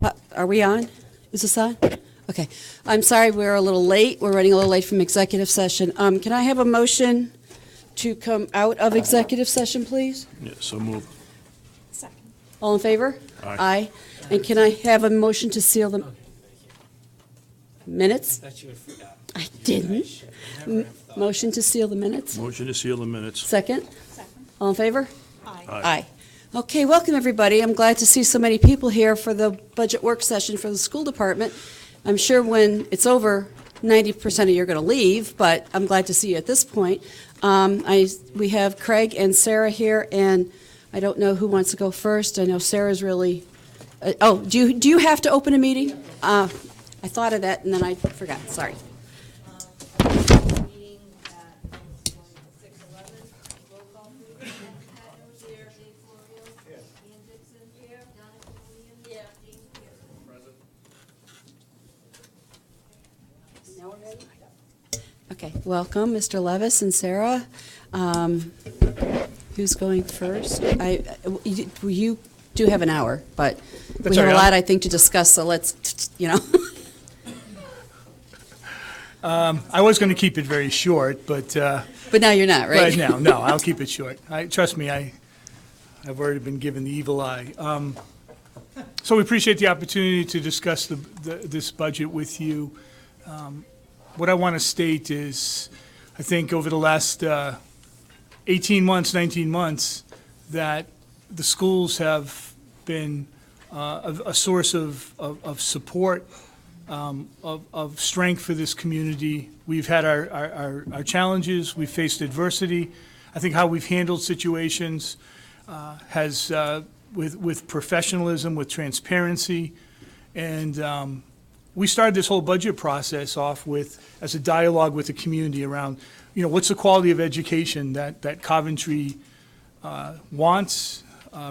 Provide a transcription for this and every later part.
Are we on? Is this on? Okay. I'm sorry, we're a little late. We're running a little late from executive session. Can I have a motion to come out of executive session, please? Yeah, so moved. Second. All in favor? Aye. And can I have a motion to seal the minutes? Thought you had forgotten. I didn't. Motion to seal the minutes? Motion to seal the minutes. Second? Second. All in favor? Aye. Aye. Okay, welcome, everybody. I'm glad to see so many people here for the budget work session for the school department. I'm sure when it's over, 90% of you are going to leave, but I'm glad to see you at this point. We have Craig and Sarah here, and I don't know who wants to go first. I know Sarah's really, do you have to open a meeting? I thought of that, and then I forgot, sorry. Meeting at 6:11. Roll call, please. Pat Rose here. Dave Florio. Here. Ian Dixon. Here. Donna Williams. Here. James Pearson. Now we're ready? Okay, welcome, Mr. Levis and Sarah. Who's going first? You do have an hour, but we have a lot, I think, to discuss, so let's, I was going to keep it very short, but But now you're not, right? no, I'll keep it short. Trust me, I've already been given the evil eye. So we appreciate the opportunity to discuss this budget with you. What I want to state is, I think over the last 18 months, 19 months, that the schools have been a source of support, of strength for this community. We've had our challenges, we've faced adversity. I think how we've handled situations has, with professionalism, with transparency, and we started this whole budget process off as a dialogue with the community around, what's the quality of education that Coventry wants,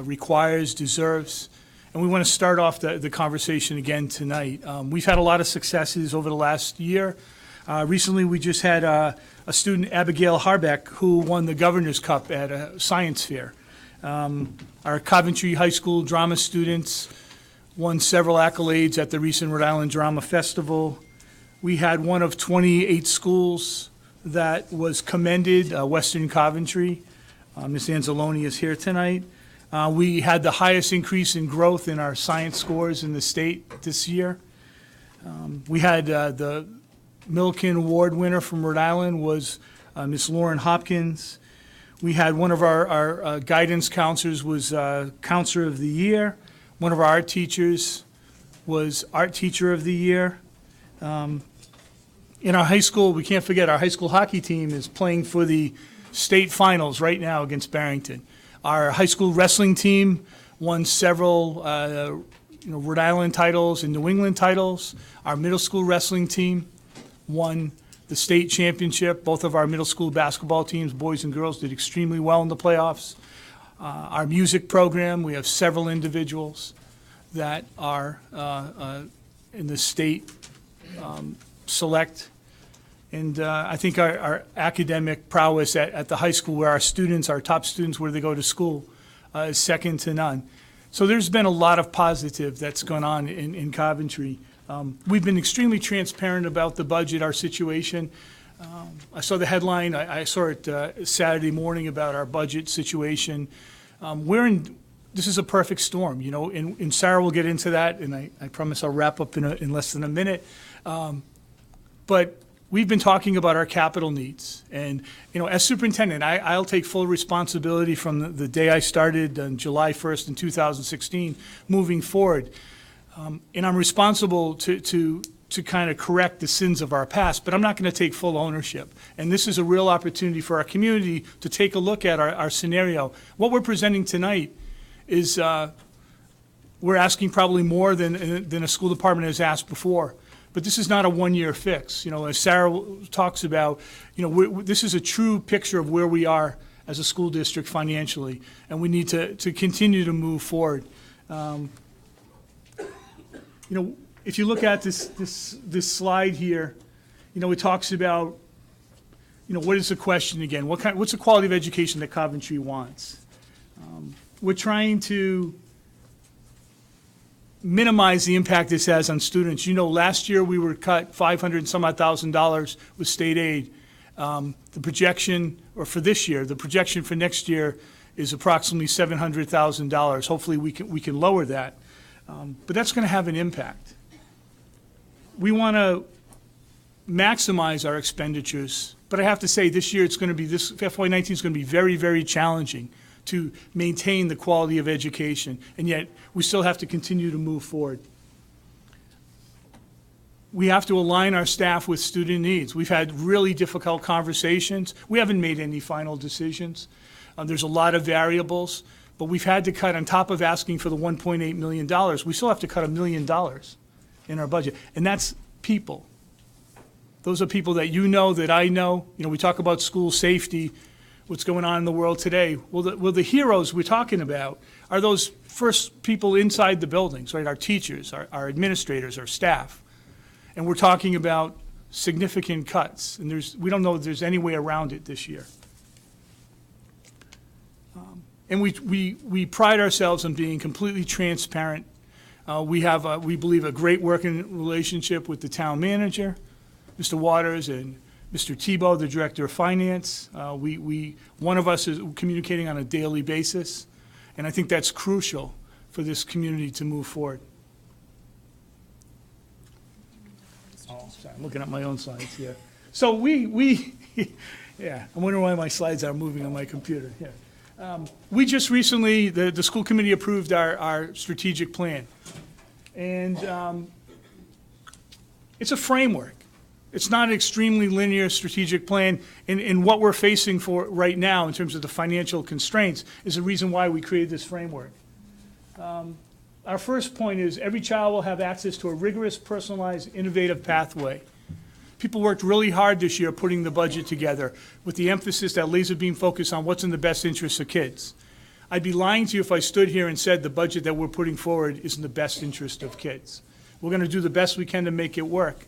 requires, deserves. And we want to start off the conversation again tonight. We've had a lot of successes over the last year. Recently, we just had a student, Abigail Harbeck, who won the Governor's Cup at a science fair. Our Coventry High School drama students won several accolades at the recent Rhode Island Drama Festival. We had one of 28 schools that was commended, Western Coventry. Ms. Anzalone is here tonight. We had the highest increase in growth in our science scores in the state this year. We had the Milliken Award winner from Rhode Island was Ms. Lauren Hopkins. We had one of our guidance counselors was Counselor of the Year. One of our art teachers was Art Teacher of the Year. In our high school, we can't forget, our high school hockey team is playing for the state finals right now against Barrington. Our high school wrestling team won several Rhode Island titles and New England titles. Our middle school wrestling team won the state championship. Both of our middle school basketball teams, boys and girls, did extremely well in the playoffs. Our music program, we have several individuals that are in the state select. And I think our academic prowess at the high school, where our students, our top students, where they go to school, is second to none. So there's been a lot of positive that's gone on in Coventry. We've been extremely transparent about the budget, our situation. I saw the headline, I saw it Saturday morning about our budget situation. This is a perfect storm, and Sarah will get into that, and I promise I'll wrap up in less than a minute. But we've been talking about our capital needs, and as superintendent, I'll take full responsibility from the day I started on July 1st in 2016, moving forward. And I'm responsible to kind of correct the sins of our past, but I'm not going to take full ownership. And this is a real opportunity for our community to take a look at our scenario. What we're presenting tonight is we're asking probably more than a school department has asked before. But this is not a one-year fix. As Sarah talks about, this is a true picture of where we are as a school district financially, and we need to continue to move forward. If you look at this slide here, it talks about, what is the question again? What's the quality of education that Coventry wants? We're trying to minimize the impact this has on students. You know, last year we were cut 500 and some odd $1,000 with state aid. The projection, or for this year, the projection for next year is approximately $700,000. Hopefully we can lower that. But that's going to have an impact. We want to maximize our expenditures, but I have to say this year it's going to be, this FY19 is going to be very, very challenging to maintain the quality of education, and yet we still have to continue to move forward. We have to align our staff with student needs. We've had really difficult conversations. We haven't made any final decisions. There's a lot of variables, but we've had to cut, on top of asking for the $1.8 million, we still have to cut $1 million in our budget, and that's people. Those are people that you know, that I know. You know, we talk about school safety, what's going on in the world today. Well, the heroes we're talking about are those first people inside the buildings, right? Our teachers, our administrators, our staff. And we're talking about significant cuts, and we don't know if there's any way around it this year. And we pride ourselves on being completely transparent. We have, we believe, a great working relationship with the town manager, Mr. Waters, and Mr. Tebow, the Director of Finance. One of us is communicating on a daily basis, and I think that's crucial for this community to move forward. Oh, sorry, I'm looking at my own slides here. So yeah, I'm wondering why my slides are moving on my computer. Yeah. We just recently, the school committee approved our strategic plan. And it's a framework. It's not an extremely linear strategic plan. And what we're facing for right now in terms of the financial constraints is the reason why we created this framework. Our first point is every child will have access to a rigorous, personalized, innovative pathway. People worked really hard this year putting the budget together with the emphasis, that laser beam focus on what's in the best interest of kids. I'd be lying to you if I stood here and said the budget that we're putting forward is in the best interest of kids. We're going to do the best we can to make it work,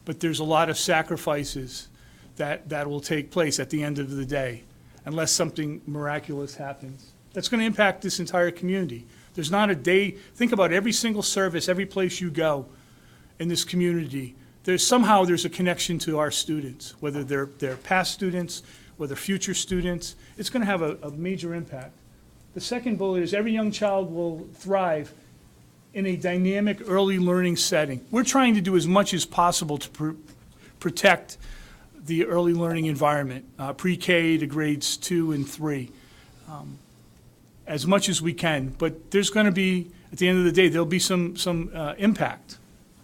but there's a lot of sacrifices that will take place at the end of the day, unless something miraculous happens. That's going to impact this entire community. There's not a day, think about every single service, every place you go in this community, there's a connection to our students, whether they're past students, whether future students. It's going to have a major impact. The second bullet is every young child will thrive in a dynamic early learning setting. We're trying to do as much as possible to protect the early learning environment, pre-K to grades 2 and 3, as much as we can. But there's going to be, at the end of the day, there'll be some impact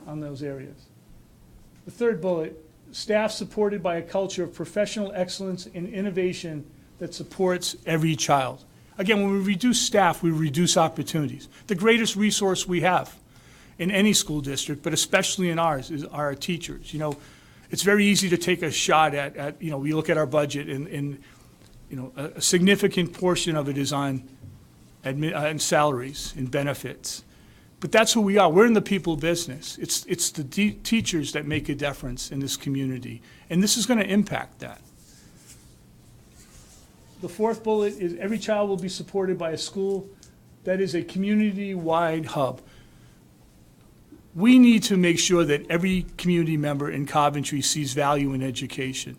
on those areas. The third bullet, staff supported by a culture of professional excellence and innovation that supports every child. Again, when we reduce staff, we reduce opportunities. The greatest resource we have in any school district, but especially in ours, is our teachers. You know, it's very easy to take a shot at you know, we look at our budget and you know, a significant portion of it is on salaries and benefits. But that's who we are. We're in the people business. It's the teachers that make a difference in this community, and this is going to impact that. The fourth bullet is every child will be supported by a school that is a community-wide hub. We need to make sure that every community member in Coventry sees value in education.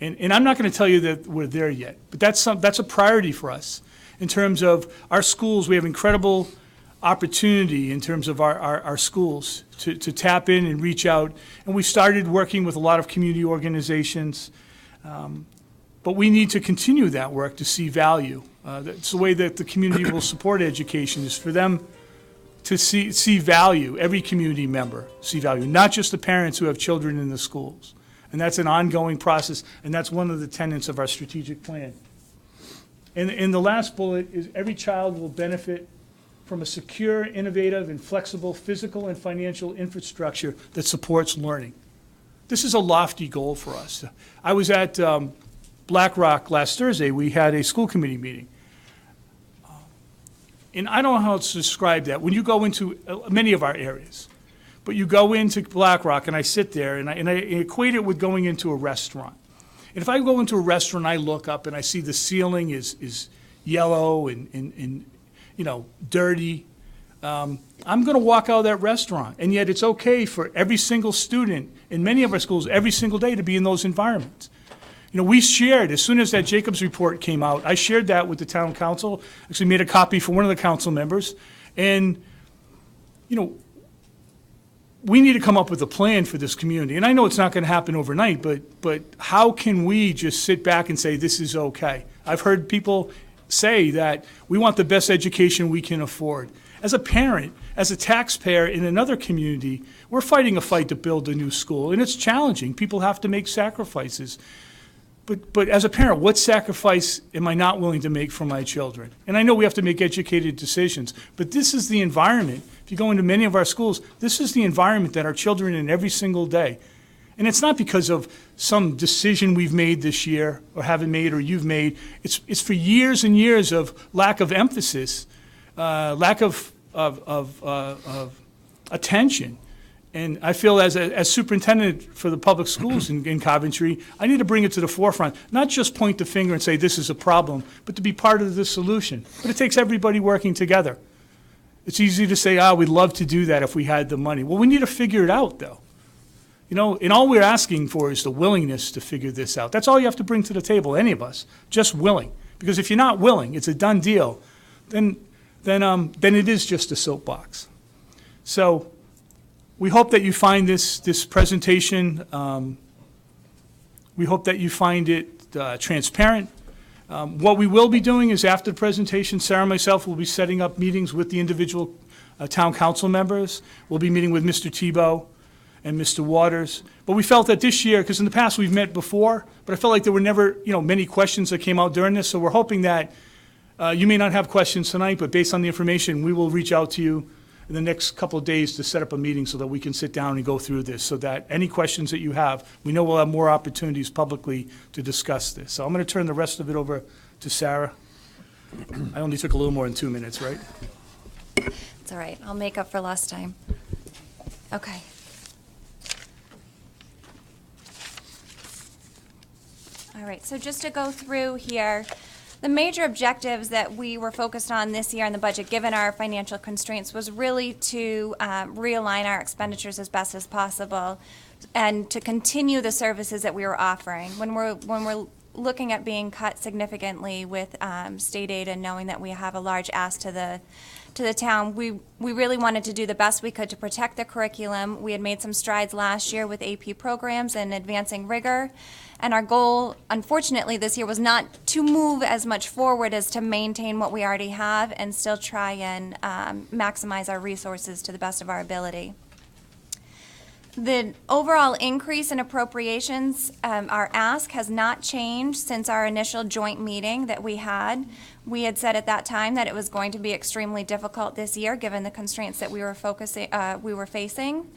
And I'm not going to tell you that we're there yet, but that's a priority for us. In terms of our schools, we have incredible opportunity in terms of our schools to tap in and reach out. And we started working with a lot of community organizations. But we need to continue that work to see value. That's the way that the community will support education, is for them to see value, every community member see value, not just the parents who have children in the schools. And that's an ongoing process, and that's one of the tenets of our strategic plan. And the last bullet is every child will benefit from a secure, innovative, and flexible physical and financial infrastructure that supports learning. This is a lofty goal for us. I was at Black Rock last Thursday. We had a school committee meeting. And I don't know how to describe that. When you go into many of our areas, but you go into Black Rock and I sit there and I equate it with going into a restaurant. And if I go into a restaurant, I look up and I see the ceiling is yellow and you know, dirty. I'm going to walk out of that restaurant, and yet it's okay for every single student in many of our schools every single day to be in those environments. You know, we shared, as soon as that Jacobs report came out, I shared that with the town council, actually made a copy for one of the council members, and, you know, we need to come up with a plan for this community. And I know it's not going to happen overnight, but how can we just sit back and say, this is okay? I've heard people say that we want the best education we can afford. As a parent, as a taxpayer in another community, we're fighting a fight to build a new school, and it's challenging. People have to make sacrifices. But as a parent, what sacrifice am I not willing to make for my children? And I know we have to make educated decisions, but this is the environment. If you go into many of our schools, this is the environment that our children are in every single day. And it's not because of some decision we've made this year or haven't made or you've made. It's for years and years of lack of emphasis, lack of attention. And I feel as superintendent for the public schools in Coventry, I need to bring it to the forefront, not just point the finger and say this is a problem, but to be part of the solution. But it takes everybody working together. It's easy to say, we'd love to do that if we had the money. Well, we need to figure it out, though. You know, and all we're asking for is the willingness to figure this out. That's all you have to bring to the table, any of us, just willing. Because if you're not willing, it's a done deal, then it is just a soapbox. So we hope that you find this presentation, we hope that you find it transparent. What we will be doing is after the presentation, Sarah and myself will be setting up meetings with the individual town council members. We'll be meeting with Mr. Tebow and Mr. Waters. But we felt that this year, because in the past we've met before, but I felt like there were never, many questions that came out during this. So we're hoping that you may not have questions tonight, but based on the information, we will reach out to you in the next couple of days to set up a meeting so that we can sit down and go through this, so that any questions that you have, we know we'll have more opportunities publicly to discuss this. So I'm going to turn the rest of it over to Sarah. I only took a little more than 2 minutes, right? It's all right. I'll make up for lost time. Okay. All right, so just to go through here, the major objectives that we were focused on this year in the budget, given our financial constraints, was really to realign our expenditures as best as possible and to continue the services that we were offering. When we're looking at being cut significantly with state aid and knowing that we have a large ask to the town, we really wanted to do the best we could to protect the curriculum. We had made some strides last year with AP programs and advancing rigor. And our goal, unfortunately, this year was not to move as much forward as to maintain what we already have and still try and maximize our resources to the best of our ability. The overall increase in appropriations, our ask has not changed since our initial joint meeting that we had. We had said at that time that it was going to be extremely difficult this year given the constraints that we were facing.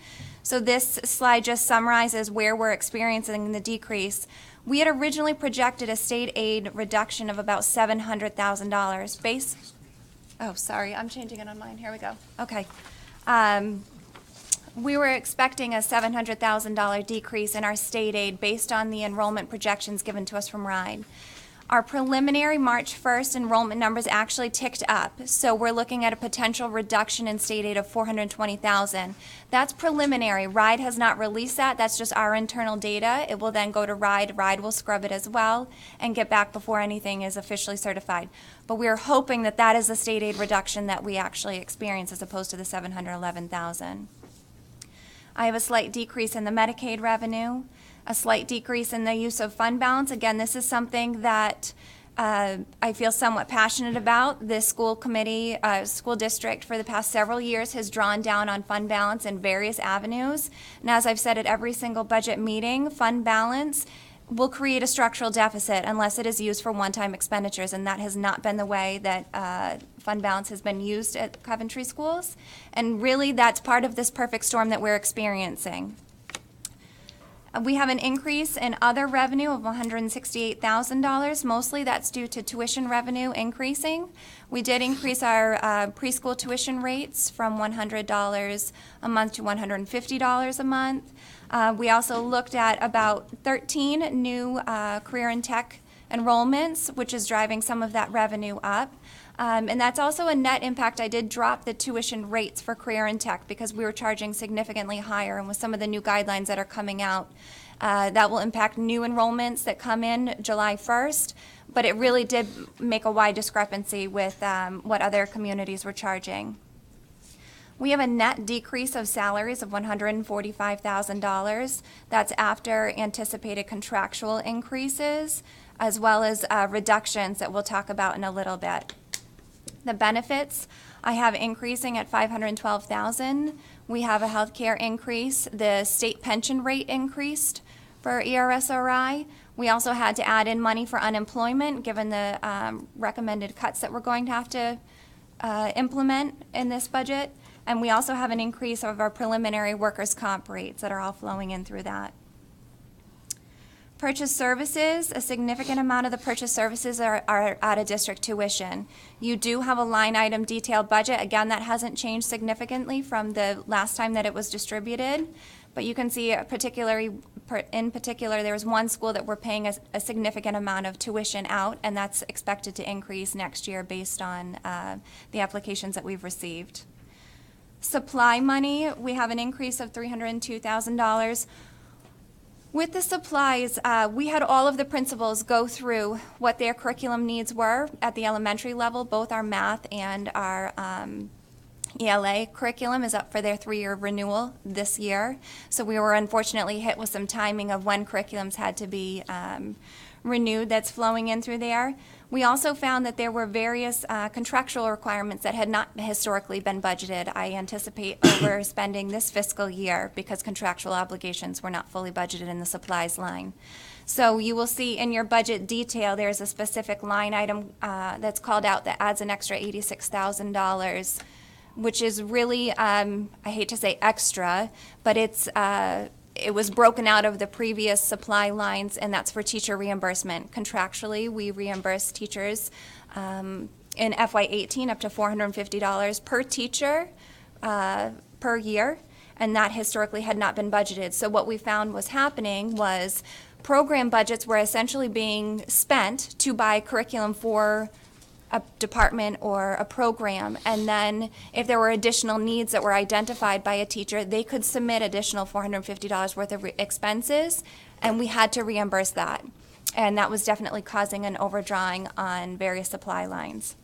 So this slide just summarizes where we're experiencing the decrease. We had originally projected a state aid reduction of about $700,000. Oh, sorry, I'm changing it on mine. Here we go. Okay. We were expecting a $700,000 decrease in our state aid based on the enrollment projections given to us from RIDE. Our preliminary March 1st enrollment numbers actually ticked up, so we're looking at a potential reduction in state aid of $420,000. That's preliminary. RIDE has not released that. That's just our internal data. It will then go to RIDE. RIDE will scrub it as well and get back before anything is officially certified. But we're hoping that that is the state aid reduction that we actually experience as opposed to the $711,000. I have a slight decrease in the Medicaid revenue, a slight decrease in the use of fund balance. Again, this is something that I feel somewhat passionate about. This school committee, school district for the past several years has drawn down on fund balance in various avenues. And as I've said at every single budget meeting, fund balance will create a structural deficit unless it is used for one-time expenditures, and that has not been the way that fund balance has been used at Coventry schools. And really, that's part of this perfect storm that we're experiencing. We have an increase in other revenue of $168,000. Mostly that's due to tuition revenue increasing. We did increase our preschool tuition rates from $100 a month to $150 a month. We also looked at about 13 new career and tech enrollments, which is driving some of that revenue up. And that's also a net impact. I did drop the tuition rates for career and tech because we were charging significantly higher, and with some of the new guidelines that are coming out, that will impact new enrollments that come in July 1st. But it really did make a wide discrepancy with what other communities were charging. We have a net decrease of salaries of $145,000. That's after anticipated contractual increases, as well as reductions that we'll talk about in a little bit. The benefits I have increasing at $512,000. We have a healthcare increase. The state pension rate increased for ERSRI. We also had to add in money for unemployment, given the recommended cuts that we're going to have to implement in this budget. And we also have an increase of our preliminary workers' comp rates that are all flowing in through that. Purchase services, a significant amount of the purchase services are out-of-district tuition. You do have a line item detailed budget. Again, that hasn't changed significantly from the last time that it was distributed. But you can see in particular, there was one school that we're paying a significant amount of tuition out, and that's expected to increase next year based on the applications that we've received. Supply money, we have an increase of $302,000. With the supplies, we had all of the principals go through what their curriculum needs were at the elementary level. Both our math and our ELA curriculum is up for their 3-year renewal this year. So we were unfortunately hit with some timing of when curriculums had to be renewed that's flowing in through there. We also found that there were various contractual requirements that had not historically been budgeted. I anticipate overspending this fiscal year because contractual obligations were not fully budgeted in the supplies line. So you will see in your budget detail, there's a specific line item that's called out that adds an extra $86,000, which is really, I hate to say extra, but it was broken out of the previous supply lines, and that's for teacher reimbursement. Contractually, we reimburse teachers in FY18 up to $450 per teacher per year, and that historically had not been budgeted. So what we found was happening was program budgets were essentially being spent to buy curriculum for a department or a program, and then if there were additional needs that were identified by a teacher, they could submit additional $450 worth of expenses, and we had to reimburse that. And that was definitely causing an overdrawing on various supply lines.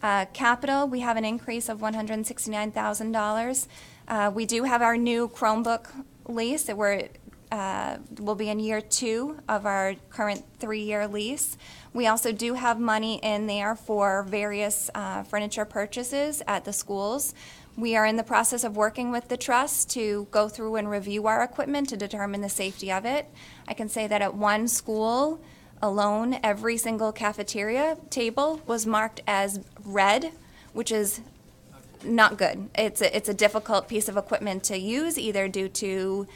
Capital, we have an increase of $169,000. We do have our new Chromebook lease that will be in year 2 of our current 3-year lease. We also do have money in there for various furniture purchases at the schools. We are in the process of working with the trust to go through and review our equipment to determine the safety of it. I can say that at one school alone, every single cafeteria table was marked as red, which is not good. It's a difficult piece of equipment to use, either due to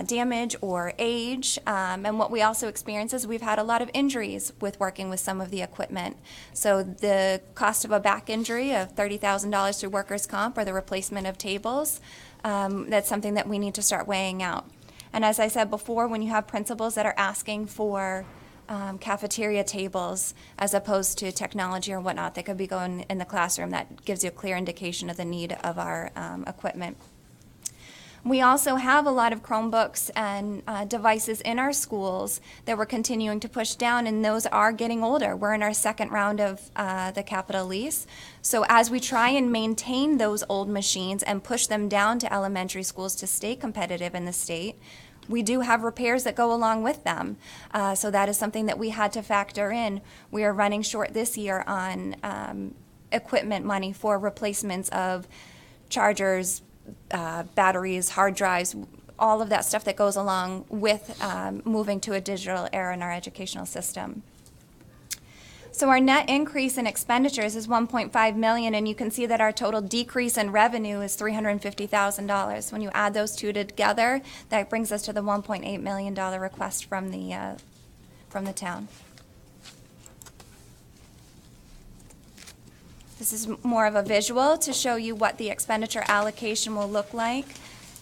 damage or age. And what we also experience is we've had a lot of injuries with working with some of the equipment. So the cost of a back injury of $30,000 through workers' comp or the replacement of tables, that's something that we need to start weighing out. And as I said before, when you have principals that are asking for cafeteria tables as opposed to technology or whatnot that could be going in the classroom, that gives you a clear indication of the need of our equipment. We also have a lot of Chromebooks and devices in our schools that we're continuing to push down, and those are getting older. We're in our 2nd round of the capital lease. So as we try and maintain those old machines and push them down to elementary schools to stay competitive in the state, we do have repairs that go along with them. So that is something that we had to factor in. We are running short this year on equipment money for replacements of chargers, batteries, hard drives, all of that stuff that goes along with moving to a digital era in our educational system. So our net increase in expenditures is $1.5 million, and you can see that our total decrease in revenue is $350,000. When you add those two together, that brings us to the $1.8 million request from the town. This is more of a visual to show you what the expenditure allocation will look like.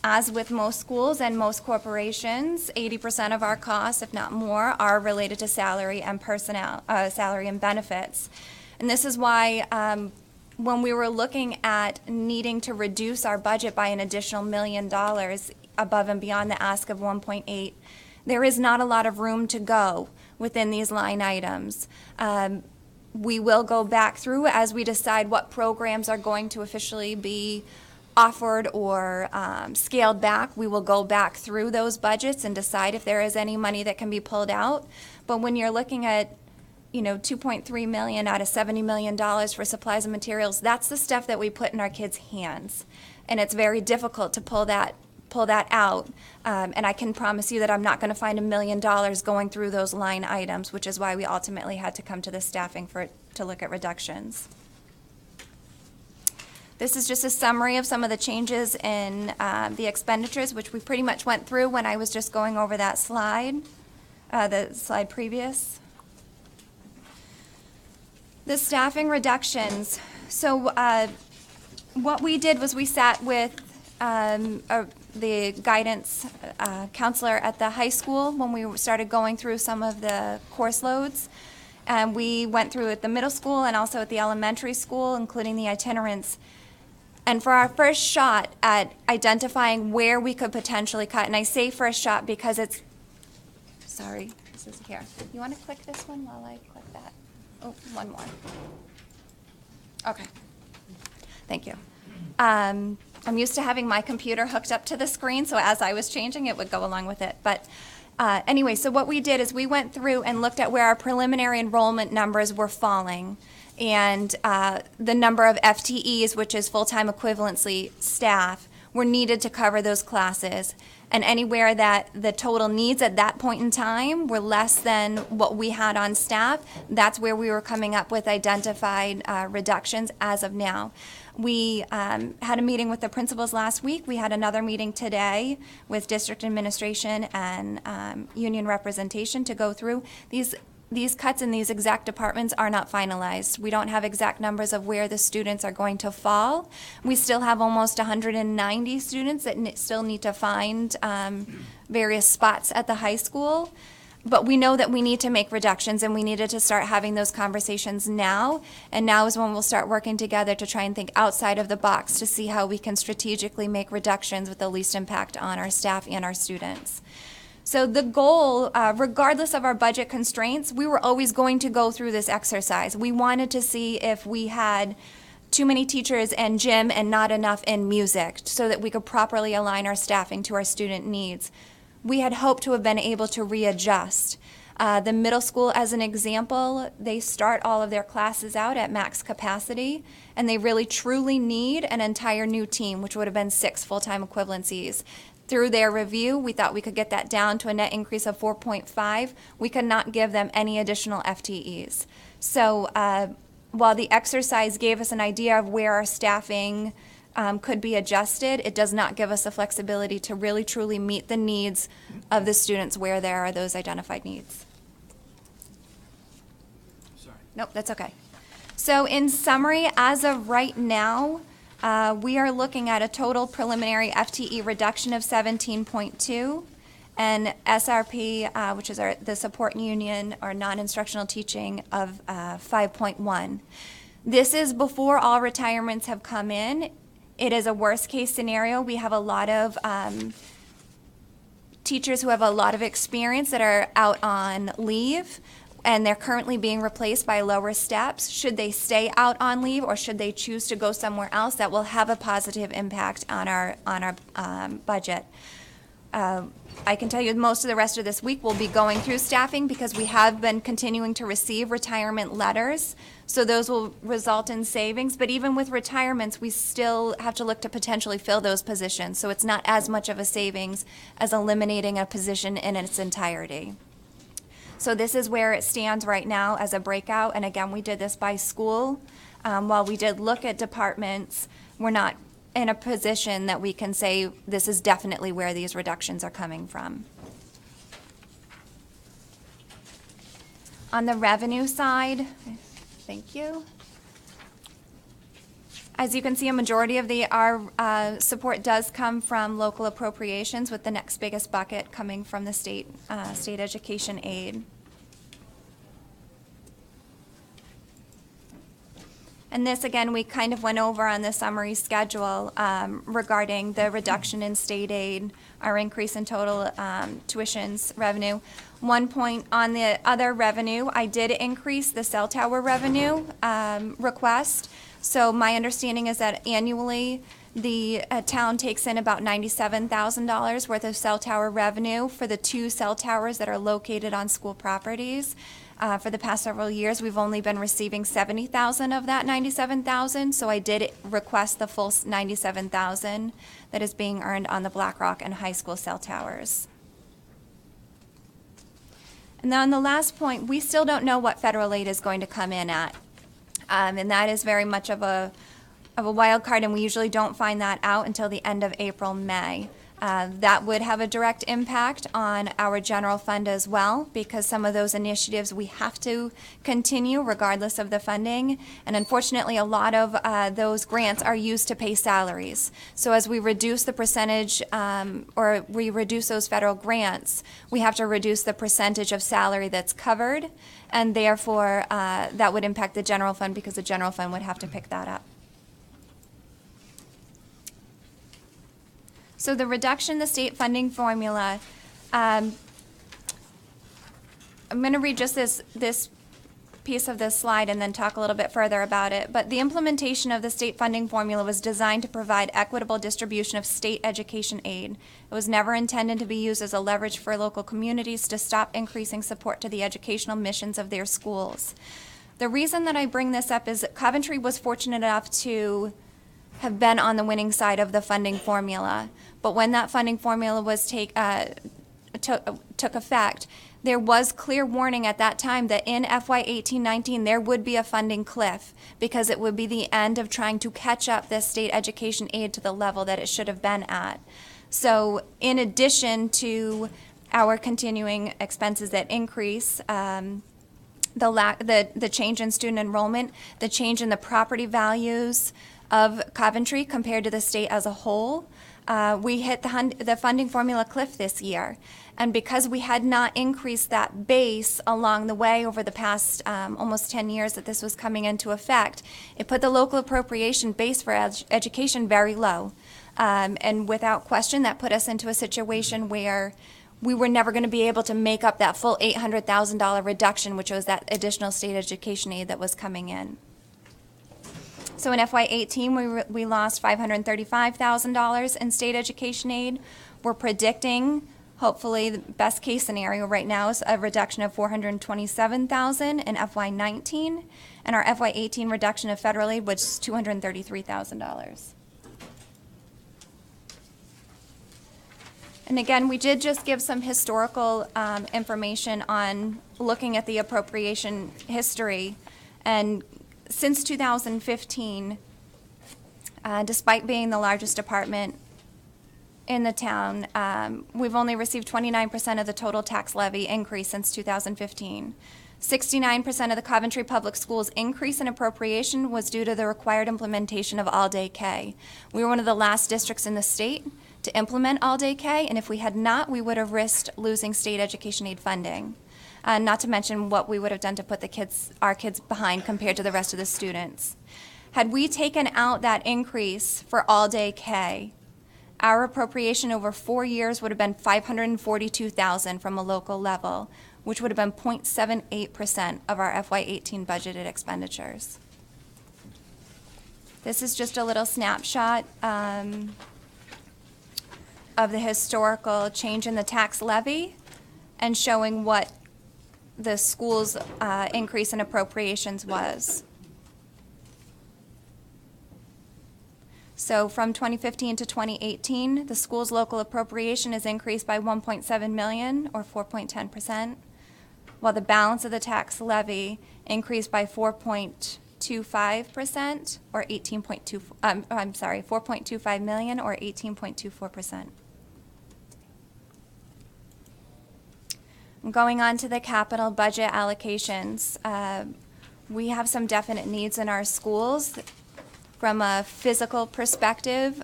As with most schools and most corporations, 80% of our costs, if not more, are related to salary and salary and benefits. And this is why when we were looking at needing to reduce our budget by an additional $1 million above and beyond the ask of 1.8, there is not a lot of room to go within these line items. We will go back through as we decide what programs are going to officially be offered or scaled back. We will go back through those budgets and decide if there is any money that can be pulled out. But when you're looking at, you know, $2.3 million out of $70 million for supplies and materials, that's the stuff that we put in our kids' hands. And it's very difficult to pull that out. And I can promise you that I'm not going to find $1 million going through those line items, which is why we ultimately had to come to the staffing to look at reductions. This is just a summary of some of the changes in the expenditures, which we pretty much went through when I was just going over that slide, the slide previous. The staffing reductions. So what we did was we sat with the guidance counselor at the high school when we started going through some of the course loads. And we went through at the middle school and also at the elementary school, including the itinerants. And for our first shot at identifying where we could potentially cut, and I say first shot because it's, sorry, this is here. You want to click this one while I click that? Oh, one more. Okay. Thank you. I'm used to having my computer hooked up to the screen, so as I was changing, it would go along with it. But anyway, so what we did is we went through and looked at where our preliminary enrollment numbers were falling and the number of FTEs, which is full-time equivalency staff, were needed to cover those classes. And anywhere that the total needs at that point in time were less than what we had on staff, that's where we were coming up with identified reductions as of now. We had a meeting with the principals last week. We had another meeting today with district administration and union representation to go through. These cuts in these exact departments are not finalized. We don't have exact numbers of where the students are going to fall. We still have almost 190 students that still need to find various spots at the high school. But we know that we need to make reductions, and we needed to start having those conversations now. And now is when we'll start working together to try and think outside of the box to see how we can strategically make reductions with the least impact on our staff and our students. So the goal, regardless of our budget constraints, we were always going to go through this exercise. We wanted to see if we had too many teachers in gym and not enough in music so that we could properly align our staffing to our student needs. We had hoped to have been able to readjust. The middle school, as an example, they start all of their classes out at max capacity, and they really truly need an entire new team, which would have been 6 full-time equivalencies. Through their review, we thought we could get that down to a net increase of 4.5. We could not give them any additional FTEs. So while the exercise gave us an idea of where our staffing could be adjusted, it does not give us the flexibility to really truly meet the needs of the students where there are those identified needs. Sorry. Nope, that's okay. So in summary, as of right now, we are looking at a total preliminary FTE reduction of 17.2 and SRP, which is the support union or non-instructional teaching, of 5.1. This is before all retirements have come in. It is a worst case scenario. We have a lot of teachers who have a lot of experience that are out on leave, and they're currently being replaced by lower steps. Should they stay out on leave or should they choose to go somewhere else, that will have a positive impact on our budget. I can tell you most of the rest of this week we'll be going through staffing because we have been continuing to receive retirement letters. So those will result in savings. But even with retirements, we still have to look to potentially fill those positions. So it's not as much of a savings as eliminating a position in its entirety. So this is where it stands right now as a breakout. And again, we did this by school. While we did look at departments, we're not in a position that we can say this is definitely where these reductions are coming from. On the revenue side, thank you. As you can see, a majority of our support does come from local appropriations, with the next biggest bucket coming from the state education aid. And this, again, we kind of went over on the summary schedule regarding the reduction in state aid, our increase in total tuitions revenue. One point on the other revenue, I did increase the cell tower revenue request. So my understanding is that annually, the town takes in about $97,000 worth of cell tower revenue for the 2 cell towers that are located on school properties. For the past several years, we've only been receiving $70,000 of that $97,000, so I did request the full $97,000 that is being earned on the Blackrock and high school cell towers. And then on the last point, we still don't know what federal aid is going to come in at, and that is very much of a wild card, and we usually don't find that out until the end of April, May. That would have a direct impact on our general fund as well, because some of those initiatives we have to continue regardless of the funding. And unfortunately, a lot of those grants are used to pay salaries. So as we reduce the percentage, or we reduce those federal grants, we have to reduce the percentage of salary that's covered, and therefore that would impact the general fund, because the general fund would have to pick that up. So the reduction in the state funding formula, I'm going to read just this piece of this slide and then talk a little bit further about it. But the implementation of the state funding formula was designed to provide equitable distribution of state education aid. It was never intended to be used as a leverage for local communities to stop increasing support to the educational missions of their schools. The reason that I bring this up is that Coventry was fortunate enough to have been on the winning side of the funding formula. But when that funding formula was took effect, there was clear warning at that time that in FY 18-19 there would be a funding cliff, because it would be the end of trying to catch up this state education aid to the level that it should have been at. So in addition to our continuing expenses that increase, the change in student enrollment, the change in the property values of Coventry compared to the state as a whole, we hit the funding formula cliff this year. And because we had not increased that base along the way over the past almost 10 years that this was coming into effect, it put the local appropriation base for education very low. And without question, that put us into a situation where we were never going to be able to make up that full $800,000 reduction, which was that additional state education aid that was coming in. So in FY 18, we lost $535,000 in state education aid. We're predicting, hopefully, the best case scenario right now is a reduction of $427,000 in FY 19, and our FY 18 reduction of federal aid was $233,000. And again, we did just give some historical information on looking at the appropriation history. And since 2015, despite being the largest department in the town, we've only received 29% of the total tax levy increase since 2015. 69% of the Coventry Public Schools increase in appropriation was due to the required implementation of all-day K. We were one of the last districts in the state to implement all-day K, and if we had not, we would have risked losing state education aid funding. Not to mention what we would have done to put our kids behind compared to the rest of the students. Had we taken out that increase for all-day K, our appropriation over 4 years would have been $542,000 from a local level, which would have been 0.78% of our FY 18 budgeted expenditures. This is just a little snapshot of the historical change in the tax levy and showing what the school's increase in appropriations was. So from 2015 to 2018, the school's local appropriation is increased by $1.7 million, or 4.10%, while the balance of the tax levy increased by 4.25%, or 4.25 million, or 18.24%. Going on to the capital budget allocations, we have some definite needs in our schools. From a physical perspective,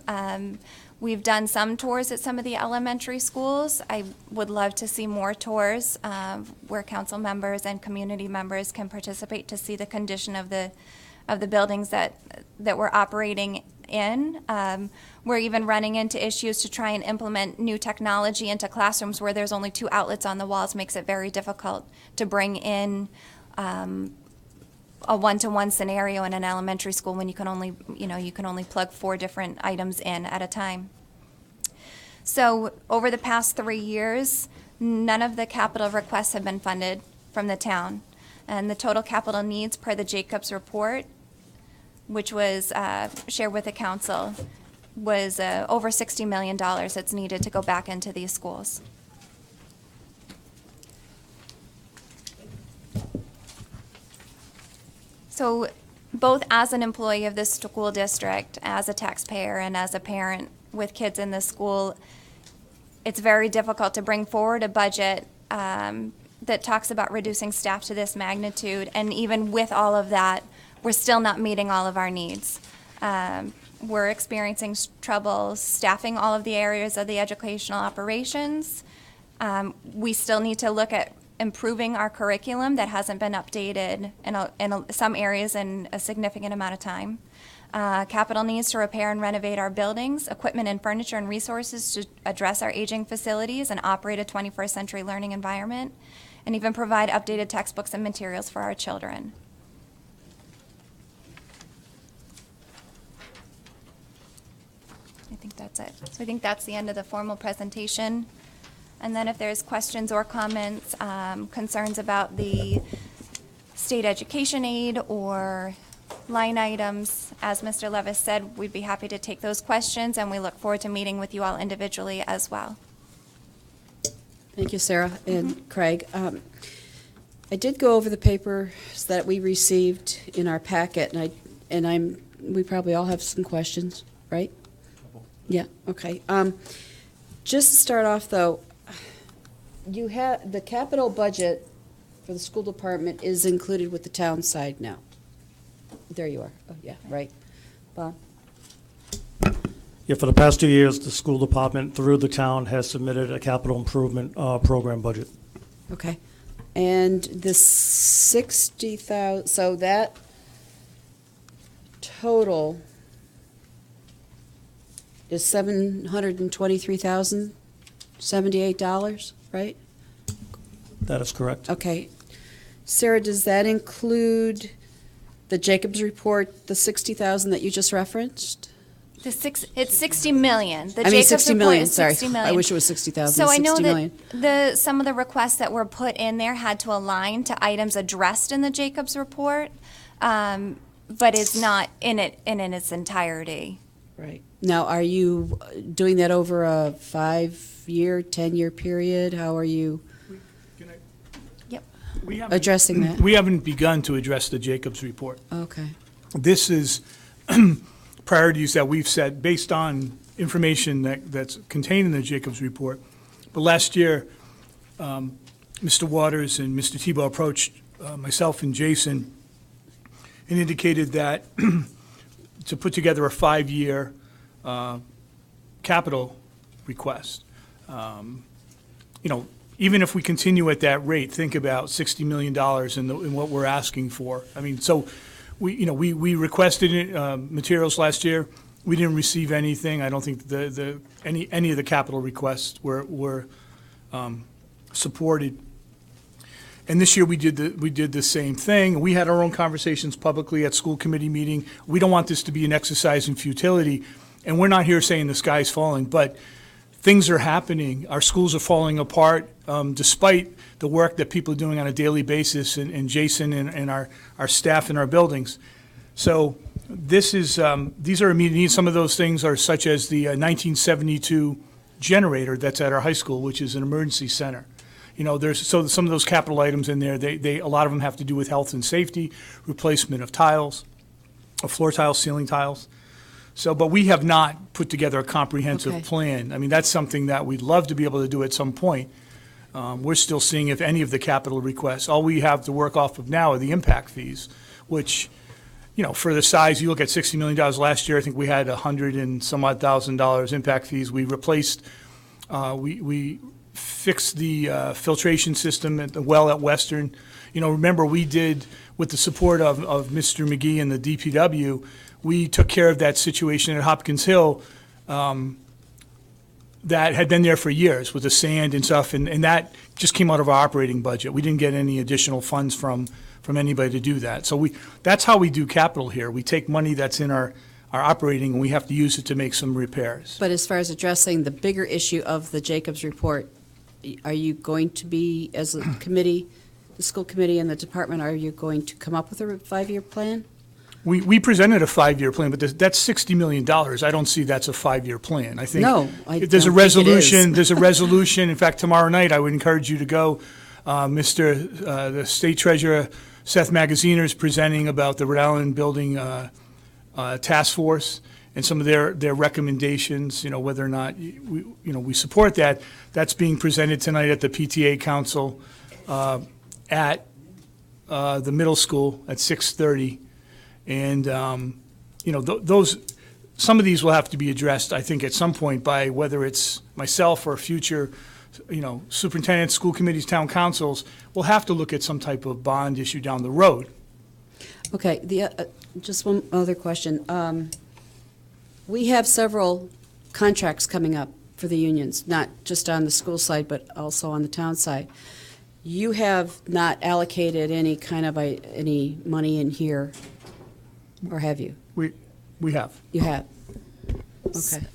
we've done some tours at some of the elementary schools. I would love to see more tours where council members and community members can participate to see the condition of the buildings that we're operating in. We're even running into issues to try and implement new technology into classrooms where there's only 2 outlets on the walls. Makes it very difficult to bring in a one-to-one scenario in an elementary school when you can only plug 4 different items in at a time. So over the past 3 years, none of the capital requests have been funded from the town. And the total capital needs per the Jacobs report, which was shared with the council, was over $60 million that's needed to go back into these schools. So both as an employee of this school district, as a taxpayer, and as a parent with kids in this school, it's very difficult to bring forward a budget that talks about reducing staff to this magnitude. And even with all of that, we're still not meeting all of our needs. We're experiencing trouble staffing all of the areas of the educational operations. We still need to look at improving our curriculum that hasn't been updated in some areas in a significant amount of time. Capital needs to repair and renovate our buildings, equipment and furniture and resources to address our aging facilities and operate a 21st century learning environment, and even provide updated textbooks and materials for our children. I think that's it. So I think that's the end of the formal presentation. And then if there's questions or comments, concerns about the state education aid or line items, as Mr. Levis said, we'd be happy to take those questions, and we look forward to meeting with you all individually as well. Thank you, Sarah and Craig. I did go over the papers that we received in our packet, and we probably all have some questions, right? Yeah, okay. Just to start off, though, you have the capital budget for the school department is included with the town side now. There you are. Oh, yeah, right. Bob? Yeah, for the past 2 years, the school department, through the town, has submitted a capital improvement program budget. Okay. And the 60,000, so that total is $723,078, right? That is correct. Okay. Sarah, does that include the Jacobs report, the 60,000 that you just referenced? It's 60 million. The I mean, Jacobs 60 report million, is sorry. 60 million. I wish it was 60,000. So I know 60 million. that some of the requests that were put in there had to align to items addressed in the Jacobs report, but it's not in its entirety. Right. Now, are you doing that over a 5-year, 10-year period? How are you Can I- Yep. we haven't- addressing that? We haven't begun to address the Jacobs report. Okay. This is priorities that we've set based on information that's contained in the Jacobs report. But last year, Mr. Waters and Mr. Tebow approached myself and Jason and indicated that to put together a 5-year capital request. Even if we continue at that rate, think about $60 million in what we're asking for. I mean, so we requested materials last year. We didn't receive anything. I don't think any of the capital requests were supported. And this year we did the same thing. We had our own conversations publicly at school committee meeting. We don't want this to be an exercise in futility, and we're not here saying the sky's falling, but things are happening. Our schools are falling apart, despite the work that people are doing on a daily basis, and Jason and our staff in our buildings. So these are immediate needs. Some of those things are such as the 1972 generator that's at our high school, which is an emergency center. There's some of those capital items in there. A lot of them have to do with health and safety, replacement of tiles, of floor tiles, ceiling tiles. But we have not put together a comprehensive plan. I mean, that's something that we'd love to be able to do at some point. We're still seeing if any of the capital requests. All we have to work off of now are the impact fees, which for the size, you look at $60 million last year, I think we had $100 and some odd thousand impact fees. We replaced, we fixed the filtration system at the well at Western. Remember, we did, with the support of Mr. McGee and the DPW, we took care of that situation at Hopkins Hill that had been there for years with the sand and stuff, and that just came out of our operating budget. We didn't get any additional funds from anybody to do that. So that's how we do capital here. We take money that's in our operating, and we have to use it to make some repairs. But as far as addressing the bigger issue of the Jacobs report, are you going to be, as a committee, the school committee and the department, are you going to come up with a 5-year plan? We presented a 5-year plan, but that's $60 million. I don't see that's a 5-year plan. I think No, I there's a don't think it is. resolution. There's a resolution. In fact, tomorrow night, I would encourage you to go. The State Treasurer, Seth Magaziner, is presenting about the Rhode Island Building Task Force and some of their recommendations, whether or not we support that. That's being presented tonight at the PTA Council at the middle school at 6:30. And, those, some of these will have to be addressed, I think, at some point by whether it's myself or future, superintendents, school committees, town councils. We'll have to look at some type of bond issue down the road. Okay, just one other question. We have several contracts coming up for the unions, not just on the school side, but also on the town side. You have not allocated any kind of, any money in here, or have you? We have. You have? Okay.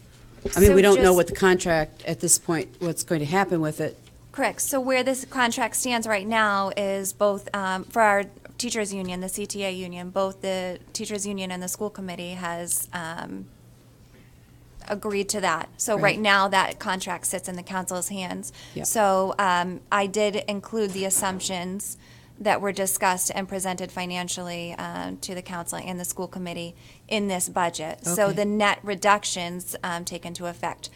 I mean, So we don't know just- what the contract, at this point, what's going to happen with it. Correct. So where this contract stands right now is both, for our teachers' union, the CTA union, both the teachers' union and the school committee has agreed to that. So Right. right now, that contract sits in the council's hands. Yeah. So I did include the assumptions that were discussed and presented financially to the council and the school committee in this budget. So Okay. the net reductions take into effect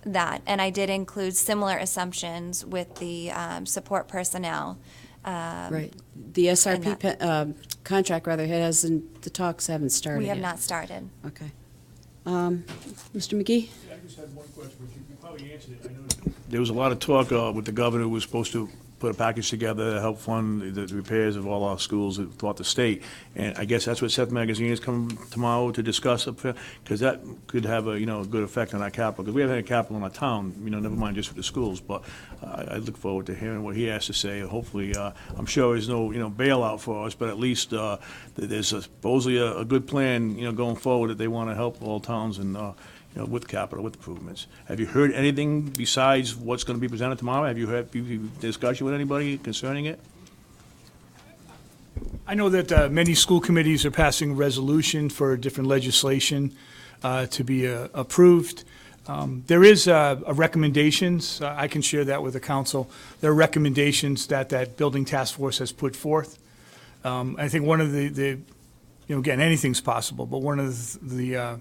that. And I did include similar assumptions with the support personnel. Right. The SRP contract, rather, the talks haven't started We yet. have not started. Okay. Mr. McGee? I just had one question, but you probably answered it. I know there was a lot of talk with the governor who was supposed to put a package together to help fund the repairs of all our schools throughout the state. And I guess that's what Seth Magazine is coming tomorrow to discuss, because that could have a good effect on our capital. Because we haven't had capital in our town, never mind just for the schools. But I look forward to hearing what he has to say. Hopefully, I'm sure there's no bailout for us, but at least there's supposedly a good plan going forward that they want to help all towns and with capital, with improvements. Have you heard anything besides what's going to be presented tomorrow? Have you discussed with anybody concerning it? I know that many school committees are passing resolution for different legislation to be approved. There is recommendations, I can share that with the council. There are recommendations that building task force has put forth. I think one of the again, anything's possible, but one of the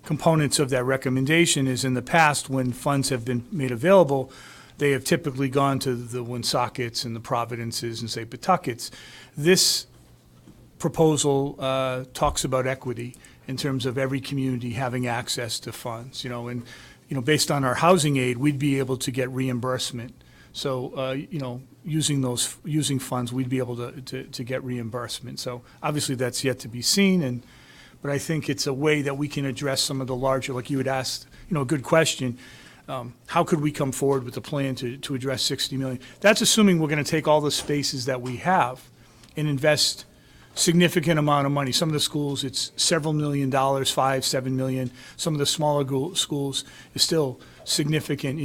components of that recommendation is in the past, when funds have been made available, they have typically gone to the Woonsockets and the Providences and say Pawtuckets. This proposal talks about equity in terms of every community having access to funds, and based on our housing aid, we'd be able to get reimbursement. So, using funds, we'd be able to get reimbursement. So obviously that's yet to be seen, but I think it's a way that we can address some of the larger, like you had asked, a good question. How could we come forward with a plan to address 60 million? That's assuming we're going to take all the spaces that we have and invest significant amount of money. Some of the schools, it's several $1 million, $5-7 million. Some of the smaller schools is still significant,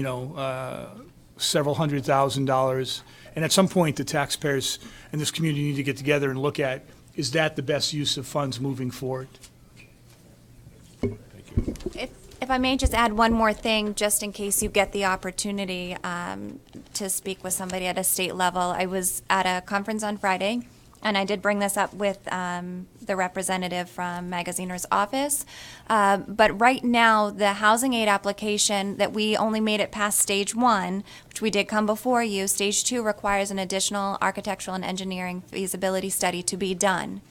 several $100,000. And at some point, the taxpayers in this community need to get together and look at, is that the best use of funds moving forward? If I may just add one more thing, just in case you get the opportunity to speak with somebody at a state level. I was at a conference on Friday, and I did bring this up with the representative from Magaziner's office. But right now, the housing aid application that we only made it past stage 1, which we did come before you, stage 2 requires an additional architectural and engineering feasibility study to be done.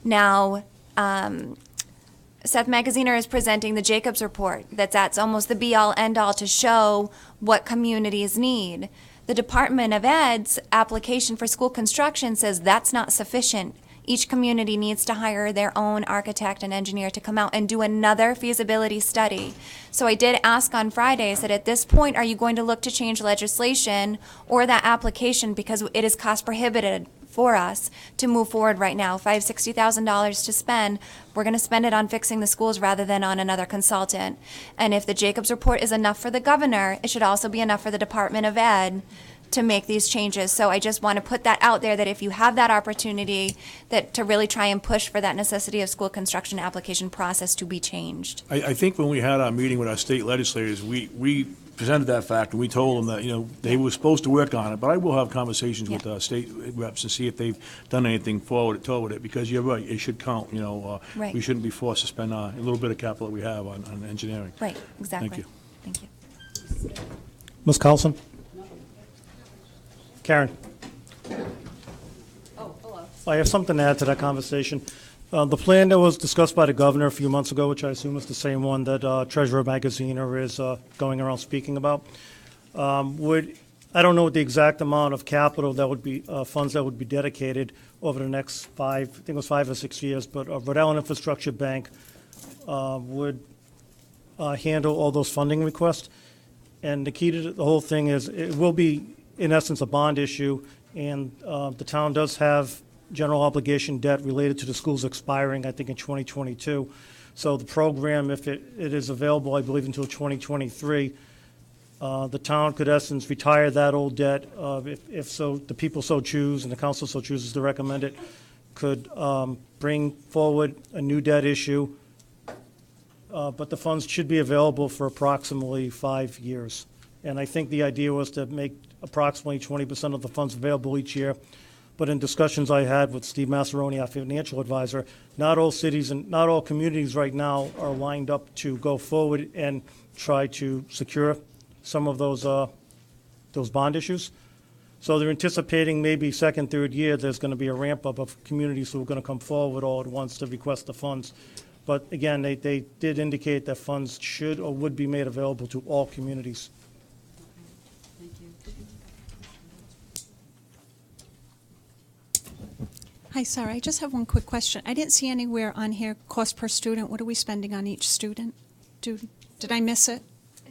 Now, Seth Magaziner is presenting the Jacobs Report. That's almost the be-all, end-all to show what communities need. The Department of Ed's application for school construction says that's not sufficient. Each community needs to hire their own architect and engineer to come out and do another feasibility study. So I did ask on Friday, I said, at this point, are you going to look to change legislation or that application because it is cost prohibitive for us to move forward right now? $60,000 to spend. We're going to spend it on fixing the schools rather than on another consultant. And if the Jacobs Report is enough for the governor, it should also be enough for the Department of Ed to make these changes. So I just want to put that out there, that if you have that opportunity, that to really try and push for that necessity of school construction application process to be changed. I think when we had our meeting with our state legislators, we presented that fact, and we told them that, they were supposed to work on it, but I will have conversations with state reps to see if they've done anything toward it, because you're right, it should count, Right. We shouldn't be forced to spend a little bit of capital that we have on engineering. Right, exactly. Thank you. Thank you. Ms. Carlson? Karen? Oh, hello. I have something to add to that conversation. The plan that was discussed by the governor a few months ago, which I assume is the same one that Treasurer Magaziner is going around speaking about, I don't know what the exact amount of capital that would be, funds that would be dedicated over the next 5 or 6 years, but Rhode Island Infrastructure Bank would handle all those funding requests. And the key to the whole thing is it will be, in essence, a bond issue, and the town does have general obligation debt related to the schools expiring, I think, in 2022. So the program, if it is available, I believe, until 2023, the town could, in essence, retire that old debt, if so, the people so choose, and the council so chooses to recommend it, could bring forward a new debt issue, but the funds should be available for approximately 5 years. And I think the idea was to make approximately 20% of the funds available each year. But in discussions I had with Steve Massaroni, our financial advisor, not all cities and not all communities right now are lined up to go forward and try to secure some of those bond issues. So they're anticipating maybe second, third year, there's going to be a ramp up of communities who are going to come forward all at once to request the funds. But again, they did indicate that funds should or would be made available to all communities. Thank you. Hi, Sarah, I just have one quick question. I didn't see anywhere on here cost per student. What are we spending on each student? Did I miss it?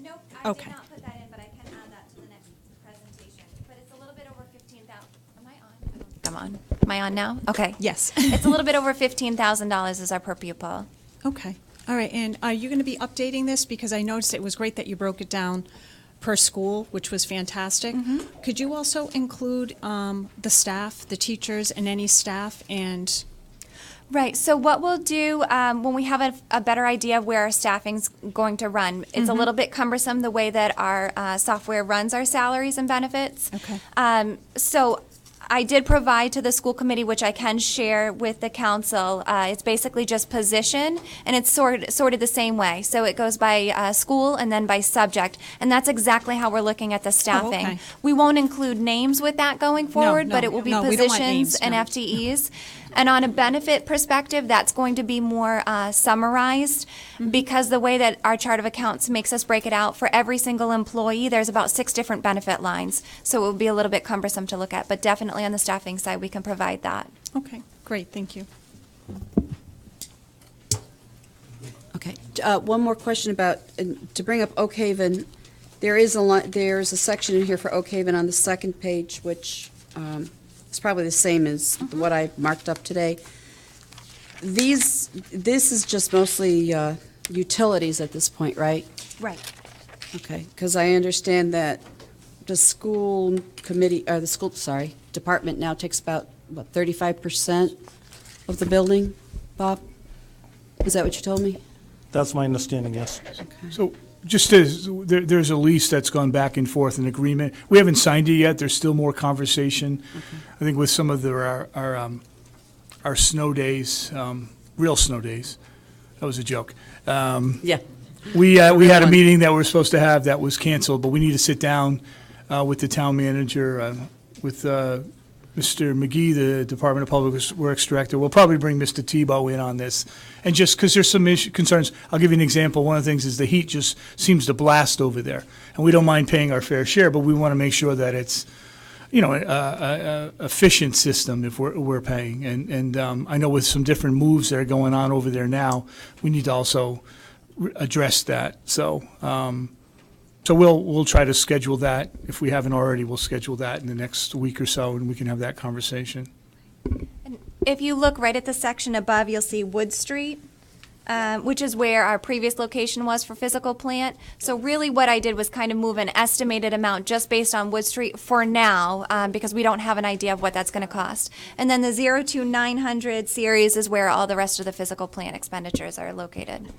Nope, I Okay. did not put that in, but I can add that to the next presentation. But it's a little bit over 15,000. Am I on? Come on. Am I on now? Okay. Yes. It's a little bit over $15,000 is our per pupil. Okay, all right, and are you going to be updating this? Because I noticed it was great that you broke it down per school, which was fantastic. Could you also include the staff, the teachers, and any staff, and Right. So what we'll do when we have a better idea of where our staffing's going to run, it's a little bit cumbersome the way that our software runs our salaries and benefits. Okay. So I did provide to the school committee, which I can share with the council. It's basically just position, and it's sorted the same way. So it goes by school and then by subject, and that's exactly how we're looking at the staffing. okay. We won't include names with that going forward, but it will be no, we don't want positions names, and no. FTEs. And on a benefit perspective, that's going to be more summarized because the way that our chart of accounts makes us break it out for every single employee, there's about 6 different benefit lines. So it would be a little bit cumbersome to look at, but definitely on the staffing side, we can provide that. Okay, great, thank you. Okay, one more question about, to bring up Oak Haven, there's a section in here for Oak Haven on the second page, which is probably the same as what I marked up today. This is just mostly utilities at this point, right? Right. Okay, because I understand that the school committee, or the school, department now takes about, 35% of the building, Bob? Is that what you told me? That's my understanding, yes. So just as, there's a lease that's gone back and forth, an agreement. We haven't signed it yet. There's still more conversation. I think with some of our snow days, real snow days. That was a joke. Yeah. We had a one. meeting that we were supposed to have that was canceled, but we need to sit down with the town manager, with Mr. McGee, the Department of Public Works Director, will probably bring Mr. Tebow in on this. And just because there's some concerns, I'll give you an example. One of the things is the heat just seems to blast over there. And we don't mind paying our fair share, but we want to make sure that it's, a efficient system if we're paying. And I know with some different moves that are going on over there now, we need to also address that. So we'll try to schedule that. If we haven't already, we'll schedule that in the next week or so, and we can have that conversation. If you look right at the section above, you'll see Wood Street, which is where our previous location was for physical plant. So really what I did was kind of move an estimated amount just based on Wood Street for now, because we don't have an idea of what that's going to cost. And then the 02900 series is where all the rest of the physical plant expenditures are located.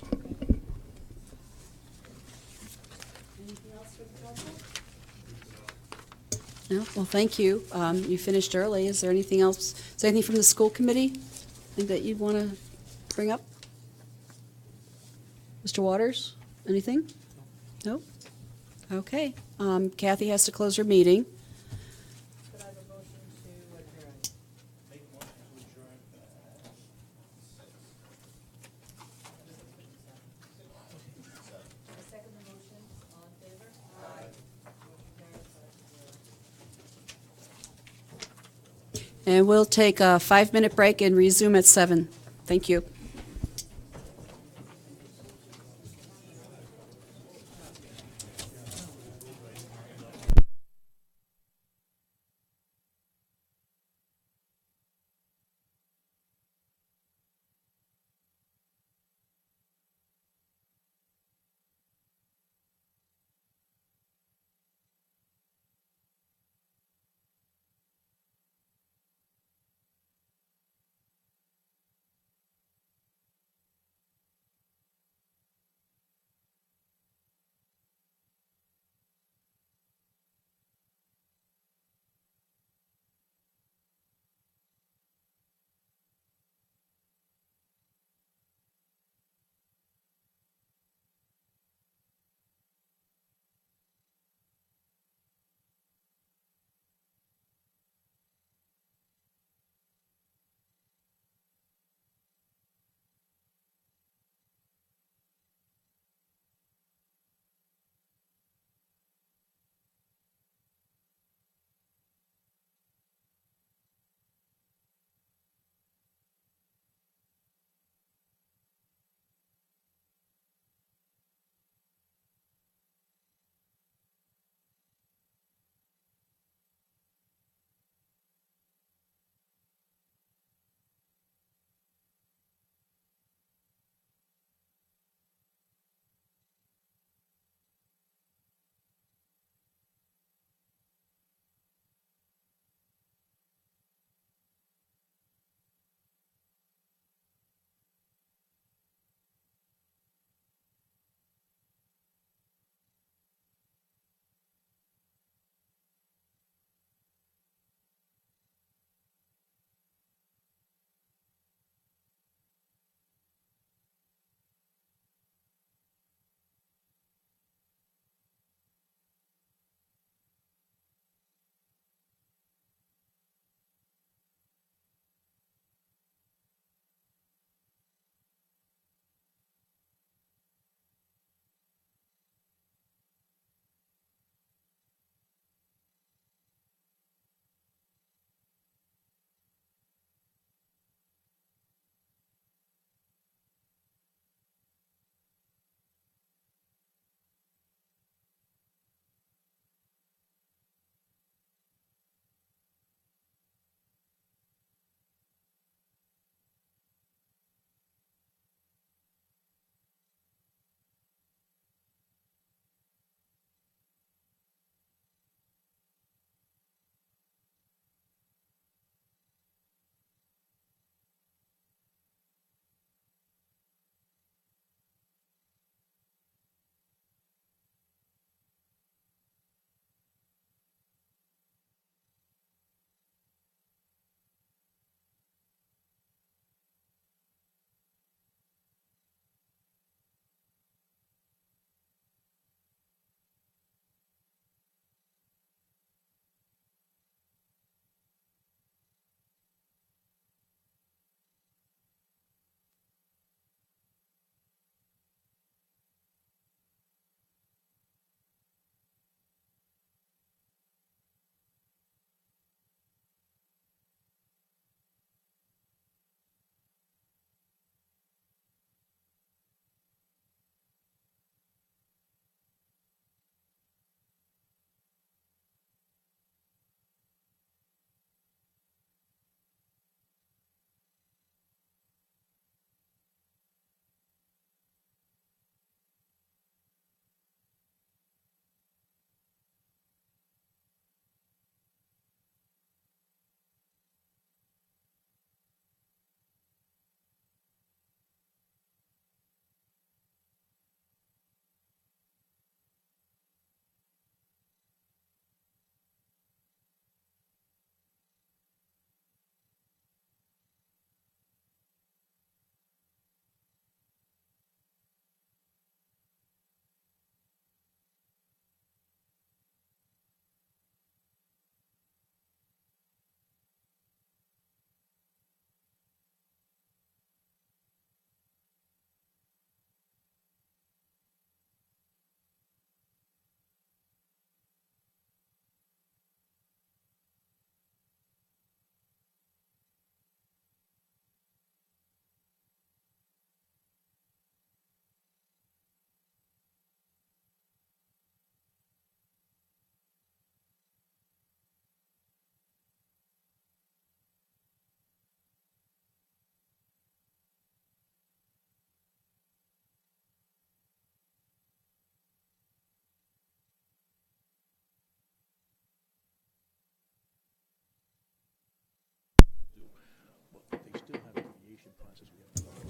No? Well, thank you. You finished early. Is there anything else? Is there anything from the school committee that you'd want to bring up? Mr. Waters, anything? No? Okay. Kathy has to close her meeting. Could I have a motion to adjourn? I second the motion. All in favor? Aye. And we'll take a 5-minute break and resume at 7. Thank you.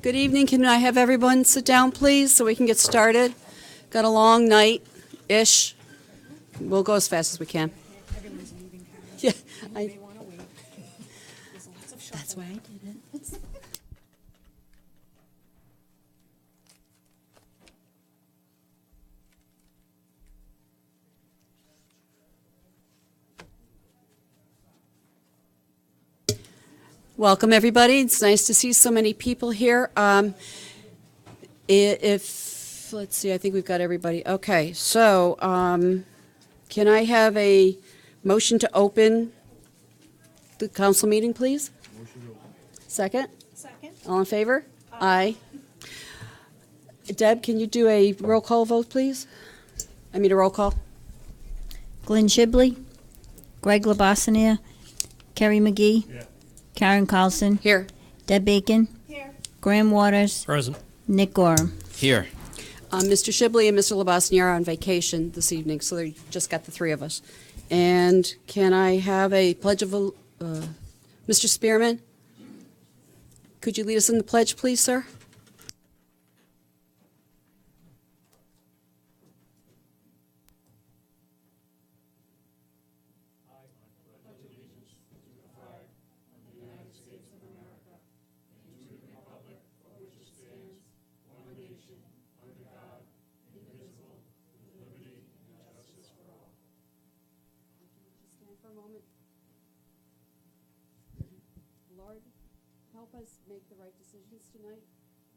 Good evening. Can I have everyone sit down, please, so we can get started? Got a long night-ish. We'll go as fast as we can. Yeah, that's why I did it. Welcome, everybody. It's nice to see so many people here. Let's see, I think we've got everybody. Okay, so can I have a motion to open the council meeting, please? Second? Second. All in favor? Aye. Deb, can you do a roll call vote, please? I mean, a roll call? Glenn Shibley, Greg Labasanier, Kerry McGee, Karen Carlson, Here. Deb Bacon, Graham Waters, Present. Nick Gorham. Here. Mr. Shibley and Mr. Labasnier are on vacation this evening, so they just got the three of us. And can I have a pledge of, Mr. Spearman? Could you lead us in the pledge, please, sir? For a moment. Lord, help us make the right decisions tonight.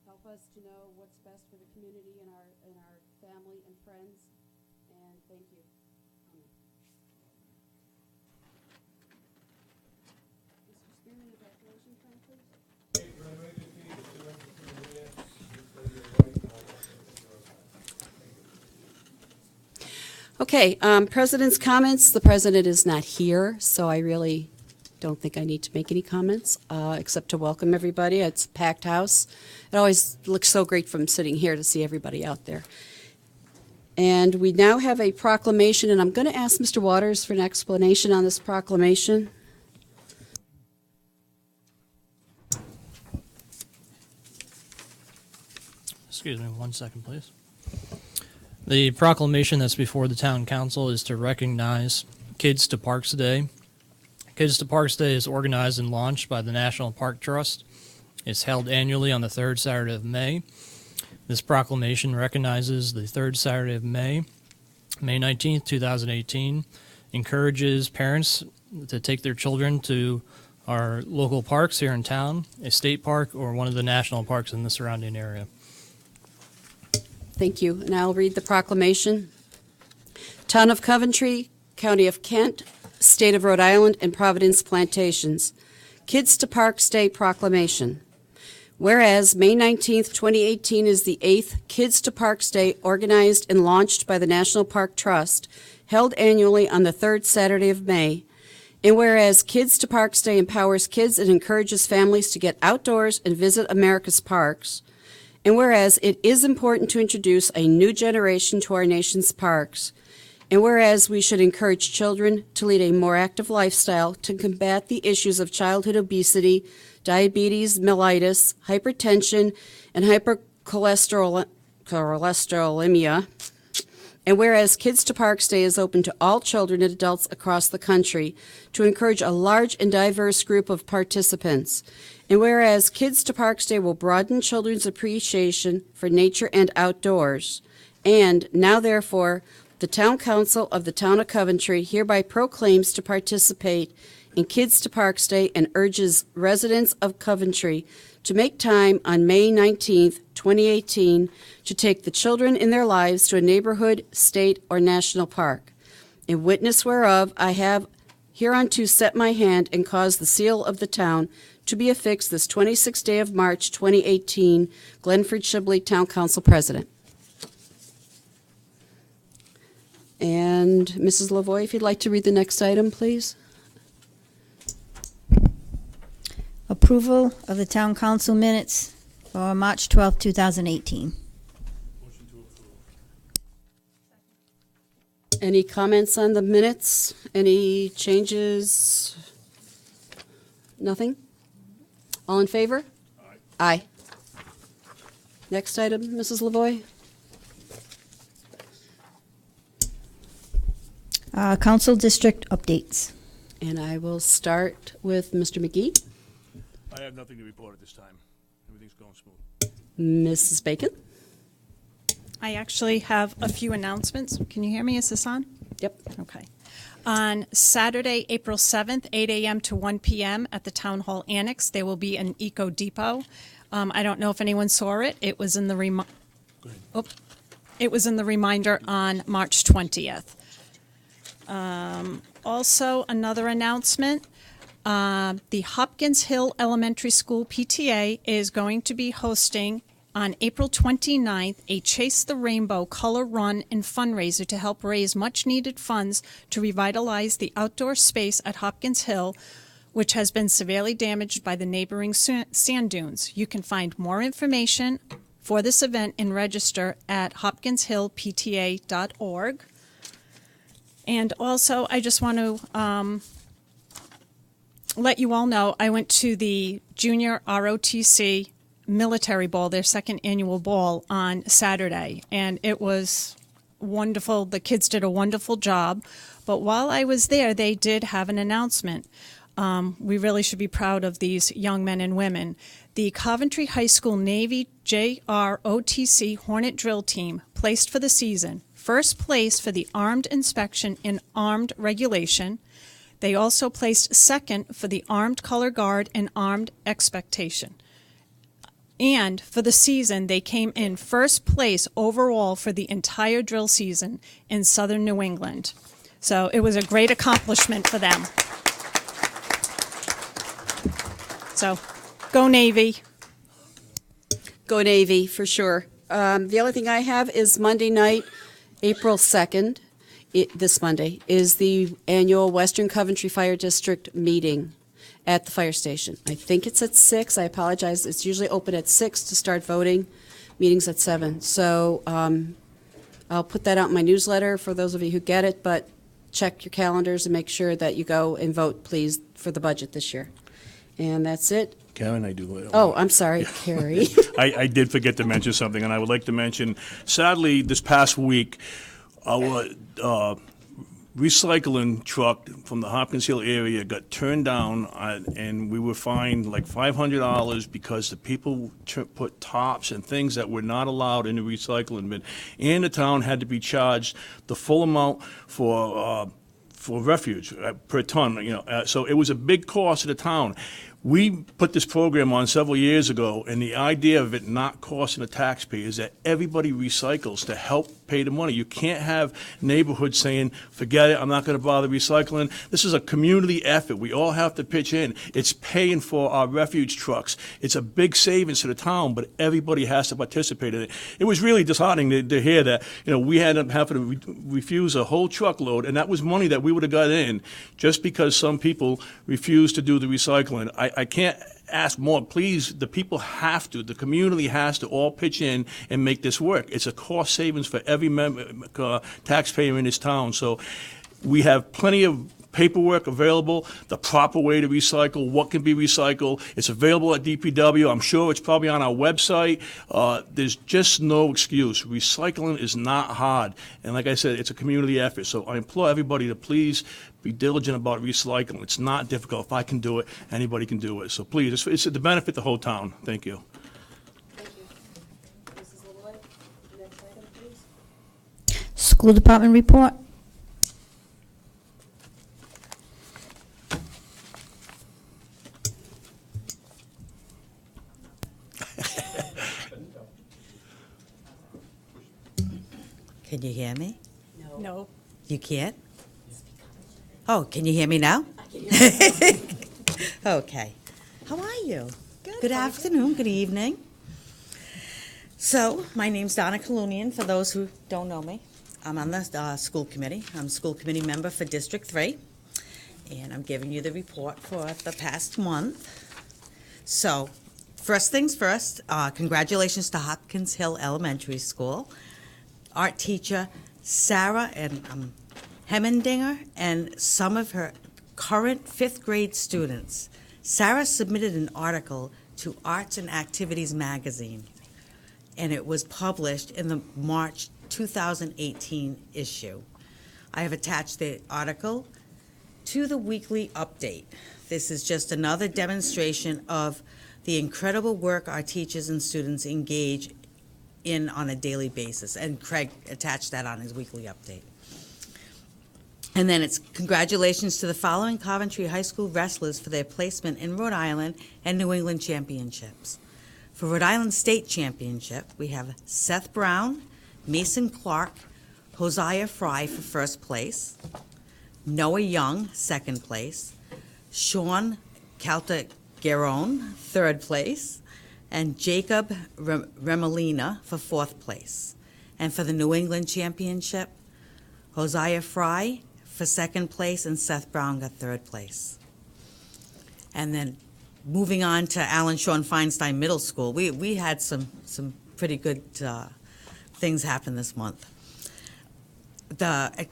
Help us to know what's best for the community and our family and friends. And thank you. Amen. Mr. Spearman, evacuation plan, please. Okay, president's comments. The president is not here, so I really don't think I need to make any comments, except to welcome everybody. It's a packed house. It always looks so great from sitting here to see everybody out there. And we now have a proclamation, and I'm going to ask Mr. Waters for an explanation on this proclamation. Excuse me 1 second, please. The proclamation that's before the town council is to recognize Kids to Parks Day. Kids to Parks Day is organized and launched by the National Park Trust. It's held annually on the third Saturday of May. This proclamation recognizes the third Saturday of May, May 19th, 2018, encourages parents to take their children to our local parks here in town, a state park, or one of the national parks in the surrounding area. Thank you. And I'll read the proclamation. Town of Coventry, County of Kent, State of Rhode Island, and Providence Plantations. Kids to Parks Day Proclamation. Whereas May 19th, 2018 is the 8th Kids to Parks Day organized and launched by the National Park Trust, held annually on the third Saturday of May. And whereas Kids to Parks Day empowers kids and encourages families to get outdoors and visit America's parks. And whereas it is important to introduce a new generation to our nation's parks. And whereas we should encourage children to lead a more active lifestyle to combat the issues of childhood obesity, diabetes, mellitus, hypertension, and hypercholesterolemia. And whereas Kids to Parks Day is open to all children and adults across the country to encourage a large and diverse group of participants. And whereas Kids to Parks Day will broaden children's appreciation for nature and outdoors. And now, therefore, the Town Council of the Town of Coventry hereby proclaims to participate in Kids to Parks Day and urges residents of Coventry to make time on May 19th, 2018, to take the children in their lives to a neighborhood, state, or national park. In witness whereof, I have hereunto set my hand and caused the seal of the town to be affixed this 26th day of March, 2018, Glenford Shibley, Town Council President. And Mrs. Lavoy, if you'd like to read the next item, please. Approval of the town council minutes for March 12, 2018. Any comments on the minutes? Any changes? Nothing? All in favor? Aye. Next item, Mrs. Lavoy. Council district updates. And I will start with Mr. McGee. I have nothing to report at this time. Everything's going smooth. Mrs. Bacon. I actually have a few announcements. Can you hear me? Is this on? Yep. Okay. On Saturday, April 7th, 8 a.m. to 1 p.m. at the Town Hall Annex, there will be an Eco Depot. I don't know if anyone saw it. It was in the it was in the reminder on March 20th. Also, another announcement. The Hopkins Hill Elementary School PTA is going to be hosting on April 29th a Chase the Rainbow Color Run and fundraiser to help raise much-needed funds to revitalize the outdoor space at Hopkins Hill, which has been severely damaged by the neighboring sand dunes. You can find more information for this event and register at hopkinshillpta.org. And also, I just want to let you all know, I went to the Junior ROTC Military Ball, their second annual ball, on Saturday, and it was wonderful. The kids did a wonderful job. But while I was there, they did have an announcement. We really should be proud of these young men and women. The Coventry High School Navy JROTC Hornet Drill Team placed for the season first place for the Armed Inspection and Armed Regulation. They also placed second for the Armed Color Guard and Armed Expectation. And for the season, they came in first place overall for the entire drill season in southern New England. So it was a great accomplishment for them. So, go Navy. Go Navy, for sure. The only thing I have is Monday night, April 2nd, this Monday, is the annual Western Coventry Fire District meeting at the fire station. I think it's at 6. I apologize. It's usually open at 6 to start voting. Meeting's at 7. So I'll put that out in my newsletter for those of you who get it, but check your calendars and make sure that you go and vote, please, for the budget this year. And that's it. Karen, I do. Oh, I'm sorry, Carrie. I did forget to mention something, and I would like to mention, sadly, this past week, our recycling truck from the Hopkins Hill area got turned down, and we were fined like $500 because the people put tops and things that were not allowed in the recycling bin, and the town had to be charged the full amount for refuge per ton. So it was a big cost to the town. We put this program on several years ago, and the idea of it not costing the taxpayer is that everybody recycles to help pay the money. You can't have neighborhoods saying, forget it, I'm not going to bother recycling. This is a community effort. We all have to pitch in. It's paying for our refuge trucks. It's a big savings to the town, but everybody has to participate in it. It was really disheartening to hear that, we had to have to refuse a whole truckload, and that was money that we would have got in just because some people refused to do the recycling. I can't ask more. Please, the people have to, the community has to all pitch in and make this work. It's a cost savings for every taxpayer in this town. So we have plenty of paperwork available, the proper way to recycle, what can be recycled. It's available at DPW. I'm sure it's probably on our website. There's just no excuse. Recycling is not hard. And like I said, it's a community effort. So I implore everybody to please be diligent about recycling. It's not difficult. If I can do it, anybody can do it. So please, it's to benefit the whole town. Thank you. Mrs. Lavoy, next item, please. School department report. Can you hear me? No. You can't? Oh, can you hear me now? Okay. How are you? Good afternoon, good evening. So, my name's Donna Kalunian, for those who don't know me. I'm on the school committee. I'm a school committee member for District 3, and I'm giving you the report for the past month. So, first things first, congratulations to Hopkins Hill Elementary School. Art teacher Sarah and Hemmendinger and some of her current 5th grade students. Sarah submitted an article to Arts and Activities magazine, and it was published in the March 2018 issue. I have attached the article to the weekly update. This is just another demonstration of the incredible work our teachers and students engage in on a daily basis, and Craig attached that on his weekly update. And then it's congratulations to the following Coventry High School wrestlers for their placement in Rhode Island and New England championships. For Rhode Island State Championship, we have Seth Brown, Mason Clark, Hosea Fry for first place, Noah Young, second place, Sean Caltagirone, third place, and Jacob Remelina for fourth place. And for the New England Championship, Hosea Fry for second place and Seth Brown got third place. And then moving on to Alan Sean Feinstein Middle School, we had some pretty good things happen this month.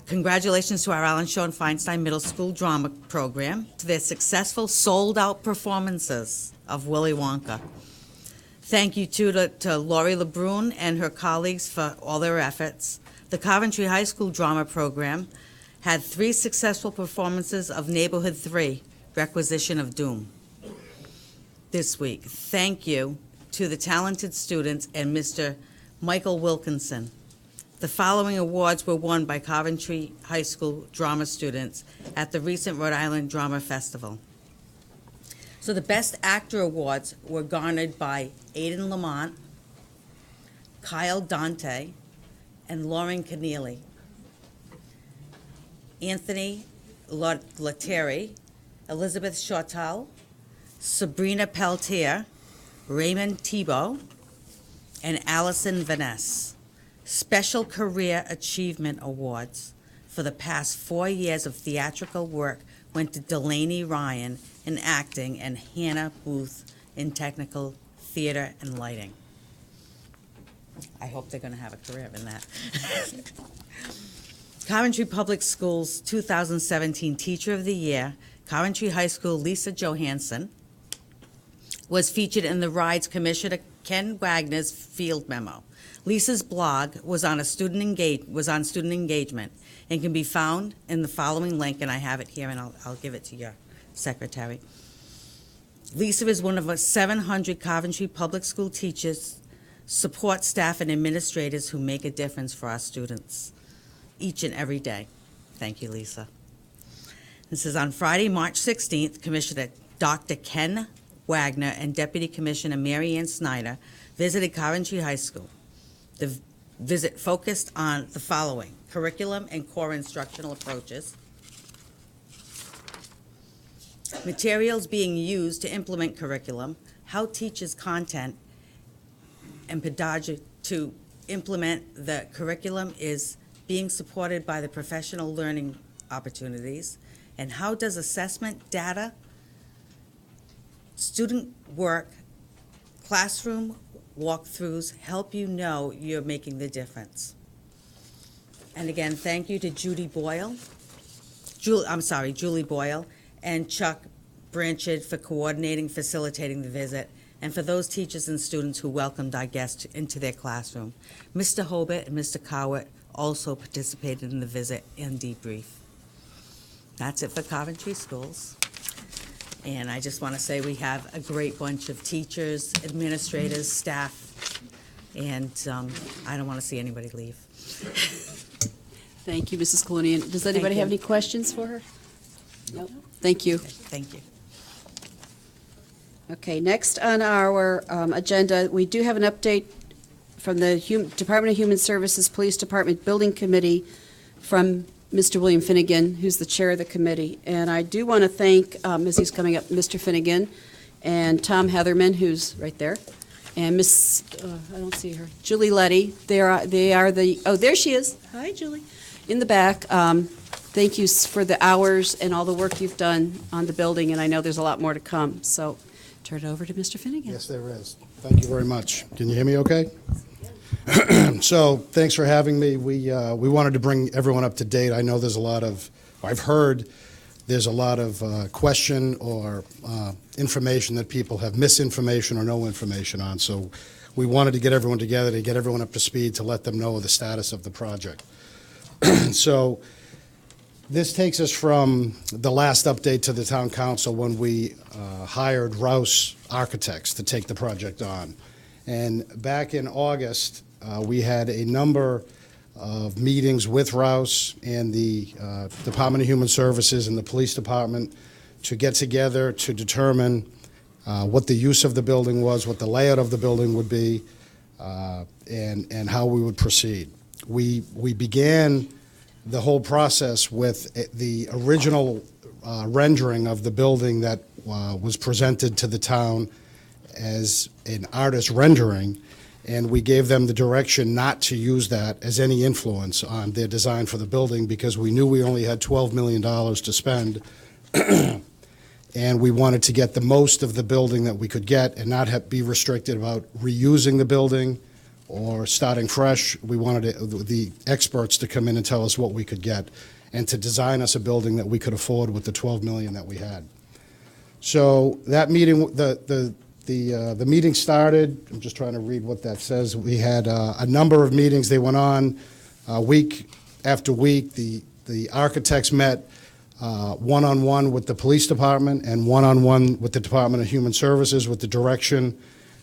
Congratulations to our Alan Sean Feinstein Middle School drama program to their successful sold-out performances of Willy Wonka. Thank you to Laurie LeBrun and her colleagues for all their efforts. The Coventry High School drama program had 3 successful performances of Neighborhood 3, Requisition of Doom, this week. Thank you to the talented students and Mr. Michael Wilkinson. The following awards were won by Coventry High School drama students at the recent Rhode Island Drama Festival. So the Best Actor awards were garnered by Aidan Lamont, Kyle Dante, and Lauren Keneally. Anthony Lateri, Elizabeth Shortall, Sabrina Peltier, Raymond Thibault, and Allison Vaness. Special Career Achievement Awards for the past 4 years of theatrical work went to Delaney Ryan in acting and Hannah Booth in technical theater and lighting. I hope they're going to have a career in that. Coventry Public Schools 2017 Teacher of the Year, Coventry High School Lisa Johansson, was featured in the Rides Commissioner Ken Wagner's field memo. Lisa's blog was on student engagement and can be found in the following link, and I have it here, and I'll give it to your secretary. Lisa is one of 700 Coventry Public School teachers, support staff, and administrators who make a difference for our students each and every day. Thank you, Lisa. This is on Friday, March 16th, Commissioner Dr. Ken Wagner and Deputy Commissioner Mary Ann Snyder visited Coventry High School. The visit focused on the following: curriculum and core instructional approaches, materials being used to implement curriculum, how teachers' content and pedagogy to implement the curriculum is being supported by the professional learning opportunities, and how does assessment data, student work, classroom walkthroughs help you know you're making the difference. And again, thank you to Julie Boyle, and Chuck Branchard for coordinating, facilitating the visit, and for those teachers and students who welcomed our guests into their classroom. Mr. Hobart and Mr. Cowart also participated in the visit and debrief. That's it for Coventry Schools. And I just want to say we have a great bunch of teachers, administrators, staff, and I don't want to see anybody leave. Thank you, Mrs. Colonian. Does anybody you. have any questions for her? Nope. Thank you. Thank you. Okay, next on our agenda, we do have an update from the Department of Human Services Police Department Building Committee from Mr. William Finnegan, who's the chair of the committee. And I do want to thank, as he's coming up, Mr. Finnegan and Tom Heatherman, who's right there, and Miss, I don't see her, Julie Letty. They are the, oh, there she is. Hi, Julie. In the back. Thank you for the hours and all the work you've done on the building, and I know there's a lot more to come. So turn it over to Mr. Finnegan. Yes, there is. Thank you very much. Can you hear me okay? So thanks for having me. We wanted to bring everyone up to date. I know there's a lot of, I've heard there's a lot of question or information that people have misinformation or no information on. So we wanted to get everyone together, to get everyone up to speed, to let them know the status of the project. So this takes us from the last update to the town council when we hired Rouse Architects to take the project on. And back in August, we had a number of meetings with Rouse and the Department of Human Services and the Police Department to get together to determine what the use of the building was, what the layout of the building would be, and how we would proceed. We began the whole process with the original rendering of the building that was presented to the town as an artist rendering, and we gave them the direction not to use that as any influence on their design for the building because we knew we only had $12 million to spend, and we wanted to get the most of the building that we could get and not be restricted about reusing the building or starting fresh. We wanted the experts to come in and tell us what we could get and to design us a building that we could afford with the $12 million that we had. So that meeting, the meeting started. I'm just trying to read what that says. We had a number of meetings. They went on week after week. The architects met one-on-one with the police department and one-on-one with the Department of Human Services with the direction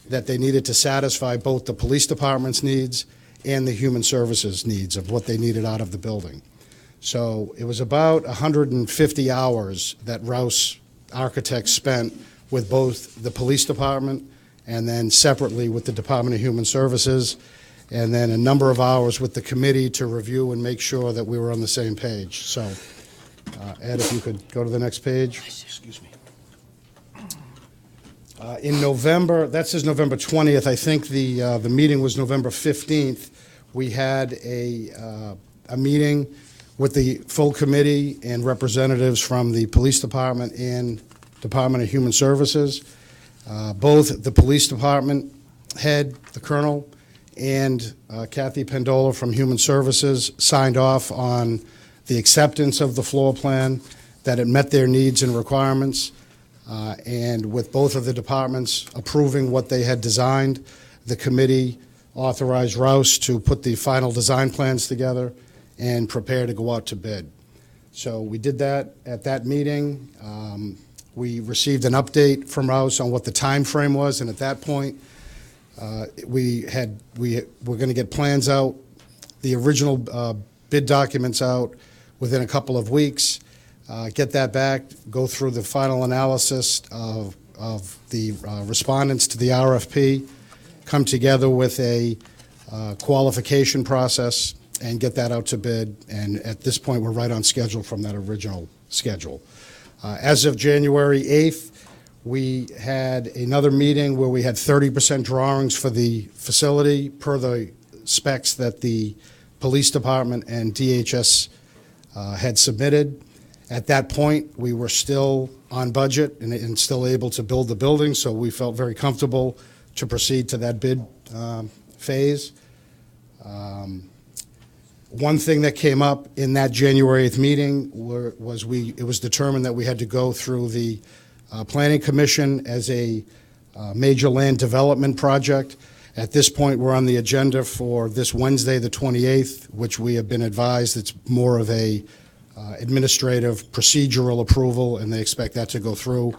that they needed to satisfy both the police department's needs and the human services needs of what they needed out of the building. So it was about 150 hours that Rouse Architects spent with both the police department and then separately with the Department of Human Services, and then a number of hours with the committee to review and make sure that we were on the same page. So, Ed, if you could go to the next page. Excuse me. In November, that says November 20th, I think the meeting was November 15th. We had a meeting with the full committee and representatives from the police department and Department of Human Services. Both the police department head, the colonel, and Kathy Pendola from Human Services signed off on the acceptance of the floor plan, that it met their needs and requirements. And with both of the departments approving what they had designed, the committee authorized Rouse to put the final design plans together and prepare to go out to bid. So we did that at that meeting. We received an update from Rouse on what the time frame was, and at that point, we were going to get plans out, the original bid documents out within a couple of weeks. Get that back, go through the final analysis of the respondents to the RFP, come together with a qualification process, and get that out to bid. And at this point, we're right on schedule from that original schedule. As of January 8th, we had another meeting where we had 30% drawings for the facility per the specs that the police department and DHS had submitted. At that point, we were still on budget and still able to build the building, so we felt very comfortable to proceed to that bid phase. One thing that came up in that January 8th meeting was it was determined that we had to go through the Planning Commission as a major land development project. At this point, we're on the agenda for this Wednesday, the 28th, which we have been advised it's more of a administrative procedural approval, and they expect that to go through.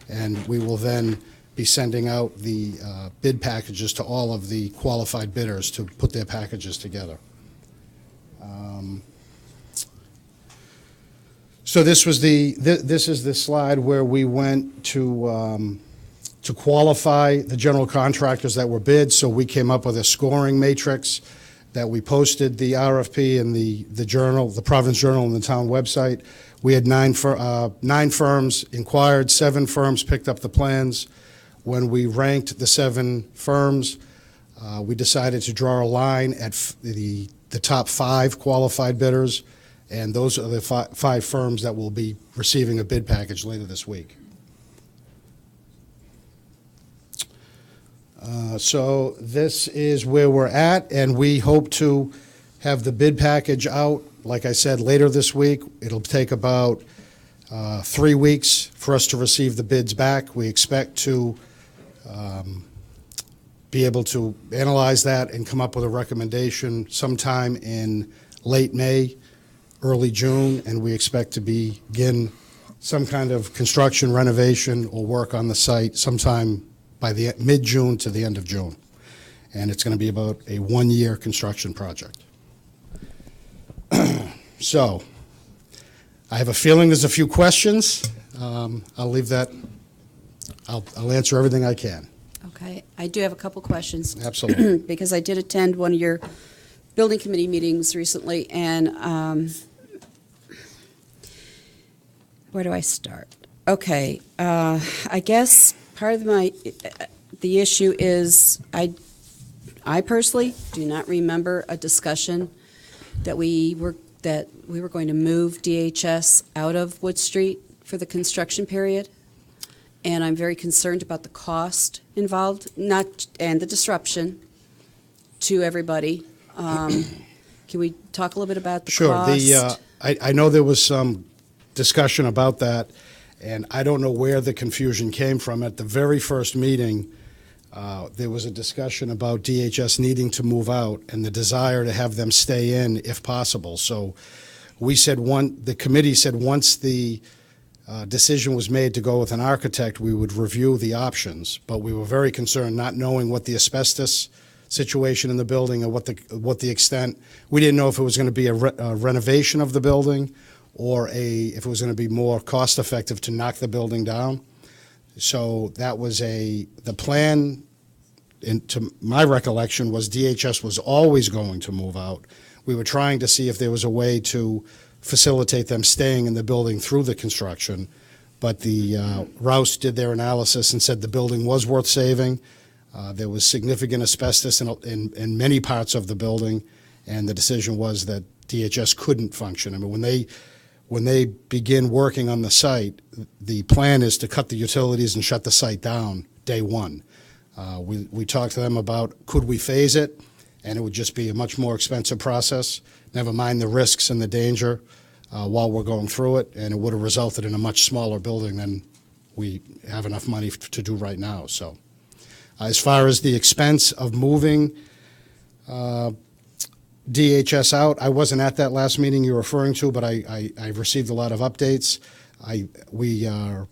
And we will then be sending out the bid packages to all of the qualified bidders to put their packages together. So this is the slide where we went to qualify the general contractors that were bid. So we came up with a scoring matrix that we posted the RFP in the journal, the Providence Journal, and the town website. We had nine firms inquired, 7 firms picked up the plans. When we ranked the 7 firms, we decided to draw a line at the top 5 qualified bidders, and those are the 5 firms that will be receiving a bid package later this week. So this is where we're at, and we hope to have the bid package out, like I said, later this week. It'll take about 3 weeks for us to receive the bids back. We expect to be able to analyze that and come up with a recommendation sometime in late May, early June, and we expect to begin some kind of construction, renovation, or work on the site sometime by the mid-June to the end of June. And it's going to be about a one-year construction project. So, I have a feeling there's a few questions. I'll leave that, I'll answer everything I can. Okay, I do have a couple questions. Absolutely. Because I did attend one of your building committee meetings recently, and where do I start? Okay, I guess part of the issue is I personally do not remember a discussion that we were going to move DHS out of Wood Street for the construction period. And I'm very concerned about the cost involved, and the disruption to everybody. Can we talk a little bit about the cost? Sure. I know there was some discussion about that, and I don't know where the confusion came from. At the very first meeting, there was a discussion about DHS needing to move out and the desire to have them stay in if possible. So we said the committee said once the decision was made to go with an architect, we would review the options, but we were very concerned not knowing what the asbestos situation in the building and what the extent. We didn't know if it was going to be a renovation of the building or if it was going to be more cost effective to knock the building down. So that was the plan, to my recollection, was DHS was always going to move out. We were trying to see if there was a way to facilitate them staying in the building through the construction, but the Rouse did their analysis and said the building was worth saving. There was significant asbestos in many parts of the building, and the decision was that DHS couldn't function. I mean, when they begin working on the site, the plan is to cut the utilities and shut the site down day one. We talked to them about could we phase it, and it would just be a much more expensive process, never mind the risks and the danger while we're going through it, and it would have resulted in a much smaller building than we have enough money to do right now. So as far as the expense of moving DHS out, I wasn't at that last meeting you're referring to, but I received a lot of updates. We are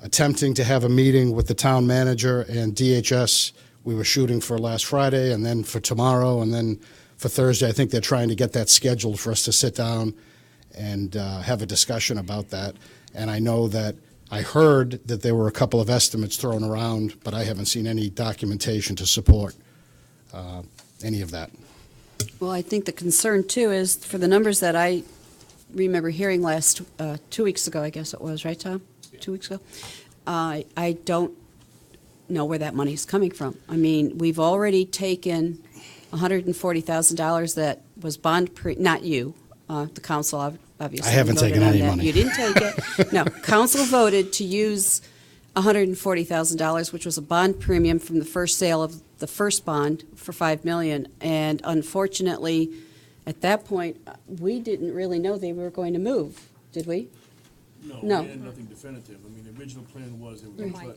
attempting to have a meeting with the town manager and DHS. We were shooting for last Friday, and then for tomorrow, and then for Thursday. I think they're trying to get that scheduled for us to sit down and have a discussion about that. And I know that I heard that there were a couple of estimates thrown around, but I haven't seen any documentation to support any of that. Well, I think the concern, too, is for the numbers that I remember hearing 2 weeks ago, I guess it was, right, Tom? 2 weeks ago? I don't know where that money's coming from. I mean, we've already taken $140,000 that was not you, the council, obviously. I haven't voted taken on any that. money. You didn't take it. No, council voted to use $140,000, which was a bond premium from the first sale of the first bond for $5 million. And unfortunately, at that point, we didn't really know they were going to move, did we? No. We had nothing definitive. I mean, the original plan was they were going to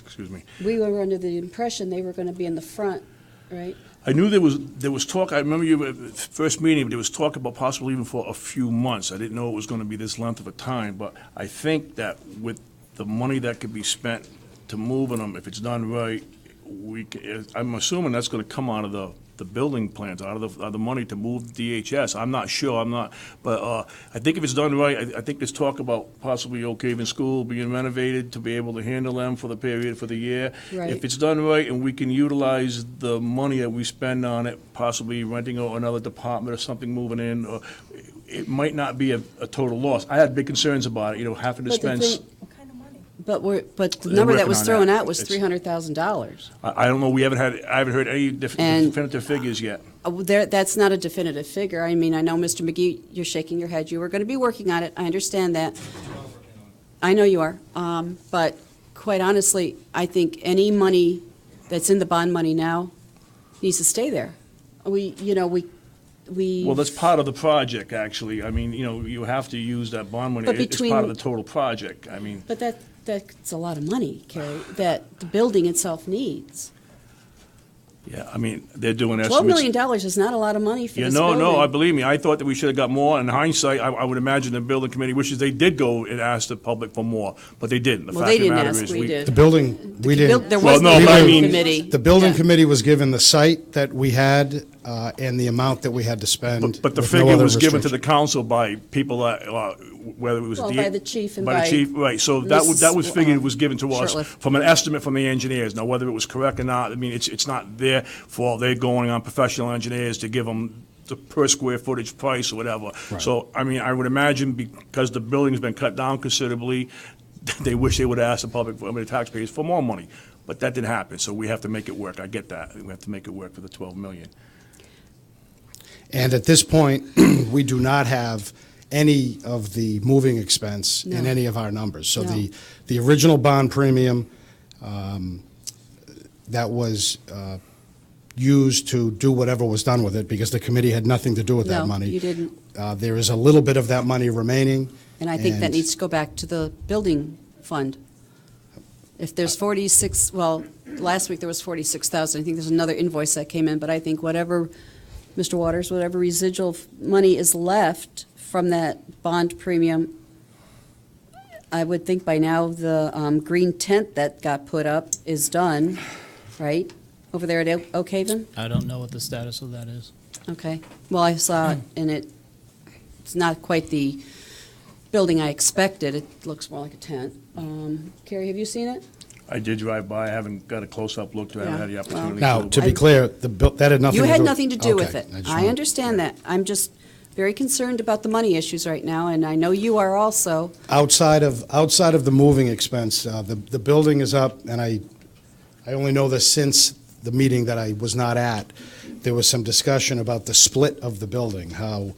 excuse me. We were under the impression they were going to be in the front, right? I knew there was talk, I remember you at the first meeting, but there was talk about possibly even for a few months. I didn't know it was going to be this length of a time, but I think that with the money that could be spent to moving them, if it's done right, I'm assuming that's going to come out of the building plans, out of the money to move DHS. I'm not sure, but I think if it's done right, I think there's talk about possibly Oak Haven School being renovated to be able to handle them for the period, for the year. Right. If it's done right and we can utilize the money that we spend on it, possibly renting out another department or something moving in, or it might not be a total loss. I had big concerns about it, having to But the spend. thing- But the They're number that working was on thrown that. out was $300,000. I don't know, I haven't heard any And- definitive figures yet. That's not a definitive figure. I mean, I know, Mr. McGee, you're shaking your head. You were going to be working on it. I understand that. I know you are. But quite honestly, I think any money that's in the bond money now needs to stay there. We. Well, that's part of the project, actually. I mean, you have to use that bond money. But It's between- part of the total project. I mean, But that's a lot of money, Carrie, that the building itself needs. Yeah, I mean, they're doing $12 estimates. million is not a lot of money for Yeah, this no, building. no, I believe me, I thought that we should have got more. In hindsight, I would imagine the building committee wishes they did go and ask the public for more, but they didn't. The Well, fact they of the didn't matter ask, is we did. The building, we didn't. There Well, was no, no but I building mean- committee. The building Yeah. committee was given the site that we had and the amount that we had to spend. But the with no figure other was given to the restriction. council by people that, whether it was. Well, by the chief and By the by chief, right, so that was Mrs. figured, was given to us Shurtleff. from an estimate from the engineers. Now, whether it was correct or not, I mean, it's not their fault, they're going on professional engineers to give them the per square footage price or whatever. So, I mean, I would imagine because the building's been cut down considerably, they wish they would have asked the public, the taxpayers for more money. But that didn't happen, so we have to make it work, I get that, we have to make it work for the 12 million. And at this point, we do not have any of the moving expense in No. any of our numbers. So No. the original bond premium that was used to do whatever was done with it, because the committee had nothing to do with that No, money. you didn't. There is a little bit of that money remaining. And I think that and- needs to go back to the building fund. If there's 46, well, last week there was 46,000. I think there's another invoice that came in, but I think whatever, Mr. Waters, whatever residual money is left from that bond premium, I would think by now the green tent that got put up is done, right? Over there at Oak Haven? I don't know what the status of that is. Okay. Well, I saw it, and it's not quite the building I expected. It looks more like a tent. Carrie, have you seen it? I did drive by, I haven't got a close-up look to it, I haven't had the Yeah, well- opportunity Now, to. to be clear, that had nothing to do. You had nothing to do with Okay, it. just I wanted- understand that. I'm just very concerned about the money issues right now, and I know you are also. Outside of the moving expense, the building is up, and I only know this since the meeting that I was not at. There was some discussion about the split of the building, how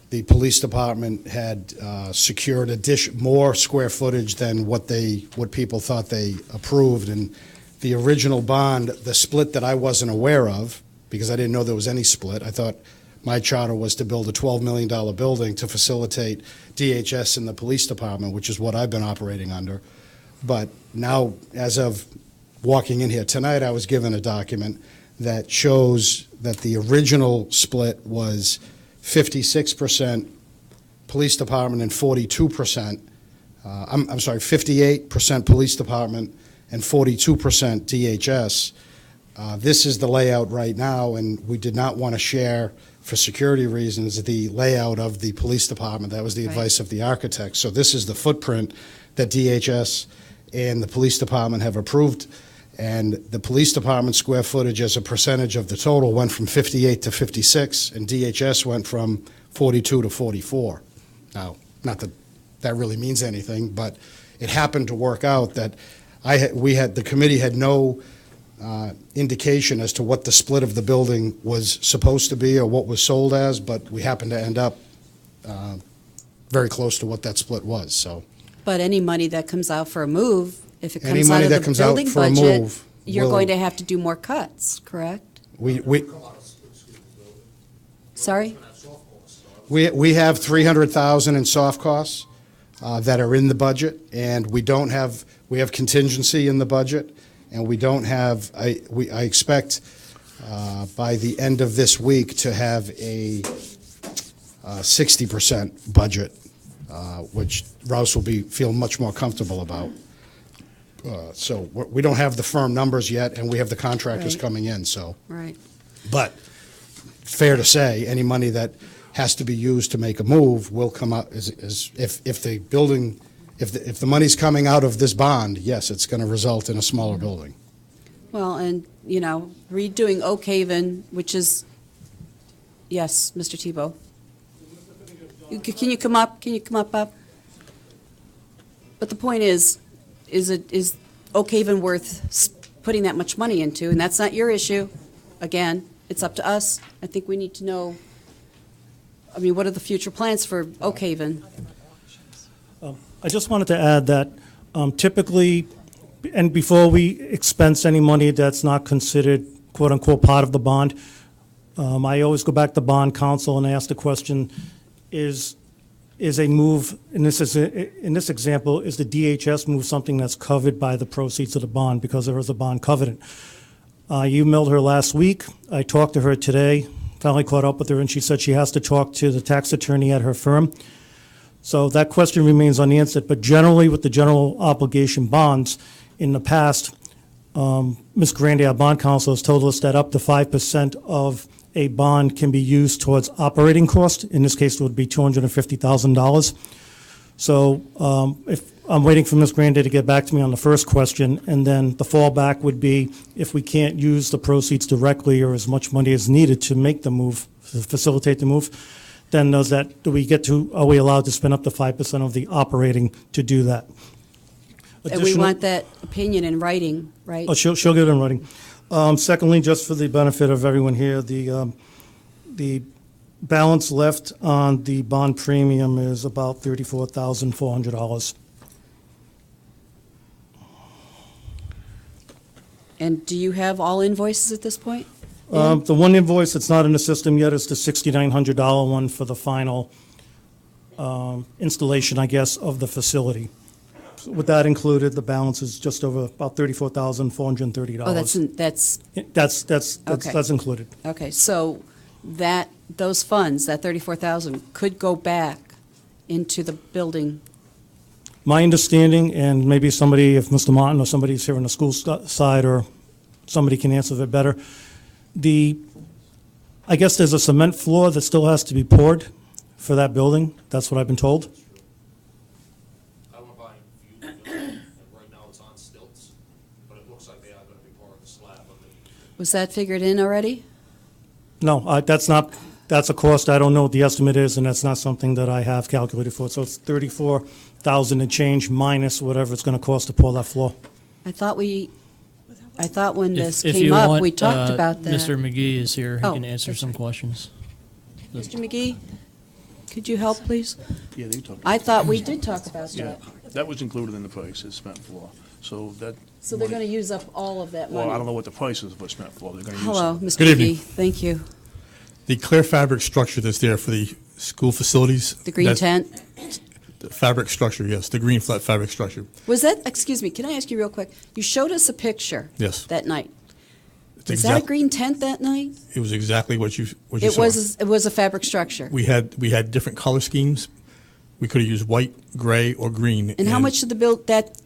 the police department had secured more square footage than what people thought they approved. And the original bond, the split that I wasn't aware of, because I didn't know there was any split, I thought my charter was to build a $12 million building to facilitate DHS and the police department, which is what I've been operating under. But now, as of walking in here tonight, I was given a document that shows that the original split was 56% police department and 42%, I'm sorry, 58% police department and 42% DHS. This is the layout right now, and we did not want to share, for security reasons, the layout of the police department. That was the Right. advice of the architect. So this is the footprint that DHS and the police department have approved. And the police department square footage as a percentage of the total went from 58 to 56, and DHS went from 42 to 44. Now, not that that really means anything, but it happened to work out that the committee had no indication as to what the split of the building was supposed to be or what was sold as, but we happened to end up very close to what that split was, so. But any money that comes out for a move, if it Any comes out money of that the comes out building for a budget, move you're will- going to have to do more cuts, correct? We Sorry? We have 300,000 in soft costs that are in the budget, and we have contingency in the budget, and we don't have, I expect by the end of this week to have a 60% budget, which Rouse will feel much more comfortable about. So we don't have the firm numbers yet, and we have the contractors Right. coming in, so. Right. But fair to say, any money that has to be used to make a move will come out, if the building, if the money's coming out of this bond, yes, it's going to result in a smaller building. Well, and, redoing Oak Haven, which is, yes, Mr. Tebow. Can you come up? Can you come up? But the point is Oak Haven worth putting that much money into? And that's not your issue. Again, it's up to us. I think we need to know, what are the future plans for Oak Haven? I just wanted to add that typically, and before we expense any money that's not considered quote-unquote part of the bond, I always go back to bond counsel and ask the question, is a move, in this example, is the DHS move something that's covered by the proceeds of the bond because there is a bond covenant? You emailed her last week. I talked to her today, finally caught up with her, and she said she has to talk to the tax attorney at her firm. So that question remains unanswered, but generally with the general obligation bonds, in the past, Ms. Grandy, our bond counsel, has told us that up to 5% of a bond can be used towards operating cost. In this case, it would be $250,000. So if I'm waiting for Ms. Grandy to get back to me on the first question, and then the fallback would be if we can't use the proceeds directly or as much money as needed to make the move, to facilitate the move, then are we allowed to spend up to 5% of the operating to do that? And we want that opinion in writing, right? Oh, she'll get it in writing. Secondly, just for the benefit of everyone here, the balance left on the bond premium is about $34,400. And do you have all invoices at this point? The one invoice that's not in the system yet is the $6,900 one for the final installation, I guess, of the facility. So with that included, the balance is just over about $34,430. Oh, That's included. okay, so those funds, that 34,000, could go back into the building. My understanding, and maybe somebody, if Mr. Martin or somebody's here on the school side, or somebody can answer that better, I guess there's a cement floor that still has to be poured for that building. That's what I've been told. I went by and viewed it, and right now it's on stilts, but it looks like they are gonna be pouring the slab on the. Was that figured in already? No, that's a cost. I don't know what the estimate is, and that's not something that I have calculated for. So it's $34,000 and change minus whatever it's going to cost to pour that floor. I thought when this If came you up, want, we talked about that. Mr. McGee is here. He Oh, can answer that's some right. questions. Mr. McGee, could you help, please? Yeah, they talked. I thought we did talk about Yeah, that. that was included in the price, it's cement floor. So that. So they're going to use up all of that money. Well, I don't know what the price is for cement floor. They're going to use. Hello, it. Mr. Good McGee. evening. Thank you. The clear fabric structure that's there for the school facilities. The green tent. The fabric structure, yes, the green flat fabric structure. Was that, excuse me, can I ask you real quick? You showed us a picture. Yes. That night. It's Was that a exact- green tent that night? It was exactly what you It saw. was a fabric structure. We had different color schemes. We could have used white, gray, or green. And how much did that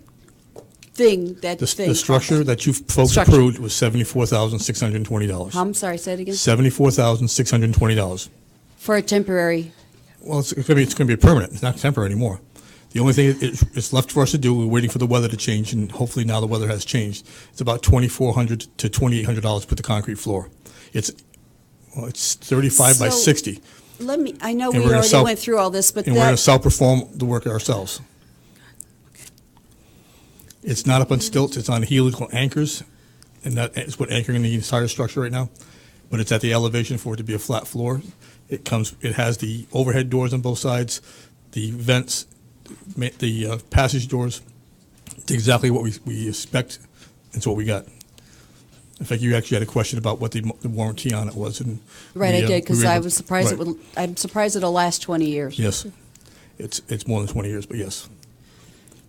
thing The cost? structure that you folks Structure. approved was $74,620. I'm sorry, say it again? $74,620. For a temporary, Well, it's going to be permanent. It's not temporary anymore. The only thing it's left for us to do, we're waiting for the weather to change, and hopefully now the weather has changed. It's about $2,400 to $2,800 to put the concrete floor. It's 35 by So- 60, I know And we we're gonna already self- went through all this, but and we're going to that, self-perform the work ourselves. It's not up on stilts. It's on helical anchors, and that is what anchoring the entire structure right now. But it's at the elevation for it to be a flat floor. It has the overhead doors on both sides, the vents, the passage doors. It's exactly what we expect. It's what we got. In fact, you actually had a question about what the warranty on it was, and right, I did, because I was surprised right. I'm surprised it'll last 20 years. Yes, it's more than 20 years, but yes.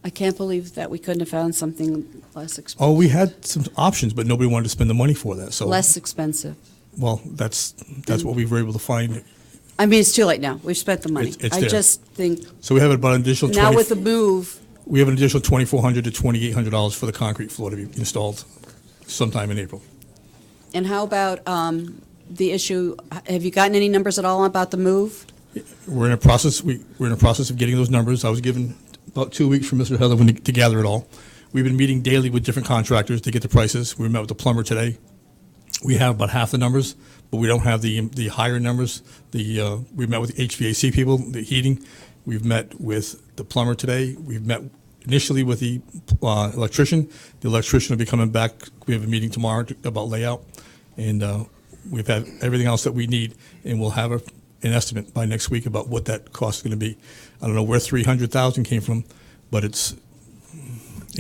I can't believe that we couldn't have found something less expensive. Oh, we had some options, but nobody wanted to spend the money for that. So Less expensive. Well, that's what we were able to find. I mean, it's too late now. We've spent the money. It's I there. just think, So we have about an additional now with the move, we have an additional $2,400 to $2,800 for the concrete floor to be installed sometime in April. and how about the issue, have you gotten any numbers at all about the move? We're in a process. We're in a process of getting those numbers. I was given about 2 weeks from Mr. Heatherwind to gather it all. We've been meeting daily with different contractors to get the prices. We met with the plumber today. We have about half the numbers, but we don't have the higher numbers. We met with the HVAC people, the heating. We've met with the plumber today. We've met initially with the electrician. The electrician will be coming back. We have a meeting tomorrow about layout, and we've had everything else that we need, and we'll have an estimate by next week about what that cost is going to be. I don't know where $300,000 came from, but it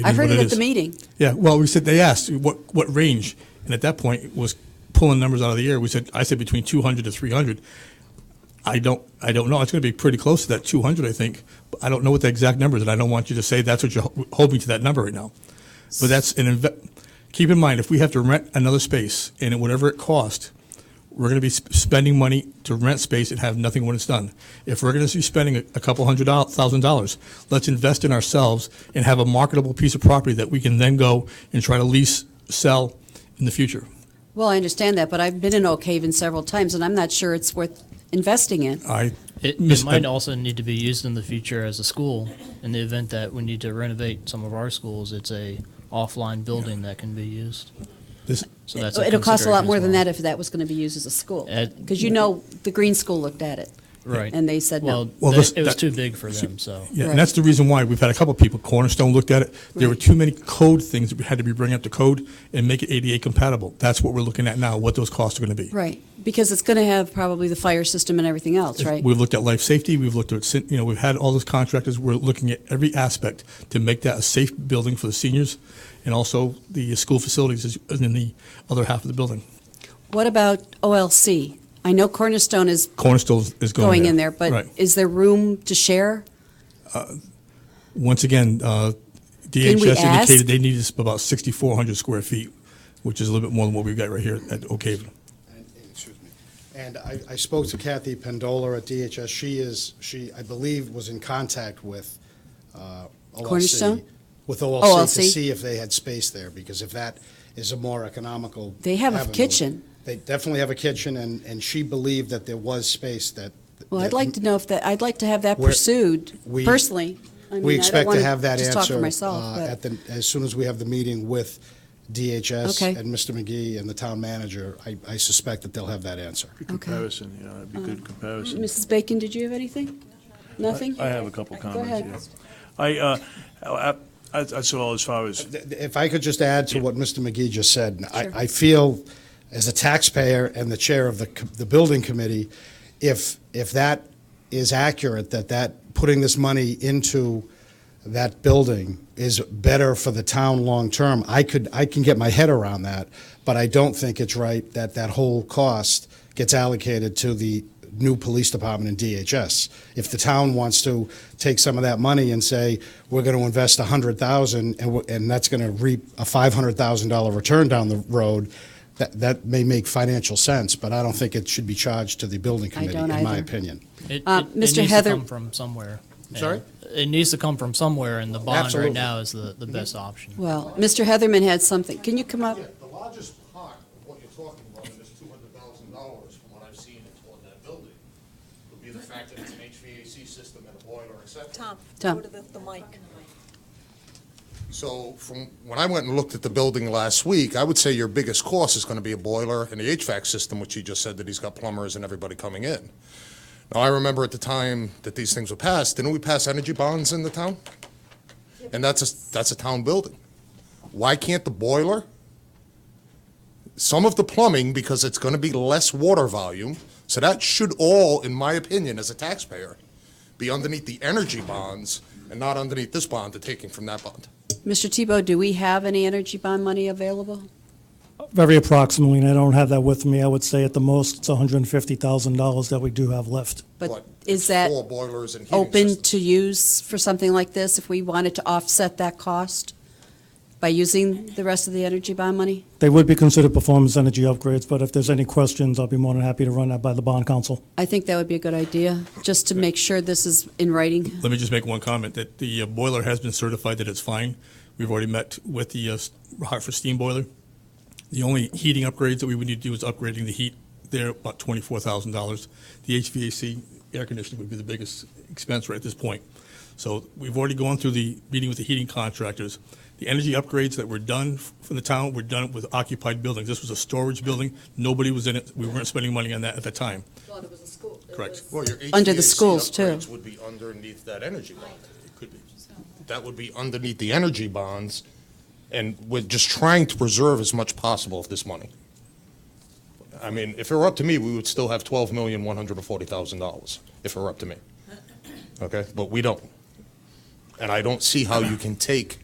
I is heard what it at is. the meeting. Yeah, well, they asked what range, and at that point it was pulling numbers out of the air. I said between 200 to 300. I don't know. It's going to be pretty close to that 200, I think. But I don't know what the exact number is, and I don't want you to say that's what you're holding to that number right now. But that's keep in mind, if we have to rent another space, and whatever it costs, we're going to be spending money to rent space and have nothing when it's done. If we're going to be spending a couple $100,000, let's invest in ourselves and have a marketable piece of property that we can then go and try to lease, sell in the future. Well, I understand that, but I've been in Oak Haven several times, and I'm not sure it's worth investing in. It might also need to be used in the future as a school. In the event that we need to renovate some of our schools, it's a offline building that can be used. So that's It'll cost a lot consideration more as than well. that if that was going to be used as a school. At- Because the Green School looked at it. Right. And they said no. Well, It was that- too big for them, so. Yeah, Right. and that's the reason why we've had a couple of people, Cornerstone looked at it. There were Right. too many code things that we had to be bringing up to code and make it ADA compatible. That's what we're looking at now, what those costs are going to be. Right, because it's going to have probably the fire system and everything else, right? We've looked at life safety, we've looked at, we've had all those contractors, we're looking at every aspect to make that a safe building for the seniors, and also the school facilities is in the other half of the building. What about OLC? I know Cornerstone is Cornerstone is going in there, but Right. is there room to share? Once again, Can we DHS ask? indicated they needed about 6,400 square feet, which is a little bit more than what we've got right here at Oak Haven. Excuse me. And I spoke to Kathy Pendola at DHS. She, I believe, was in contact with OLC. Cornerstone? With OLC to OLC. see if they had space there, because if that is a more economical. They have a avenue. kitchen. They definitely have a kitchen, and she believed that there was space that. Well, that I'd like to know if that, I'd like to have that Where- pursued, we- personally. I mean, We I don't expect to wanna have that just talk answer for myself, but- as soon as we have the meeting with DHS Okay. and Mr. McGee and the town manager. I suspect that they'll have that answer. Good comparison, it'd be good comparison. Mrs. Bacon, did you have anything? Nothing? I have a couple Go comments, ahead. yeah. That's all as far as, If I could just add to what Mr. McGee just said, I feel, as a taxpayer and the chair of the building committee, if that is accurate, that putting this money into that building is better for the town long-term, I can get my head around that, but I don't think it's right that that whole cost gets allocated to the new police department and DHS. If the town wants to take some of that money and say, we're going to invest $100,000 and that's going to reap a $500,000 return down the road, that may make financial sense, but I don't think it should be charged to the building I committee, don't in my either. opinion. It Mr. needs to Heather- come from somewhere. I'm sorry? It needs to come from somewhere, and the bond Absolutely. right now is the best option. Well, Mr. Heatherman had something. Can you come up? Yeah, the largest part of what you're talking about in this $200,000, from what I've seen in that building, would be the fact that it's an HVAC system and a boiler, et cetera. Tom, Tom. go to the mic. So from, when I went and looked at the building last week, I would say your biggest cost is going to be a boiler and the HVAC system, which he just said that he's got plumbers and everybody coming in. Now, I remember at the time that these things were passed, didn't we pass energy bonds in the town? And that's a town building. Why can't the boiler, some of the plumbing, because it's going to be less water volume, so that should all, in my opinion, as a taxpayer, be underneath the energy bonds and not underneath this bond they're taking from that bond. Mr. Tebow, do we have any energy bond money available? Very approximately, and I don't have that with me. I would say at the most, it's $150,000 that we do have left. But What, is that four boilers and heating open systems. to use for something like this if we wanted to offset that cost by using the rest of the energy bond money? They would be considered performance energy upgrades, but if there's any questions, I'll be more than happy to run that by the bond council. I think that would be a good idea, just to make sure this is in writing. Let me just make one comment, that the boiler has been certified that it's fine. We've already met with the Hartford steam boiler. The only heating upgrades that we would need to do is upgrading the heat there, about $24,000. The HVAC air conditioning would be the biggest expense right at this point. So we've already gone through the meeting with the heating contractors. The energy upgrades that were done for the town were done with occupied buildings. This was a storage building. Nobody was in it. We weren't spending money on that at the time. Correct. Well, your Under the HVAC schools, too. upgrades would be underneath that energy bond. It could be. That would be underneath the energy bonds, and we're just trying to preserve as much possible of this money. I mean, if it were up to me, we would still have $12,140,000, if it were up to me. Okay, but we don't. And I don't see how you can take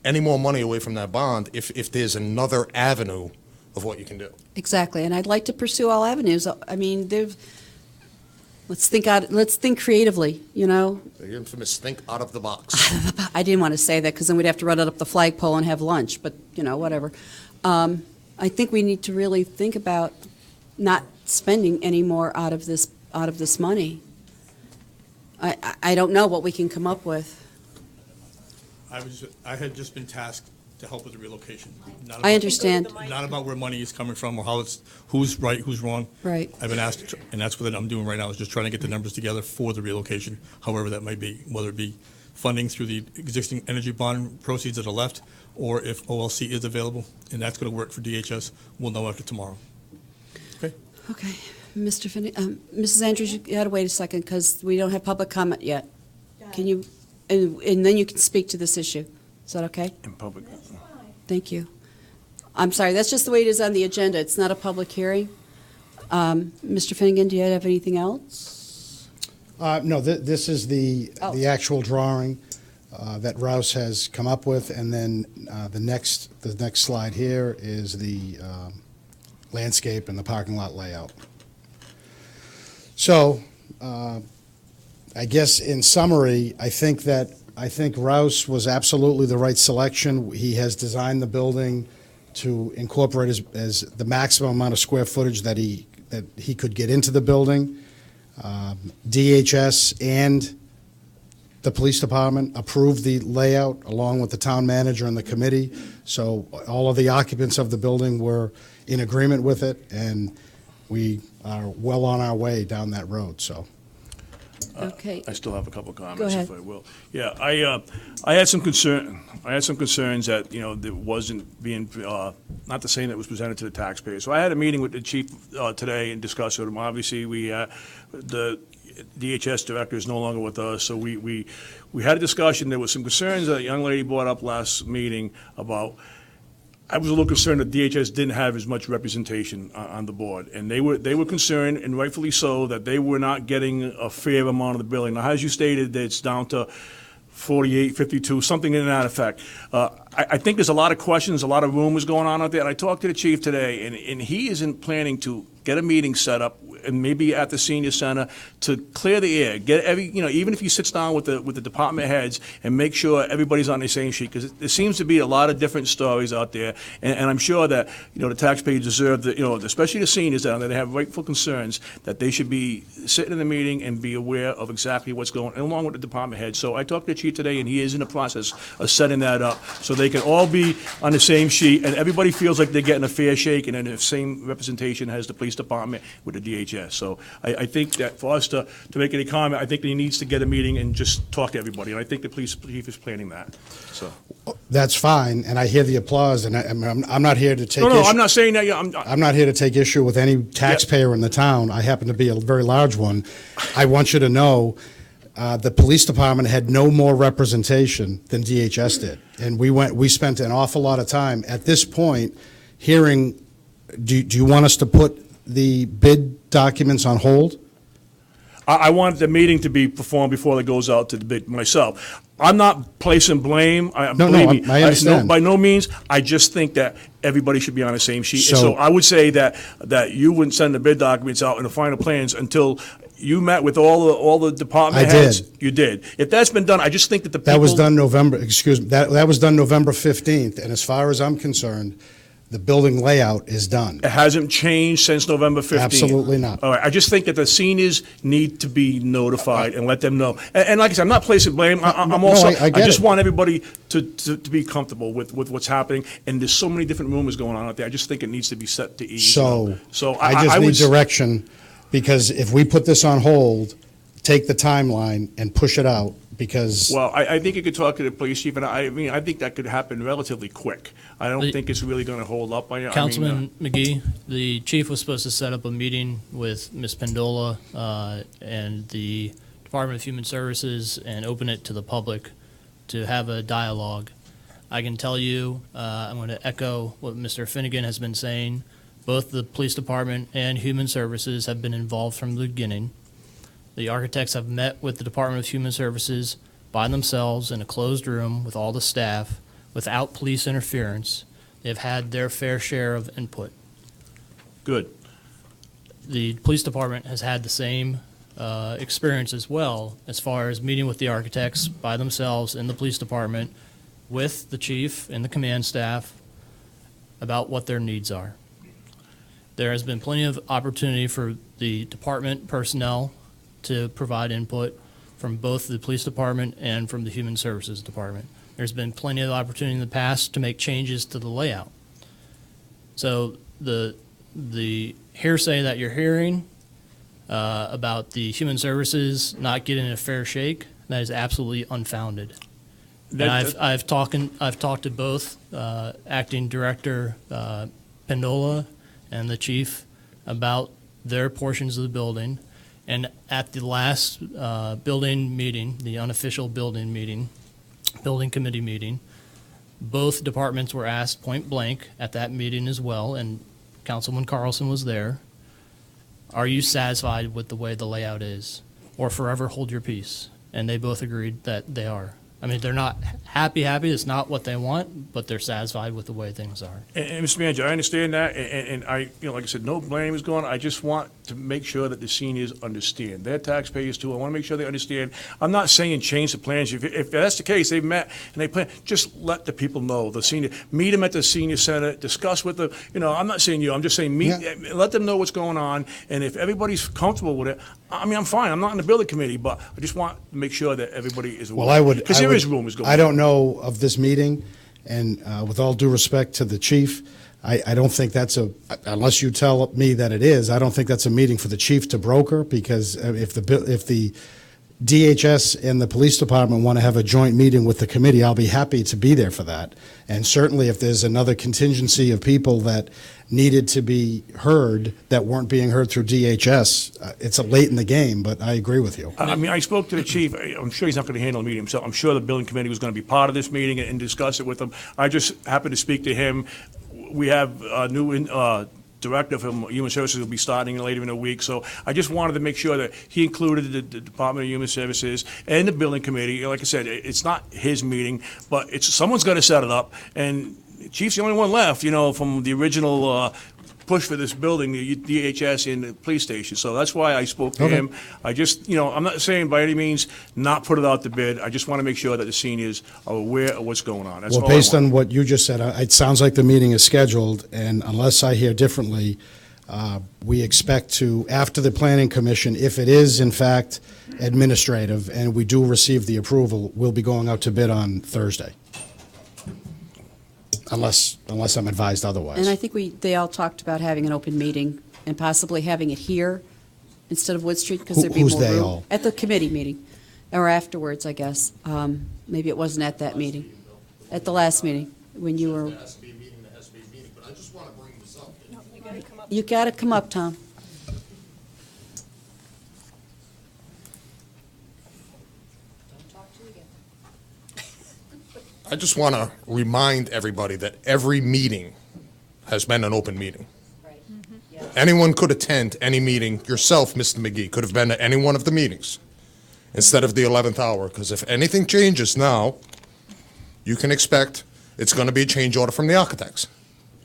any more money away from that bond if there's another avenue of what you can do. Exactly, and I'd like to pursue all avenues. I mean, Let's think creatively, you know? The infamous think out of the box. I didn't want to say that because then we'd have to run it up the flagpole and have lunch, but, you know, whatever. I think we need to really think about not spending any more out of this money. I don't know what we can come up with. I had just been tasked to help with the relocation. Not I about- understand. Not about where money is coming from or who's right, who's wrong. Right. I've been asked, and that's what I'm doing right now, is just trying to get the numbers together for the relocation, however that may be, whether it be funding through the existing energy bond proceeds that are left, or if OLC is available, and that's going to work for DHS, we'll know after tomorrow. Okay? Okay, Mr. Finney, Mrs. Andrews, you gotta wait a second because we don't have public comment yet. Can you, and then you can speak to this issue. Is that okay? In public. Thank you. I'm sorry, that's just the way it is on the agenda. It's not a public hearing. Mr. Finnegan, do you have anything else? No, this is the Oh. actual drawing that Rouse has come up with, and then the next slide here is the landscape and the parking lot layout. So, I guess in summary, I think Rouse was absolutely the right selection. He has designed the building to incorporate as the maximum amount of square footage that he could get into the building. DHS and the police department approved the layout along with the town manager and the committee. So all of the occupants of the building were in agreement with it, and we are well on our way down that road, so. Okay. I still have a couple of comments, Go ahead. if I will. Yeah, I had some concerns that, you know, that wasn't being, not the same that was presented to the taxpayers. So I had a meeting with the chief today and discussed with him. Obviously, the DHS director is no longer with us, so we had a discussion. There was some concerns that a young lady brought up last meeting about. I was a little concerned that DHS didn't have as much representation on the board, and they were concerned, and rightfully so, that they were not getting a fair amount of the billing. Now, as you stated, that it's down to 48, 52, something in that effect. I think there's a lot of questions, a lot of rumors going on out there, and I talked to the chief today, and he isn't planning to get a meeting set up, and maybe at the senior center, to clear the air, get even if he sits down with the department heads and make sure everybody's on the same sheet, because there seems to be a lot of different stories out there, and I'm sure that, the taxpayers deserve especially the seniors down there, they have rightful concerns that they should be sitting in the meeting and be aware of exactly what's going on, along with the department heads. So I talked to the chief today, and he is in the process of setting that up, so they can all be on the same sheet, and everybody feels like they're getting a fair shake, and then the same representation as the police department with the DHS. So I think that for us to make any comment, I think he needs to get a meeting and just talk to everybody, and I think the police chief is planning that, so. That's fine, and I hear the applause, and I'm not here to take No, issue. I'm not saying that, I'm not here to take issue with any taxpayer in the town. I happen to be a very large one. I want you to know, the police department had no more representation than DHS did. And we spent an awful lot of time at this point hearing, do you want us to put the bid documents on hold? I want the meeting to be performed before it goes out to the bid myself. I'm not placing blame. Believe me, I understand. By no means. I just think that everybody should be on the same sheet. And So- so I would say that you wouldn't send the bid documents out and the final plans until you met with all the department I heads. did. You did. If that's been done, I just think that the people. That was done November 15th, and as far as I'm concerned, the building layout is done. It hasn't changed since November 15th. Absolutely not. All right, I just think that the seniors need to be notified and let them know. And like I said, I'm not placing blame. I'm No, also, I get I just it. want everybody to be comfortable with what's happening. And there's so many different rumors going on out there. I just think it needs to be set to ease. So I I just would need direction, because if we put this on hold, take the timeline and push it out, because Well, I think you could talk to the police chief, and I think that could happen relatively quick. I don't think it's really going to hold up. Councilman McGee, the chief was supposed to set up a meeting with Ms. Pendola and the Department of Human Services and open it to the public to have a dialogue. I can tell you, I'm going to echo what Mr. Finnegan has been saying. Both the police department and Human Services have been involved from the beginning. The architects have met with the Department of Human Services by themselves in a closed room with all the staff without police interference. They've had their fair share of input. Good. The police department has had the same experience as well, as far as meeting with the architects by themselves in the police department, with the chief and the command staff about what their needs are. There has been plenty of opportunity for the department personnel to provide input from both the police department and from the human services department. There's been plenty of opportunity in the past to make changes to the layout. So the hearsay that you're hearing about the human services not getting a fair shake, that is absolutely unfounded. And I've talked to both acting director Pendola and the chief about their portions of the building. And at the last building meeting, the unofficial building committee meeting, both departments were asked point blank at that meeting as well, and Councilman Carlson was there, are you satisfied with the way the layout is, or forever hold your peace? And they both agreed that they are. I mean, they're not happy, it's not what they want, but they're satisfied with the way things are. And Mr. Manager, I understand that, and I, like I said, no blame is going on. I just want to make sure that the seniors understand. They're taxpayers too. I want to make sure they understand. I'm not saying change the plans. If that's the case, they've met and they plan, just let the people know, meet them at the senior center, discuss with them. I'm not saying you, I'm just saying let them know what's going on, and if everybody's comfortable with it, I mean, I'm fine. I'm not in the building committee, but I just want to make sure that everybody is aware. Well, I would. Because there is rumors going on. I don't know of this meeting, and with all due respect to the chief, I don't think that's unless you tell me that it is, I don't think that's a meeting for the chief to broker, because if the DHS and the police department want to have a joint meeting with the committee, I'll be happy to be there for that. And certainly if there's another contingency of people that needed to be heard that weren't being heard through DHS, it's late in the game, but I agree with you. I mean, I spoke to the chief. I'm sure he's not going to handle the meeting himself. I'm sure the building committee was going to be part of this meeting and discuss it with him. I just happened to speak to him. We have a new director from Human Services will be starting later in the week, so I just wanted to make sure that he included the Department of Human Services and the building committee. Like I said, it's not his meeting, but someone's got to set it up, and the chief's the only one left, from the original push for this building, the DHS and the police station. So that's why I spoke to him. I just, I'm not saying by any means not put it out to bid. I just want to make sure that the seniors are aware of what's going on. That's all I want. Based on what you just said, it sounds like the meeting is scheduled, and unless I hear differently, we expect to, after the planning commission, if it is in fact administrative and we do receive the approval, we'll be going out to bid on Thursday. Unless I'm advised otherwise. And I think they all talked about having an open meeting and possibly having it here instead of Wood Street, because there'd be more room. Who's they all? At the committee meeting, or afterwards, I guess. Maybe it wasn't at that meeting. At the last meeting, when you were. There has to be a meeting, there has to be a meeting, but I just want to bring this up. You got to come up, Tom. I just want to remind everybody that every meeting has been an open meeting. Anyone could attend any meeting. Yourself, Mr. McGee, could have been at any one of the meetings instead of the 11th hour, because if anything changes now, you can expect it's going to be a change order from the architects.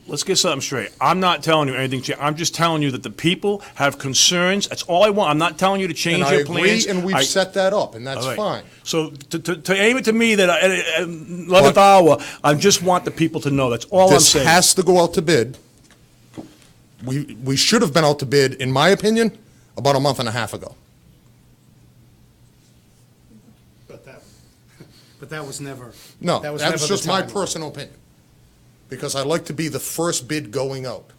Let's get something straight. I'm not telling you anything. I'm just telling you that the people have concerns. That's all I want. I'm not telling you to change your plans. And we've set that up, and that's All right. fine. So to aim it to me that at 11th hour, I just want the people to know. That's all I'm saying. This has to go out to bid. We should have been out to bid, in my opinion, about a month and a half ago. But that was never. No, that was that's never just the my timeline. personal opinion, because I like to be the first bid going out.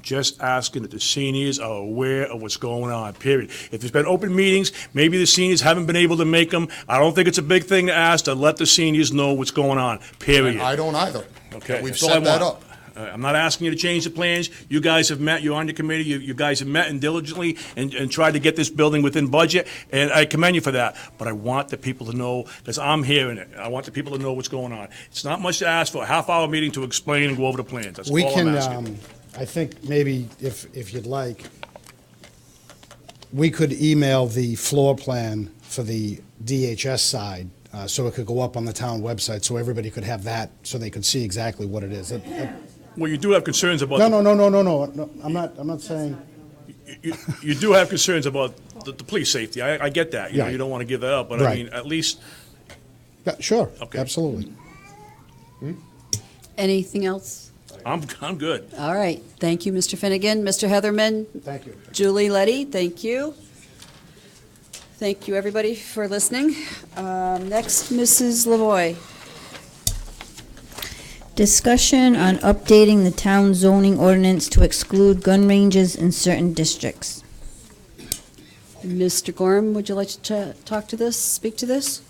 Just asking that the seniors are aware of what's going on, period. If there's been open meetings, maybe the seniors haven't been able to make them. I don't think it's a big thing to ask to let the seniors know what's going on, period. And I don't either. Okay. We've that's all I set that want. up. I'm not asking you to change the plans. You guys have met, you're on the committee, you guys have met and diligently and tried to get this building within budget, and I commend you for that. But I want the people to know, because I'm hearing it, I want the people to know what's going on. It's not much to ask for, a half-hour meeting to explain and go over the plans. That's We all can, I'm asking. I think maybe if you'd like, we could email the floor plan for the DHS side, so it could go up on the town website, so everybody could have that, so they could see exactly what it is. Well, you do have concerns about. No, I'm not saying. you do have concerns about the police safety. I get that. You know, Right. you don't want to give that up, but I Right. mean, at least, Yeah, sure, Okay. absolutely. Anything else? I'm good. All right, thank you, Mr. Finnegan. Mr. Heatherman, Thank you. Julie Letty, thank you. Thank you, everybody, for listening. Next, Mrs. Lavoy. Discussion on updating the town zoning ordinance to exclude gun ranges in certain districts. Mr. Gorham, would you like to talk to this, speak to this?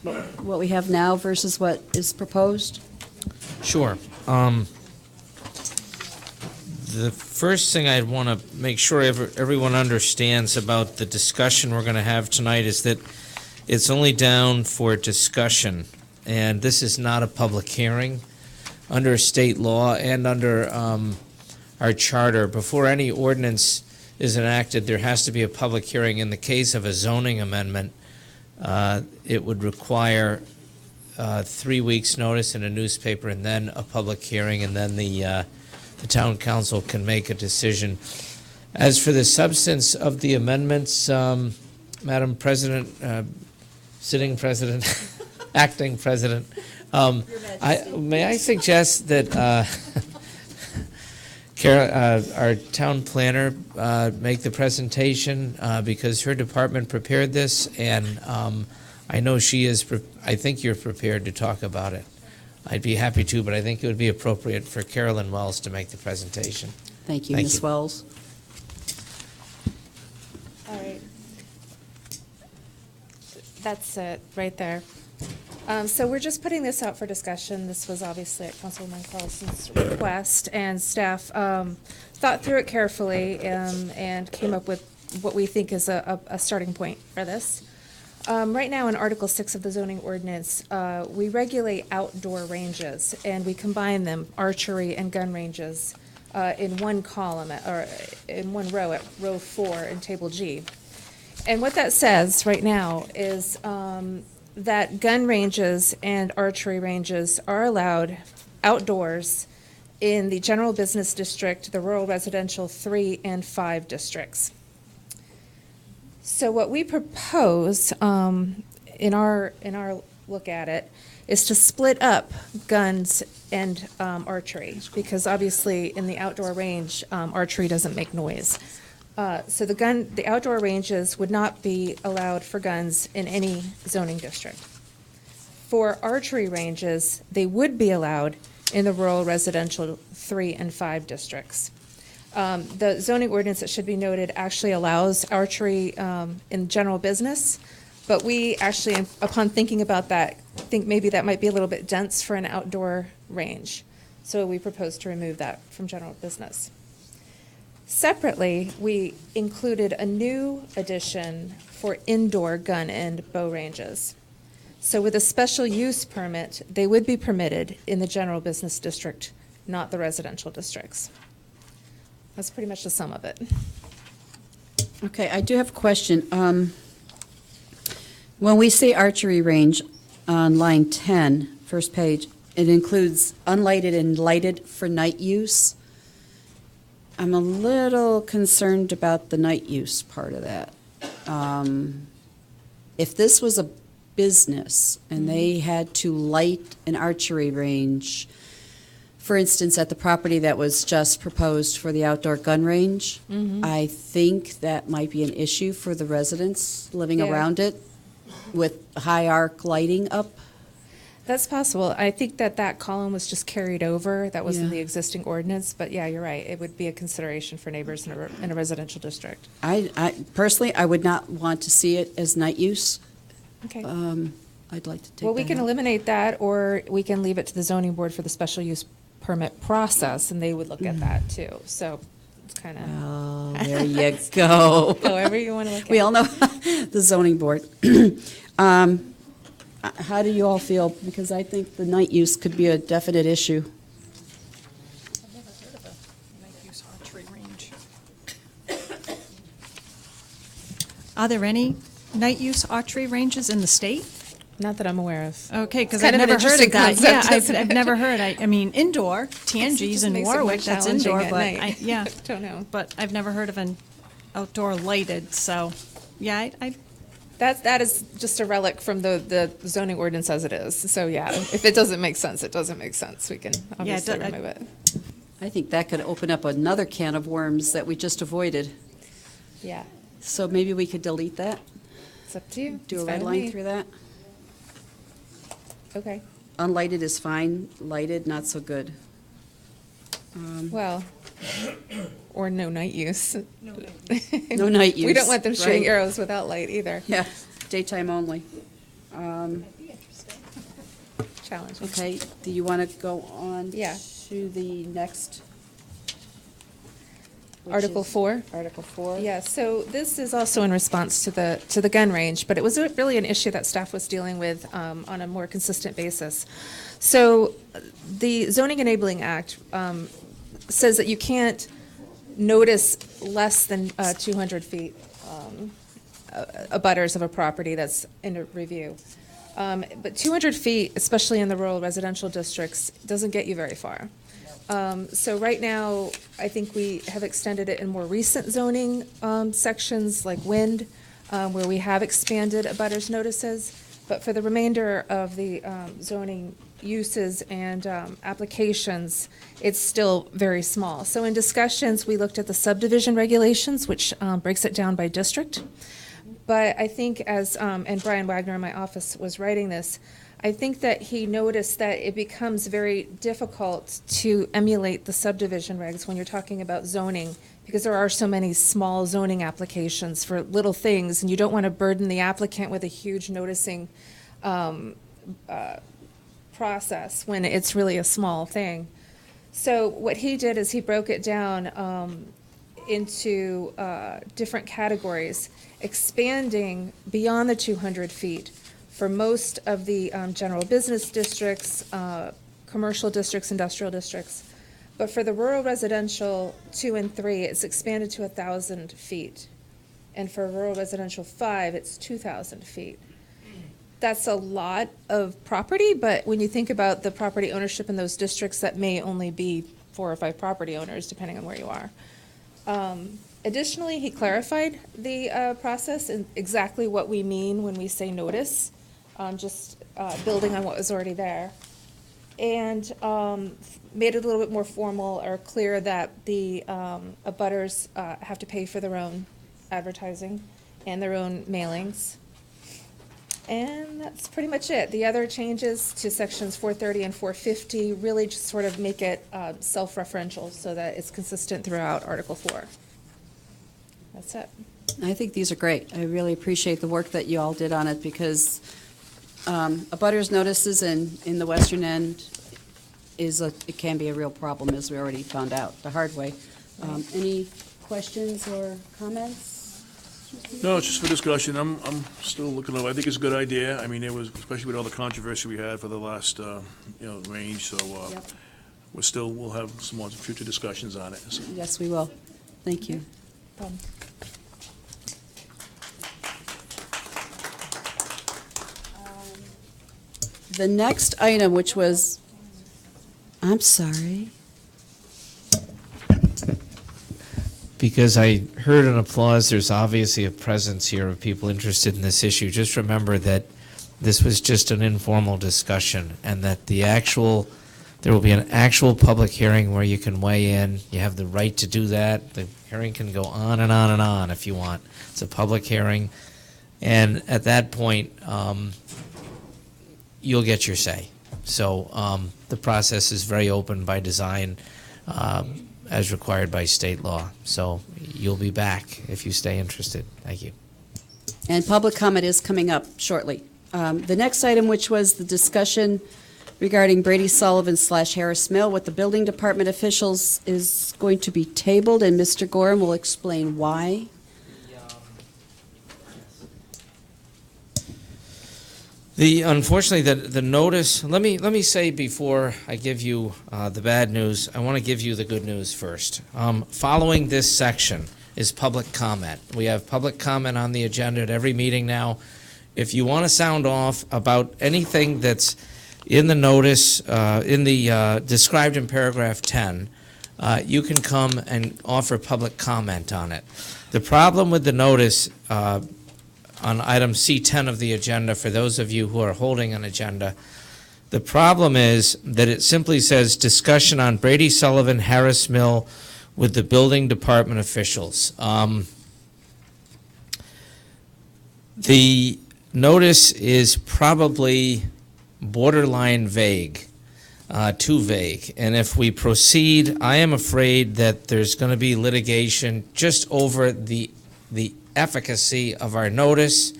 What we have now versus what is proposed? Sure. The first thing I'd want to make sure everyone understands about the discussion we're going to have tonight is that it's only down for discussion, and this is not a public hearing. Under state law and under our charter, before any ordinance is enacted, there has to be a public hearing. In the case of a zoning amendment, it would require 3 weeks' notice in a newspaper and then a public hearing, and then the town council can make a decision. As for the substance of the amendments, Madam President, sitting president, acting president, may I suggest that our town planner make the presentation because her department prepared this, and I know she is. I think you're prepared to talk about it. I'd be happy to, but I think it would be appropriate for Carolyn Wells to make the presentation. Thank you, Thank Ms. you. Wells. All right. That's it, right there. So we're just putting this out for discussion. This was obviously at Councilwoman Carlson's request, and staff thought through it carefully and came up with what we think is a starting point for this. Right now, in Article 6 of the zoning ordinance, we regulate outdoor ranges, and we combine them, archery and gun ranges, in one column, or in one row, at row 4 in Table G. And what that says right now is that gun ranges and archery ranges are allowed outdoors in the general business district, the rural residential 3 and 5 districts. So what we propose in our look at it is to split up guns and archery, because obviously in the outdoor range, archery doesn't make noise. So the outdoor ranges would not be allowed for guns in any zoning district. For archery ranges, they would be allowed in the rural residential 3 and 5 districts. The zoning ordinance, it should be noted, actually allows archery in general business, but we actually, upon thinking about that, think maybe that might be a little bit dense for an outdoor range. So we propose to remove that from general business. Separately, we included a new addition for indoor gun and bow ranges. So with a special use permit, they would be permitted in the general business district, not the residential districts. That's pretty much the sum of it. Okay, I do have a question. When we say archery range on line 10, first page, it includes unlighted and lighted for night use. I'm a little concerned about the night use part of that. If this was a business and they had to light an archery range, for instance, at the property that was just proposed for the outdoor gun range, I think that might be an issue for the residents living Yeah. around it with high arc lighting up. That's possible. I think that column was just carried over. That was in Yeah. the existing ordinance, but yeah, you're right. It would be a consideration for neighbors in a residential district. I personally, I would not want to see it as night use. Okay. I'd like to take Well, we that can out. eliminate that, or we can leave it to the zoning board for the special use permit process, and they would look at that too. So it's kind of. Oh, there you go. However you want to look at it. We all know the zoning board. How do you all feel? Because I think the night use could be a definite issue. I've never heard of a night-use archery range. Are there any night-use archery ranges in the state? Not that I'm aware of. Okay, because It's kind I've of an never heard of interesting that. Yeah, concept, isn't I've it? never heard. I mean, indoor, Tangies just and makes it more Warwick, that's challenging indoor, at but night. yeah. Don't know. But I've never heard of an outdoor lighted, so, yeah, I That is just a relic from the zoning ordinance as it is. So, yeah, if it doesn't make sense, it doesn't make sense. We can obviously remove it. I think that could open up another can of worms that we just avoided. Yeah, So maybe we could delete that, it's up to you. do a It's red fine with line me. through that. Okay. Unlighted is fine, lighted, not so good. Well, or no night use. No night use. We don't want them shooting right. arrows without light either. Yeah, daytime only. Challenging. Okay, do you want to go on Yeah. to the next? which Article is 4. Article 4? Yeah, so this is also in response to the gun range, but it was really an issue that staff was dealing with on a more consistent basis. So the Zoning Enabling Act says that you can't notice less than 200 feet abutters of a property that's in a review. But 200 feet, especially in the rural residential districts, doesn't get you very far. So right now, I think we have extended it in more recent zoning sections like wind, where we have expanded abutters notices. But for the remainder of the zoning uses and applications, it's still very small. So in discussions, we looked at the subdivision regulations, which breaks it down by district. But I think as, and Brian Wagner in my office was writing this, I think that he noticed that it becomes very difficult to emulate the subdivision regs when you're talking about zoning, because there are so many small zoning applications for little things, and you don't want to burden the applicant with a huge noticing process when it's really a small thing. So what he did is he broke it down into different categories, expanding beyond the 200 feet for most of the general business districts, commercial districts, industrial districts. But for the rural residential 2 and 3, it's expanded to 1,000 feet. And for rural residential 5, it's 2,000 feet. That's a lot of property, but when you think about the property ownership in those districts, that may only be 4 or 5 property owners, depending on where you are. Additionally, he clarified the process and exactly what we mean when we say notice, just building on what was already there. And made it a little bit more formal or clear that the abutters have to pay for their own advertising and their own mailings. And that's pretty much it. The other changes to sections 430 and 450 really just sort of make it self-referential so that it's consistent throughout Article 4. That's it. I think these are great. I really appreciate the work that you all did on it, because abutters notices in the western end it can be a real problem, as we already found out the hard way. Any questions or comments? No, it's just for discussion. I'm still looking over. I think it's a good idea. I mean, there was, especially with all the controversy we had for the last, range, so Yep. we'll have some more future discussions on it. So, Yes, we will. Thank you. The next item, which was, I'm sorry. Because I heard an applause, there's obviously a presence here of people interested in this issue. Just remember that this was just an informal discussion, and that there will be an actual public hearing where you can weigh in. You have the right to do that. The hearing can go on and on and on if you want. It's a public hearing, and at that point, you'll get your say. So the process is very open by design, as required by state law. So you'll be back if you stay interested. Thank you. And public comment is coming up shortly. The next item, which was the discussion regarding Brady Sullivan / Harris Mill with the building department officials, is going to be tabled, and Mr. Gorham will explain why. Unfortunately, the notice, let me say before I give you the bad news, I want to give you the good news first. Following this section is public comment. We have public comment on the agenda at every meeting now. If you want to sound off about anything that's in the notice, described in paragraph 10, you can come and offer public comment on it. The problem with the notice on item C10 of the agenda, for those of you who are holding an agenda, the problem is that it simply says discussion on Brady Sullivan Harris Mill with the building department officials. The notice is probably borderline vague, too vague. And if we proceed, I am afraid that there's going to be litigation just over the efficacy of our notice,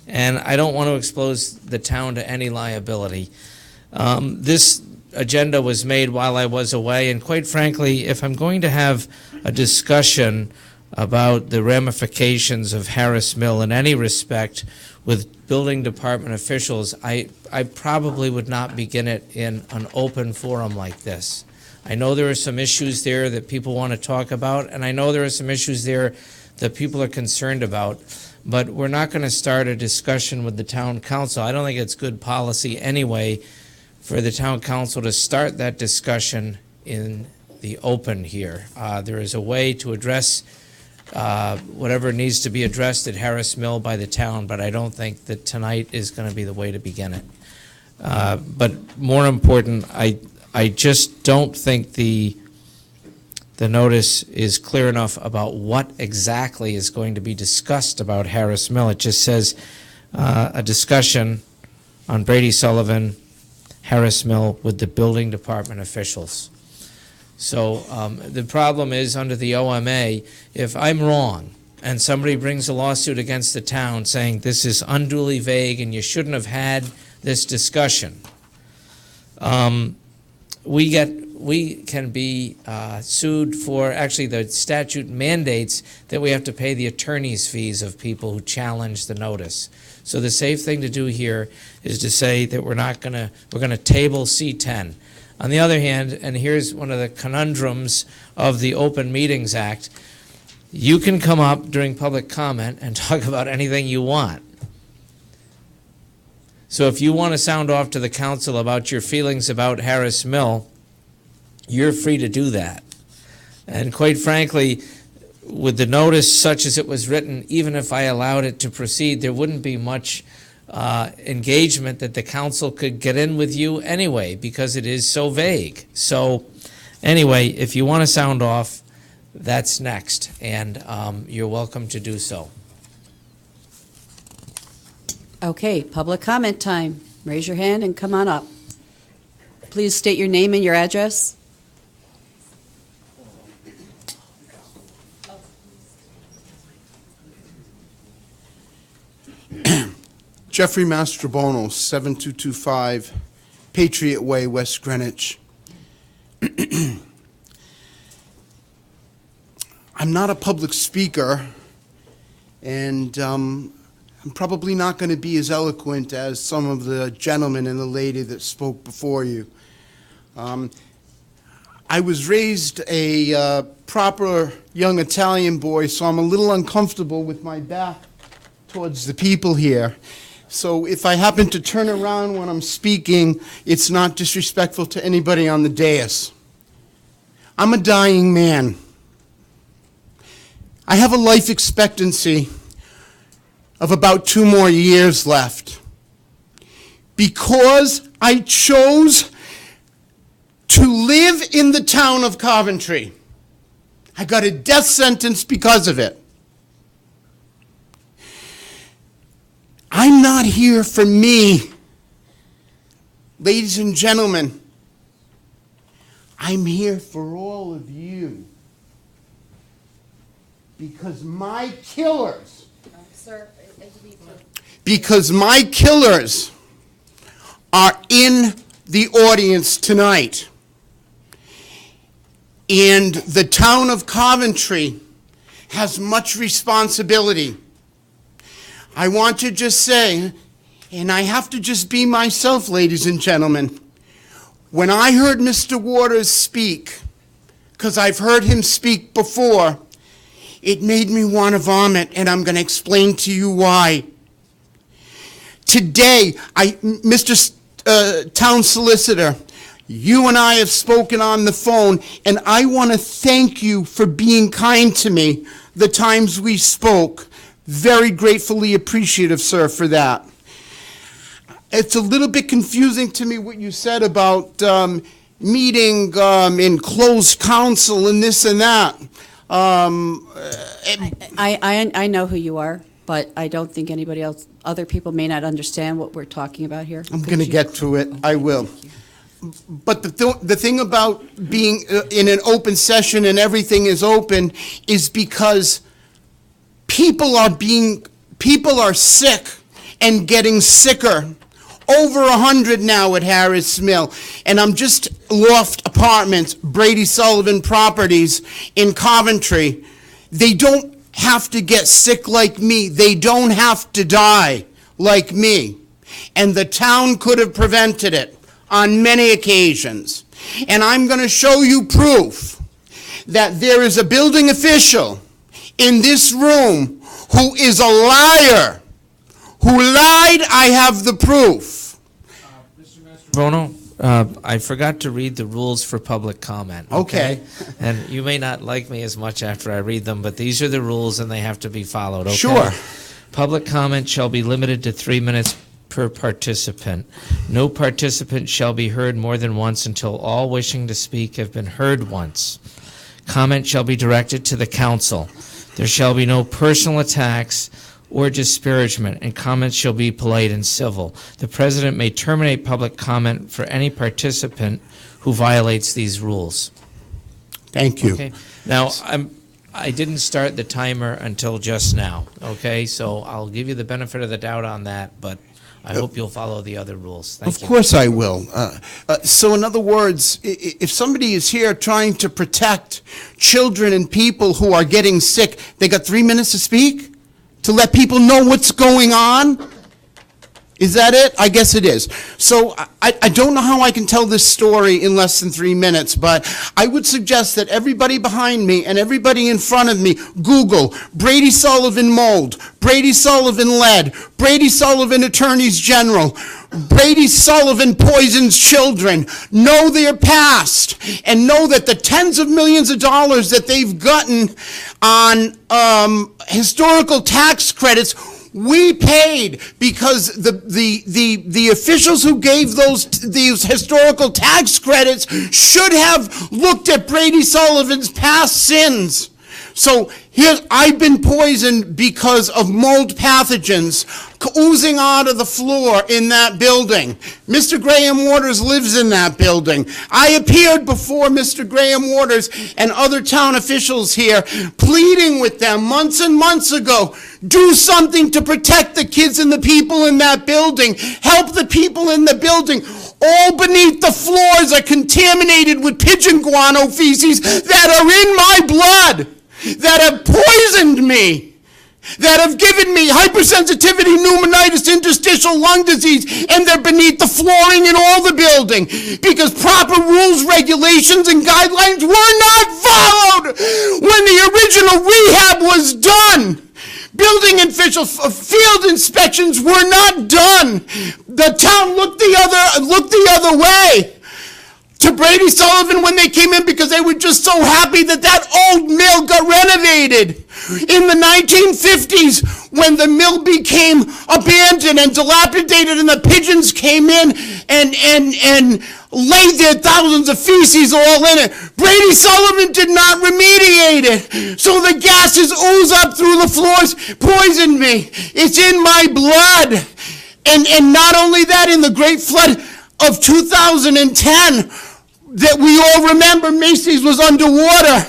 and I don't want to expose the town to any liability. This agenda was made while I was away, and quite frankly, if I'm going to have a discussion about the ramifications of Harris Mill in any respect with building department officials, I probably would not begin it in an open forum like this. I know there are some issues there that people want to talk about, and I know there are some issues there that people are concerned about, but we're not going to start a discussion with the town council. I don't think it's good policy anyway for the town council to start that discussion in the open here. There is a way to address whatever needs to be addressed at Harris Mill by the town, but I don't think that tonight is going to be the way to begin it. But more important, I just don't think the notice is clear enough about what exactly is going to be discussed about Harris Mill. It just says a discussion on Brady Sullivan, Harris Mill with the building department officials. So the problem is, under the OMA, if I'm wrong and somebody brings a lawsuit against the town saying this is unduly vague and you shouldn't have had this discussion, we can be sued for, actually the statute mandates that we have to pay the attorney's fees of people who challenge the notice. So the safe thing to do here is to say that we're going to table C10. On the other hand, and here's one of the conundrums of the Open Meetings Act, you can come up during public comment and talk about anything you want. So if you want to sound off to the council about your feelings about Harris Mill, you're free to do that. And quite frankly, with the notice such as it was written, even if I allowed it to proceed, there wouldn't be much engagement that the council could get in with you anyway, because it is so vague. So anyway, if you want to sound off, that's next, and you're welcome to do so. Okay, public comment time. Raise your hand and come on up. Please state your name and your address. Jeffrey Mastrobono, 7225 Patriot Way, West Greenwich. I'm not a public speaker, and I'm probably not going to be as eloquent as some of the gentlemen and the lady that spoke before you. I was raised a proper young Italian boy, so I'm a little uncomfortable with my back towards the people here. So if I happen to turn around when I'm speaking, it's not disrespectful to anybody on the dais. I'm a dying man. I have a life expectancy of about 2 more years left. Because I chose to live in the town of Coventry. I got a death sentence because of it. I'm not here for me. Ladies and gentlemen, I'm here for all of you. Because my killers, are in the audience tonight. And the town of Coventry has much responsibility. I want to just say, and I have to just be myself, ladies and gentlemen, when I heard Mr. Waters speak, because I've heard him speak before, it made me want to vomit, and I'm going to explain to you why. today, Town Solicitor, you and I have spoken on the phone, and I want to thank you for being kind to me the times we spoke. Very gratefully appreciative, sir, for that. It's a little bit confusing to me what you said about meeting in closed council and this and that. I know who you are, but I don't think anybody else, other people may not understand what we're talking about here. I'm going to get to it. I will. But the thing about being in an open session and everything is open is because people are sick and getting sicker. Over 100 now at Harris Mill. And I'm just Loft Apartments, Brady Sullivan Properties in Coventry. They don't have to get sick like me. They don't have to die like me. And the town could have prevented it on many occasions. And I'm going to show you proof that there is a building official in this room who is a liar. Who lied, I have the proof. Bono, I forgot to read the rules for public comment. Okay. And you may not like me as much after I read them, but these are the rules and they have to be followed, okay? Sure. Public comment shall be limited to 3 minutes per participant. No participant shall be heard more than once until all wishing to speak have been heard once. Comment shall be directed to the council. There shall be no personal attacks or disparagement, and comments shall be polite and civil. The president may terminate public comment for any participant who violates these rules. Thank you. Okay. Now, I didn't start the timer until just now, okay? So I'll give you the benefit of the doubt on that, but I hope you'll follow the other rules. Thank you. Of course I will. So in other words, if somebody is here trying to protect children and people who are getting sick, they got 3 minutes to speak? To let people know what's going on? Is that it? I guess it is. So I don't know how I can tell this story in less than 3 minutes, but I would suggest that everybody behind me and everybody in front of me Google Brady Sullivan mold, Brady Sullivan lead, Brady Sullivan attorneys general, Brady Sullivan poisons children. Know their past and know that the tens of millions of dollars that they've gotten on historical tax credits we paid because the officials who gave these historical tax credits should have looked at Brady Sullivan's past sins. So here, I've been poisoned because of mold pathogens oozing out of the floor in that building. Mr. Graham Waters lives in that building. I appeared before Mr. Graham Waters and other town officials here, pleading with them months and months ago, do something to protect the kids and the people in that building. Help the people in the building. All beneath the floors are contaminated with pigeon guano feces that are in my blood, that have poisoned me, that have given me hypersensitivity, pneumonitis, interstitial lung disease, and they're beneath the flooring in all the building because proper rules, regulations, and guidelines were not followed when the original rehab was done. Building official field inspections were not done. The town looked the other way to Brady Sullivan when they came in because they were just so happy that old mill got renovated. In the 1950s, when the mill became abandoned and dilapidated and the pigeons came in and laid their thousands of feces all in it, Brady Sullivan did not remediate it. So the gases ooze up through the floors, poisoned me. It's in my blood. And not only that, in the Great Flood of 2010, that we all remember, Macy's was underwater.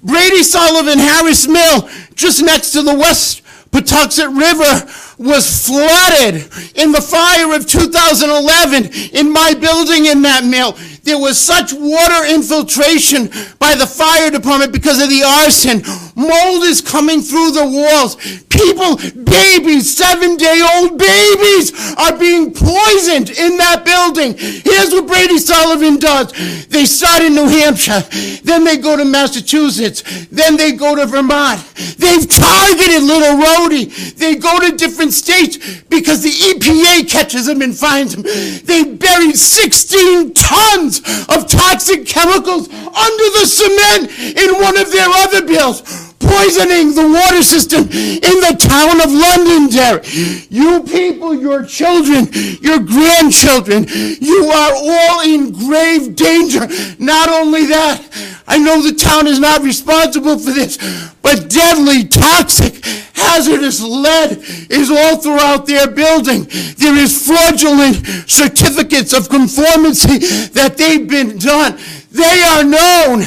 Brady Sullivan, Harris Mill, just next to the West Patuxent River, was flooded in the fire of 2011 in my building in that mill. There was such water infiltration by the fire department because of the arson. Mold is coming through the walls. People, babies, 7-day-old babies are being poisoned in that building. Here's what Brady Sullivan does. They start in New Hampshire, then they go to Massachusetts, then they go to Vermont. They've targeted Little Rhodey. They go to different states because the EPA catches them and finds them. They buried 16 tons of toxic chemicals under the cement in one of their other bills, poisoning the water system in the town of Londonderry. You people, your children, your grandchildren, you are all in grave danger. Not only that, I know the town is not responsible for this, but deadly, toxic, hazardous lead is all throughout their building. There is fraudulent certificates of conformity that they've been done. They are known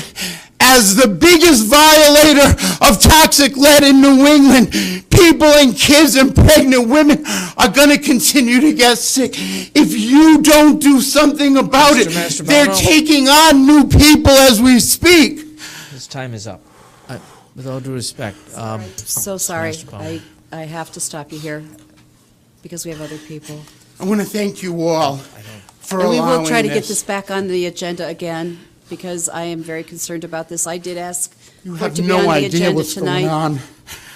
as the biggest violator of toxic lead in New England. People and kids and pregnant women are going to continue to get sick. If you don't do something about it, they're taking on new people as we speak. His time is up. With all due respect. So sorry. Mr. Bowman. I have to stop you here because we have other people. I want to thank you all for And we allowing will try to get this back on the agenda again because I am very concerned about this. I did ask You for it have to be no on the idea agenda what's tonight. going on.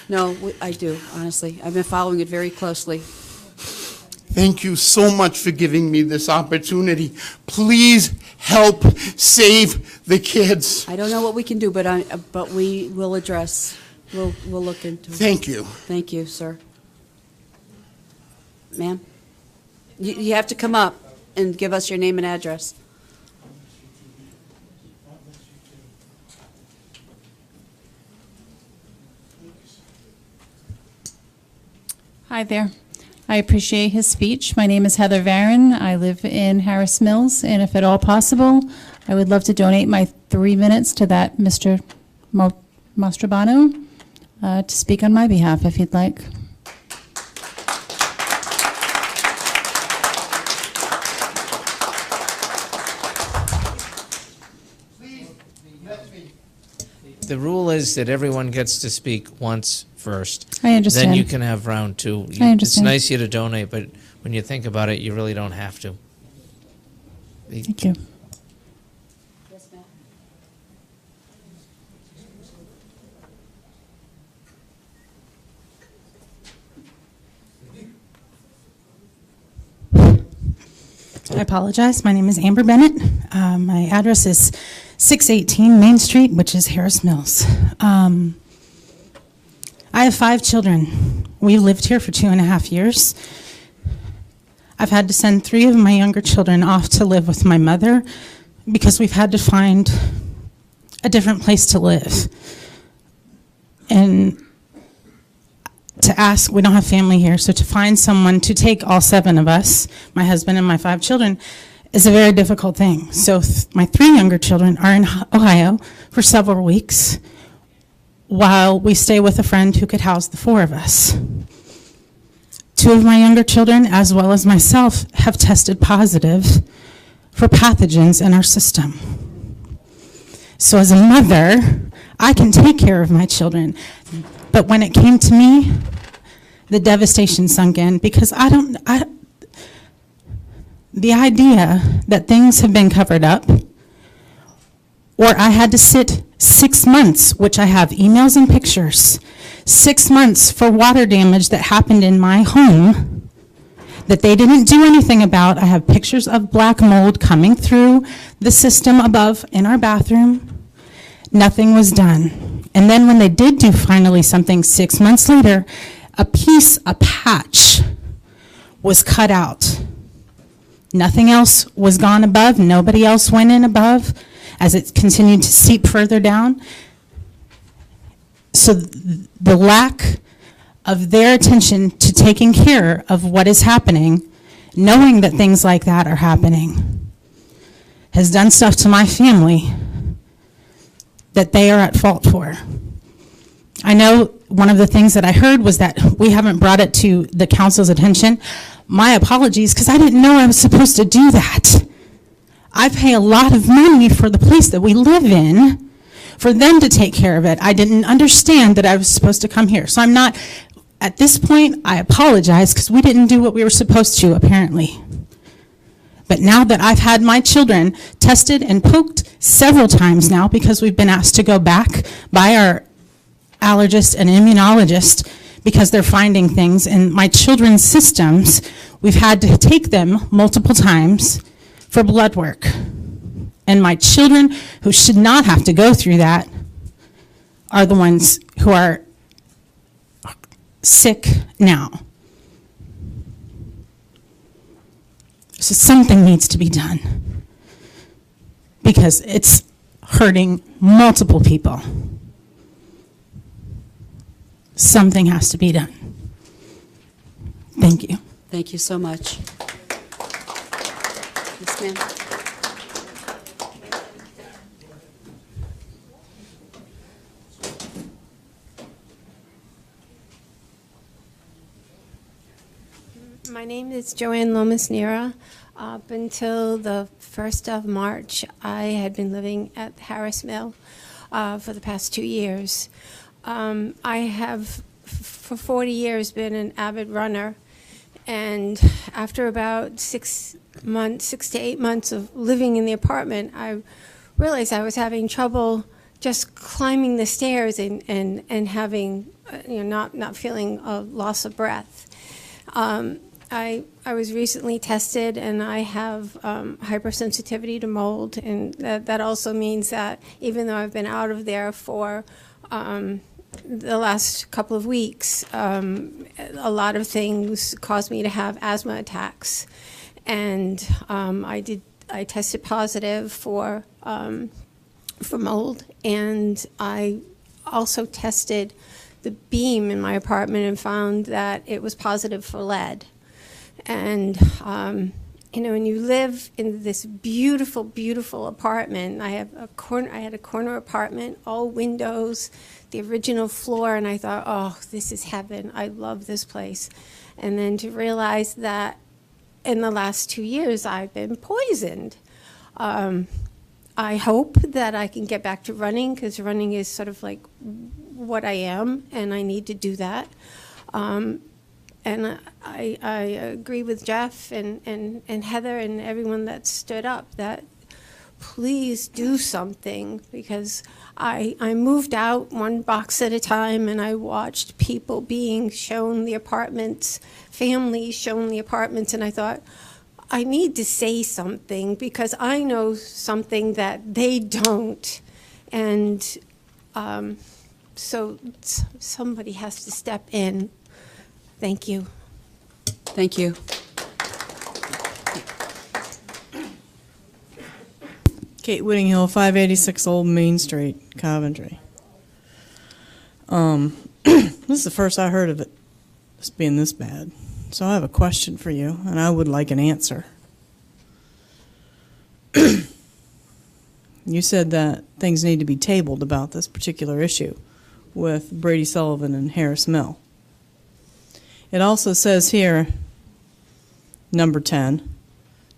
No, I do, honestly. I've been following it very closely. Thank you so much for giving me this opportunity. Please help save the kids. I don't know what we can do, but we will address. We'll look into it. Thank you. Thank you, sir. Ma'am? You have to come up and give us your name and address. Hi there. I appreciate his speech. My name is Heather Varon. I live in Harris Mills, and if at all possible, I would love to donate my 3 minutes to that Mr. Mastrobano to speak on my behalf, if you'd like. The rule is that everyone gets to speak once first. I understand. Then you can have round two. I understand. It's nice of you to donate, but when you think about it, you really don't have to. Thank you. Yes, ma'am. I apologize. My name is Amber Bennett. My address is 618 Main Street, which is Harris Mills. I have 5 children. We've lived here for 2.5 years. I've had to send 3 of my younger children off to live with my mother because we've had to find a different place to live. And to ask, we don't have family here, so to find someone to take all 7 of us, my husband and my 5 children, is a very difficult thing. So my 3 younger children are in Ohio for several weeks while we stay with a friend who could house the 4 of us. 2 of my younger children, as well as myself, have tested positive for pathogens in our system. So as a mother, I can take care of my children. But when it came to me, the devastation sunk in because the idea that things have been covered up, or I had to sit 6 months, which I have emails and pictures, 6 months for water damage that happened in my home that they didn't do anything about. I have pictures of black mold coming through the system above in our bathroom. Nothing was done. And then when they did do finally something 6 months later, a patch was cut out. Nothing else was gone above. Nobody else went in above as it continued to seep further down. So the lack of their attention to taking care of what is happening, knowing that things like that are happening, has done stuff to my family that they are at fault for. I know one of the things that I heard was that we haven't brought it to the council's attention. My apologies, because I didn't know I was supposed to do that. I pay a lot of money for the place that we live in, for them to take care of it. I didn't understand that I was supposed to come here. So I'm not At this point, I apologize because we didn't do what we were supposed to, apparently. But now that I've had my children tested and poked several times now because we've been asked to go back by our allergist and immunologist because they're finding things in my children's systems, we've had to take them multiple times for blood work. And my children, who should not have to go through that, are the ones who are sick now. So something needs to be done because it's hurting multiple people. Something has to be done. Thank you. Thank you so much. Yes, ma'am. My name is Joanne Lomas-Nera. Up until the 1st of March, I had been living at Harris Mill for the past 2 years. I have, for 40 years, been an avid runner, and after about 6 to 8 months of living in the apartment, I realized I was having trouble just climbing the stairs and having, not feeling a loss of breath. I was recently tested, and I have hypersensitivity to mold, and that also means that even though I've been out of there for the last couple of weeks, a lot of things caused me to have asthma attacks, and I tested positive for mold, and I also tested the beam in my apartment and found that it was positive for lead. And when you live in this beautiful, beautiful apartment, I had a corner apartment, all windows, the original floor, and I thought, oh, this is heaven. I love this place. And then to realize that in the last 2 years, I've been poisoned. I hope that I can get back to running, because running is sort of like what I am, and I need to do that. And I agree with Jeff and Heather and everyone that stood up that please do something, because I moved out one box at a time, and I watched people being shown the apartments, families shown the apartments, and I thought, I need to say something because I know something that they don't. And so somebody has to step in. Thank you. Thank you. Kate Whittinghill, 586 Old Main Street, Coventry. This is the first I heard of it being this bad. So I have a question for you, and I would like an answer. You said that things need to be tabled about this particular issue with Brady Sullivan and Harris Mill. It also says here, number 10,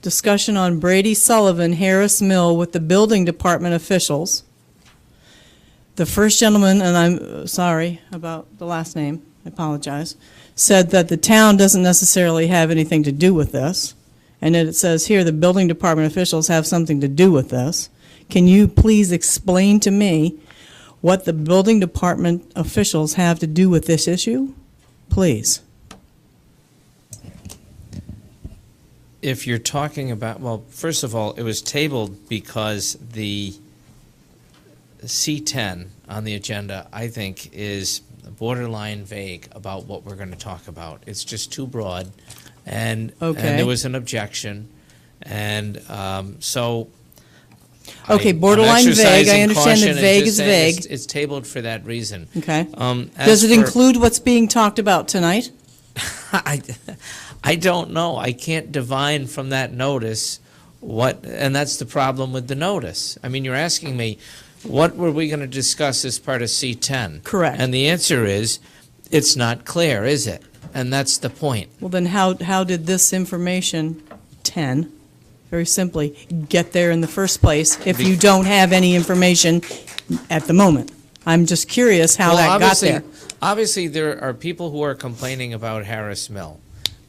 discussion on Brady Sullivan, Harris Mill with the building department officials. The first gentleman, and I'm sorry about the last name, I apologize, said that the town doesn't necessarily have anything to do with this, and that it says here the building department officials have something to do with this. Can you please explain to me what the building department officials have to do with this issue? Please. If you're talking about, well, first of all, it was tabled because the C10 on the agenda, I think, is borderline vague about what we're going to talk about. It's just too broad, and there was an objection, and so. Okay, borderline vague. I understand that vague is vague. It's tabled for that reason. Okay. Does it include what's being talked about tonight? I don't know. I can't divine from that notice what, and that's the problem with the notice. I mean, you're asking me, what were we going to discuss as part of C10? Correct. And the answer is, it's not clear, is it? And that's the point. Well, then how did this information, 10, very simply, get there in the first place if you don't have any information at the moment? I'm just curious how Well, that got obviously- there. Obviously, there are people who are complaining about Harris Mill,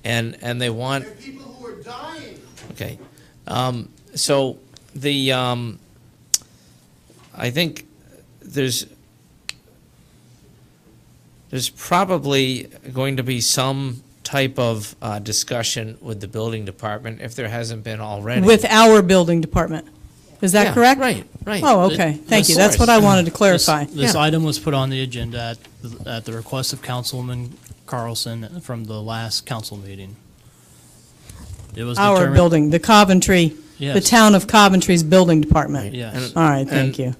and they want. There are people who are dying. Okay, so I think there's probably going to be some type of discussion with the building department if there hasn't been already. With our building department. Is that Yeah, correct? right. Oh, okay. Thank you. That's what I wanted to clarify. This item was put on the agenda at the request of Councilwoman Carlson from the last council meeting. It was Our determined- building, the Coventry, the Yes. town of Coventry's building department. Yes. All right, thank you.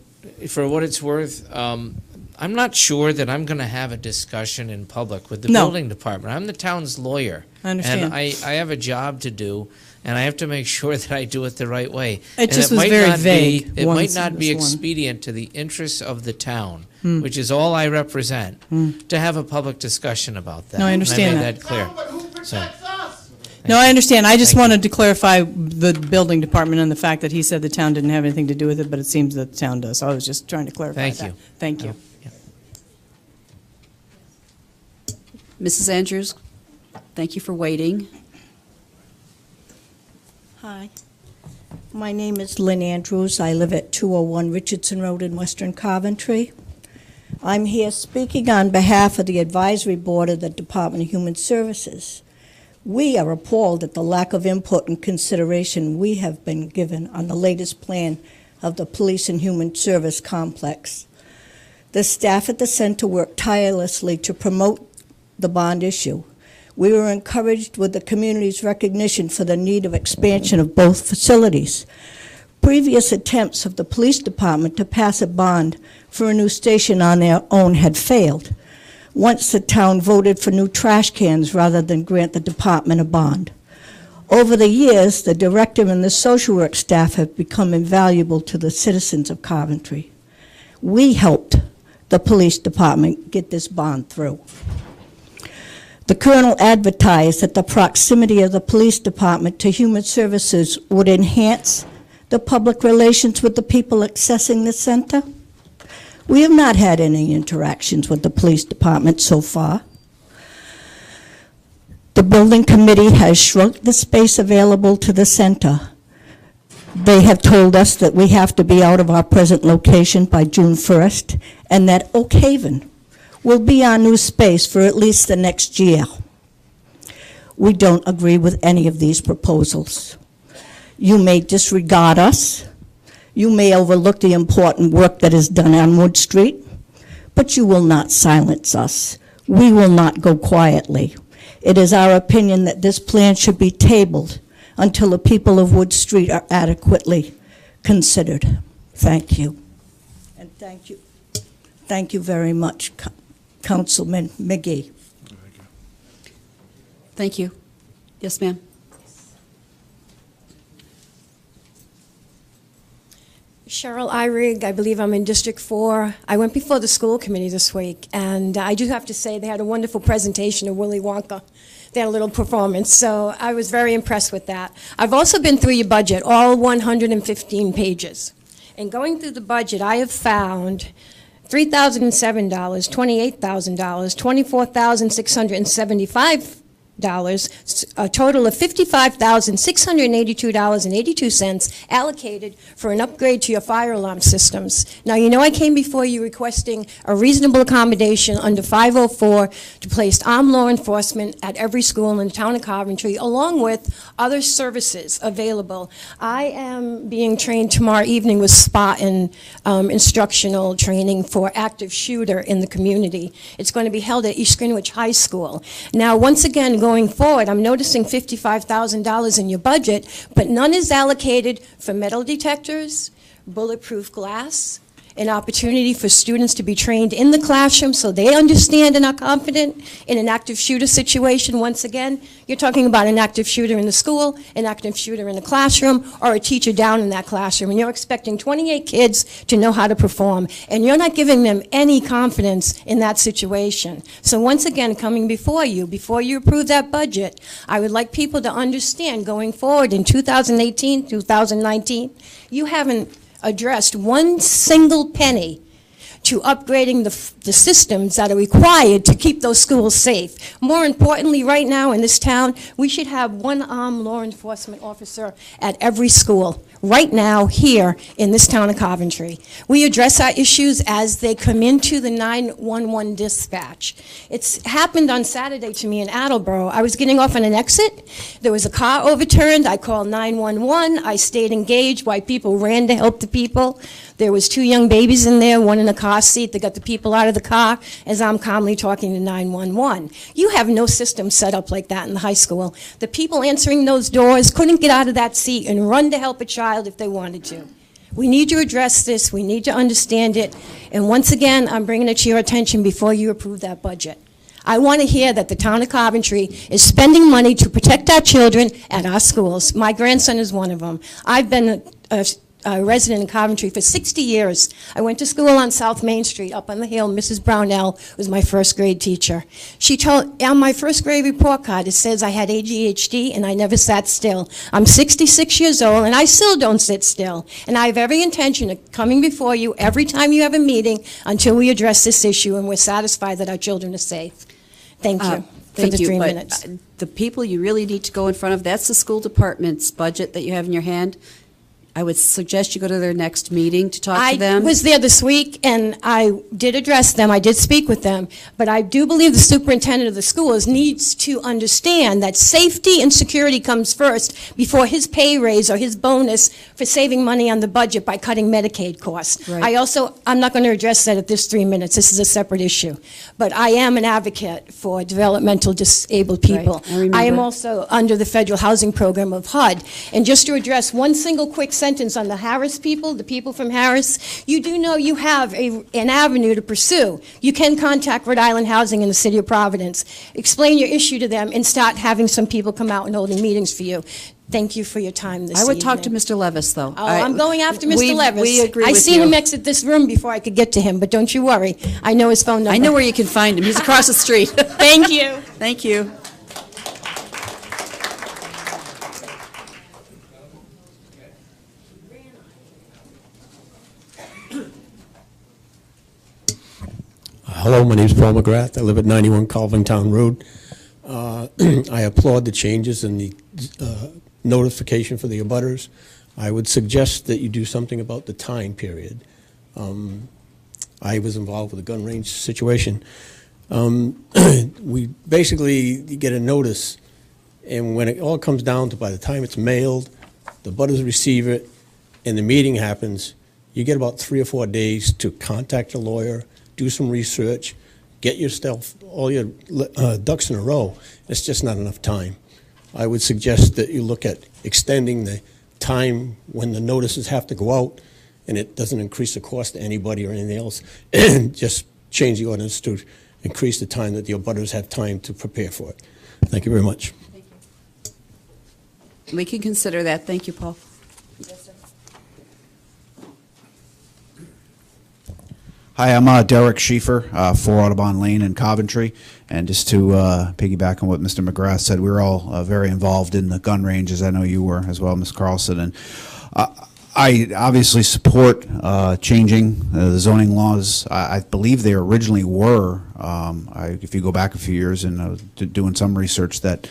For what it's worth, I'm not sure that I'm going to have a discussion in public with the No. building department. I'm the town's lawyer. I understand. And I have a job to do, and I have to make sure that I do it the right way. It just And was might very not vague It once might not be this one. expedient to the interests of the town, Hmm. which is all I represent, Hmm. to have a public discussion about that. No, I understand and I that. made that clear. So, No, I understand. I just Thank you. wanted to clarify the building department and the fact that he said the town didn't have anything to do with it, but it seems that the town does. So I was just trying to clarify Thank that. you. Thank you. Mrs. Andrews, thank you for waiting. Hi. My name is Lynn Andrews. I live at 201 Richardson Road in Western Coventry. I'm here speaking on behalf of the Advisory Board of the Department of Human Services. We are appalled at the lack of input and consideration we have been given on the latest plan of the Police and Human Service Complex. The staff at the center worked tirelessly to promote the bond issue. We were encouraged with the community's recognition for the need of expansion of both facilities. Previous attempts of the police department to pass a bond for a new station on their own had failed, once the town voted for new trash cans rather than grant the department a bond. Over the years, the director and the social work staff have become invaluable to the citizens of Coventry. We helped the police department get this bond through. The colonel advertised that the proximity of the police department to human services would enhance the public relations with the people accessing the center. We have not had any interactions with the police department so far. The building committee has shrunk the space available to the center. They have told us that we have to be out of our present location by June 1st, and that Oak Haven will be our new space for at least the next year. We don't agree with any of these proposals. You may disregard us. You may overlook the important work that is done on Wood Street, but you will not silence us. We will not go quietly. It is our opinion that this plan should be tabled until the people of Wood Street are adequately considered. Thank you. And thank you very much, Councilman McGee. Thank you. Yes, ma'am. Cheryl Eyrig, I believe I'm in District 4. I went before the school committee this week, and I do have to say they had a wonderful presentation of Willy Wonka. They had a little performance, so I was very impressed with that. I've also been through your budget, all 115 pages. And going through the budget, I have found $3,007, $28,000, $24,675, a total of $55,682.82 allocated for an upgrade to your fire alarm systems. Now, you know I came before you requesting a reasonable accommodation under 504 to place armed law enforcement at every school in the town of Coventry, along with other services available. I am being trained tomorrow evening with SPOT and instructional training for active shooter in the community. It's going to be held at East Greenwich High School. Now, once again, going forward, I'm noticing $55,000 in your budget, but none is allocated for metal detectors, bulletproof glass, an opportunity for students to be trained in the classroom so they understand and are confident in an active shooter situation. Once again, you're talking about an active shooter in the school, an active shooter in the classroom, or a teacher down in that classroom, and you're expecting 28 kids to know how to perform, and you're not giving them any confidence in that situation. So once again, coming before you approve that budget, I would like people to understand going forward in 2018, 2019, you haven't addressed one single penny to upgrading the systems that are required to keep those schools safe. More importantly, right now in this town, we should have one armed law enforcement officer at every school, right now, here in this town of Coventry. We address our issues as they come into the 911 dispatch. It's happened on Saturday to me in Attleboro. I was getting off on an exit. There was a car overturned. I called 911. I stayed engaged while people ran to help the people. There was 2 young babies in there, one in a car seat. They got the people out of the car as I'm calmly talking to 911. You have no system set up like that in the high school. The people answering those doors couldn't get out of that seat and run to help a child if they wanted to. We need to address this. We need to understand it. And once again, I'm bringing it to your attention before you approve that budget. I want to hear that the town of Coventry is spending money to protect our children at our schools. My grandson is one of them. I've been a resident in Coventry for 60 years. I went to school on South Main Street, up on the hill. Mrs. Brownell was my first grade teacher. She told, on my first grade report card, it says I had ADHD and I never sat still. I'm 66 years old and I still don't sit still. And I have every intention of coming before you every time you have a meeting until we address this issue and we're satisfied that our children are safe. Thank you for the 3 minutes. The people you really need to go in front of, that's the school department's budget that you have in your hand. I would suggest you go to their next meeting to talk to them. I was there this week, and I did address them, I did speak with them, but I do believe the superintendent of the schools needs to understand that safety and security comes first before his pay raise or his bonus for saving money on the budget by cutting Medicaid costs. Right. I'm not going to address that at this 3 minutes, this is a separate issue, but I am an advocate for developmental disabled people. Right, I remember. I am also under the federal housing program of HUD, and just to address one single quick sentence on the Harris people, the people from Harris, you do know you have an avenue to pursue. You can contact Rhode Island Housing in the city of Providence, explain your issue to them, and start having some people come out and holding meetings for you. Thank you for your time this evening. I would talk to Mr. Levis, though. Oh, I'm going after Mr. Levis. We agree I with seen you. him exit this room before I could get to him, but don't you worry. I know his phone number. I know where you can find him. He's across the street. Thank you. Thank you. Hello, my name is Paul McGrath. I live at 91 Calvintown Road. I applaud the changes in the notification for the abutters. I would suggest that you do something about the time period. I was involved with a gun range situation. We basically get a notice, and when it all comes down to by the time it's mailed, the abutters receive it, and the meeting happens, you get about 3 or 4 days to contact a lawyer, do some research, get yourself, all your ducks in a row. It's just not enough time. I would suggest that you look at extending the time when the notices have to go out, and it doesn't increase the cost to anybody or anything else, and just change the ordinance to increase the time that the abutters have time to prepare for it. Thank you very much. We can consider that. Thank you, Paul. Hi, I'm Derek Schieffer, 4 Audubon Lane in Coventry. And just to piggyback on what Mr. McGrath said, we were all very involved in the gun ranges. I know you were as well, Ms. Carlson. And I obviously support changing the zoning laws. I believe they originally were, if you go back a few years and doing some research, that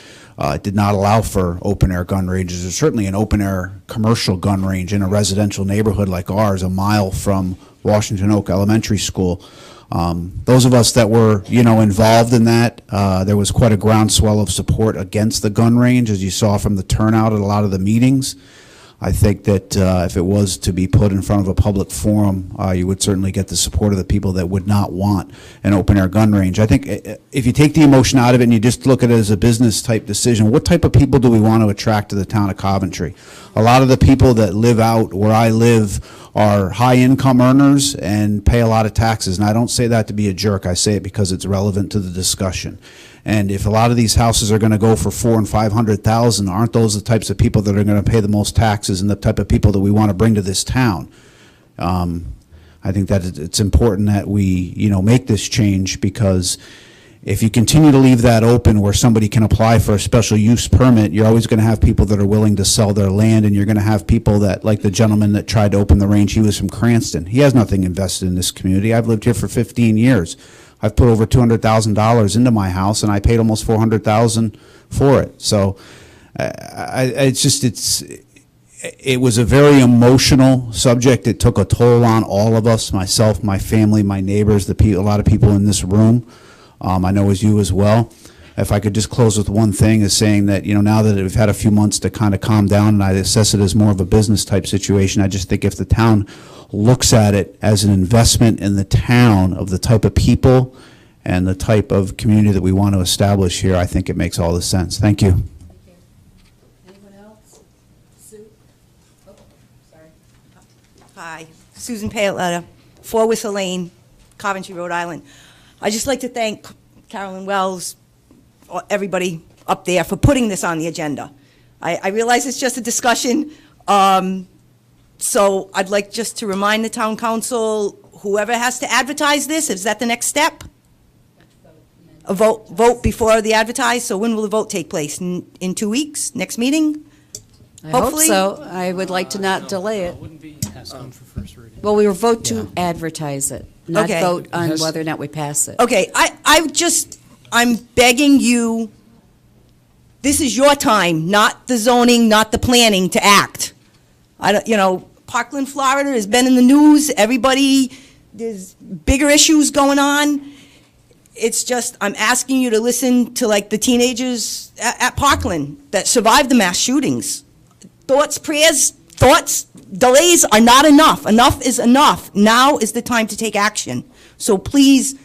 did not allow for open-air gun ranges. There's certainly an open-air commercial gun range in a residential neighborhood like ours, a mile from Washington Oak Elementary School. Those of us that were, involved in that, there was quite a groundswell of support against the gun range, as you saw from the turnout at a lot of the meetings. I think that if it was to be put in front of a public forum, you would certainly get the support of the people that would not want an open-air gun range. I think if you take the emotion out of it and you just look at it as a business-type decision, what type of people do we want to attract to the town of Coventry? A lot of the people that live out where I live are high-income earners and pay a lot of taxes. And I don't say that to be a jerk. I say it because it's relevant to the discussion. And if a lot of these houses are going to go for $400,000 and $500,000, aren't those the types of people that are going to pay the most taxes and the type of people that we want to bring to this town? I think that it's important that we, make this change, because if you continue to leave that open where somebody can apply for a special use permit, you're always going to have people that are willing to sell their land, and you're going to have people that, like the gentleman that tried to open the range, he was from Cranston. He has nothing invested in this community. I've lived here for 15 years. I've put over $200,000 into my house, and I paid almost $400,000 for it. So it was a very emotional subject. It took a toll on all of us, myself, my family, my neighbors, a lot of people in this room. I know as you as well. If I could just close with one thing, is saying that, now that we've had a few months to kind of calm down, and I assess it as more of a business type situation, I just think if the town looks at it as an investment in the town of the type of people and the type of community that we want to establish here, I think it makes all the sense. Thank you. Anyone else? Sue? Oh, sorry. Hi, Susan Paletta, 4 Whistle Lane, Coventry, Rhode Island. I'd just like to thank Carolyn Wells, everybody up there, for putting this on the agenda. I realize it's just a discussion, so I'd like just to remind the town council, whoever has to advertise this, is that the next step? A vote before the advertise, so when will the vote take place? In 2 weeks, next meeting? I hope Hopefully. so. I would like to not delay it. Has come for first reading. Well, we will vote to advertise it, not Okay. vote on whether or not we pass it. Okay, I'm begging you, this is your time, not the zoning, not the planning, to act. Parkland, Florida has been in the news, there's bigger issues going on. It's just, I'm asking you to listen to like the teenagers at Parkland that survived the mass shootings. Thoughts, prayers, delays are not enough. Enough is enough. Now is the time to take action. So please,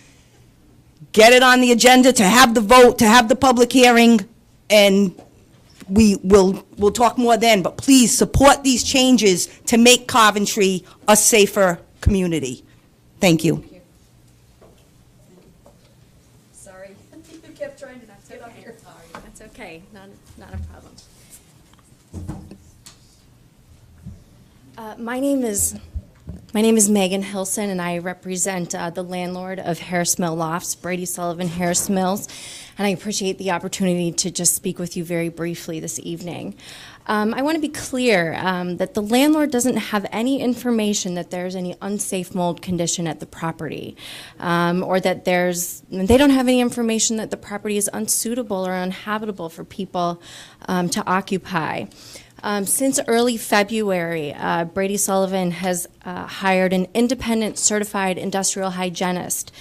get it on the agenda to have the vote, to have the public hearing, and we'll talk more then. But please support these changes to make Coventry a safer community. Thank you. Sorry, you kept trying to get up here. That's okay, not a problem. My name is Megan Hilson, and I represent the landlord of Harris Mill Lofts, Brady Sullivan Harris Mills, and I appreciate the opportunity to just speak with you very briefly this evening. I want to be clear that the landlord doesn't have any information that there's any unsafe mold condition at the property, or that they don't have any information that the property is unsuitable or uninhabitable for people to occupy. Since early February, Brady Sullivan has hired an independent certified industrial hygienist